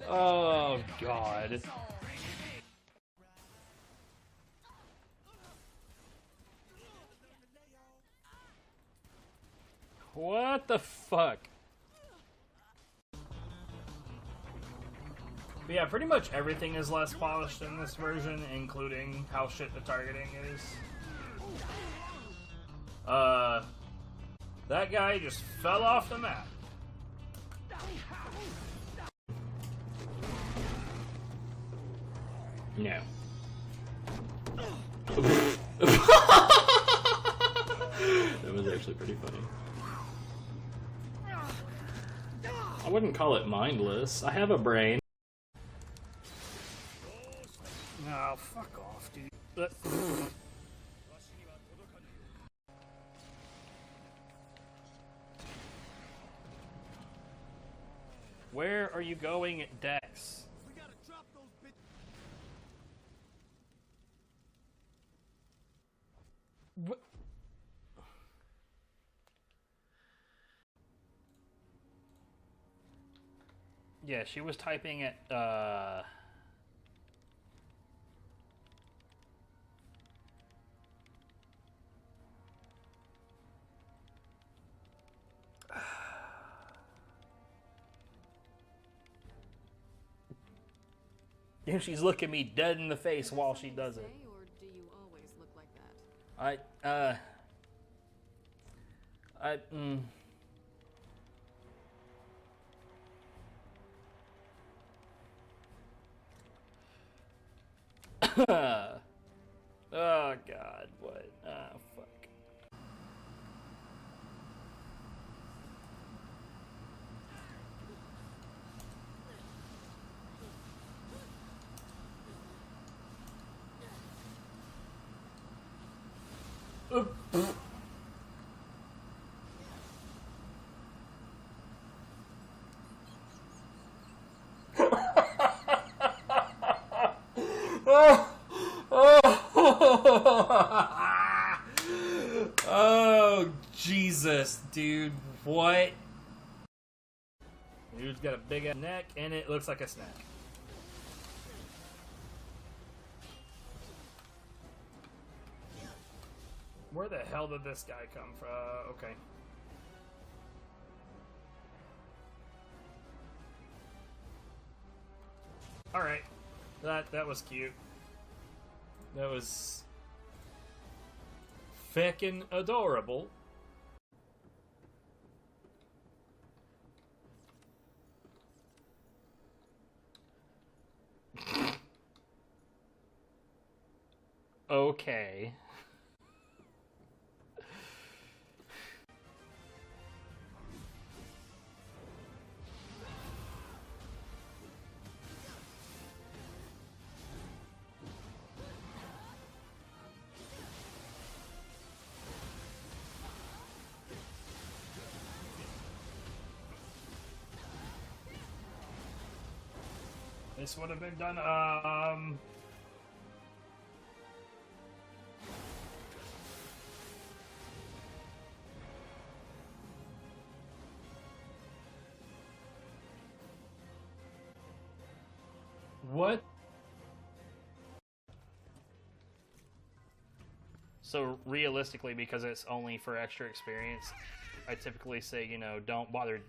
Oh, God. What the fuck? But yeah, pretty much everything is less polished in this version, including how shit the targeting is. That guy just fell off the map. No. That was actually pretty funny. I wouldn't call it mindless. I have a brain. Oh, fuck off, dude. Where are you going, Dex? What? Yeah, she was typing it, and she's looking me dead in the face while she does it. Or do you always look like that? Oh, God, what? Oh, fuck. Oh, Jesus, dude. What? Dude's got a big ass neck, and it looks like a snack. Where the hell did this guy come from? Okay. Alright. That was cute. That was feckin' adorable. Okay. This would have been done. What? So realistically, because it's only for extra experience, I typically say, you know, don't bother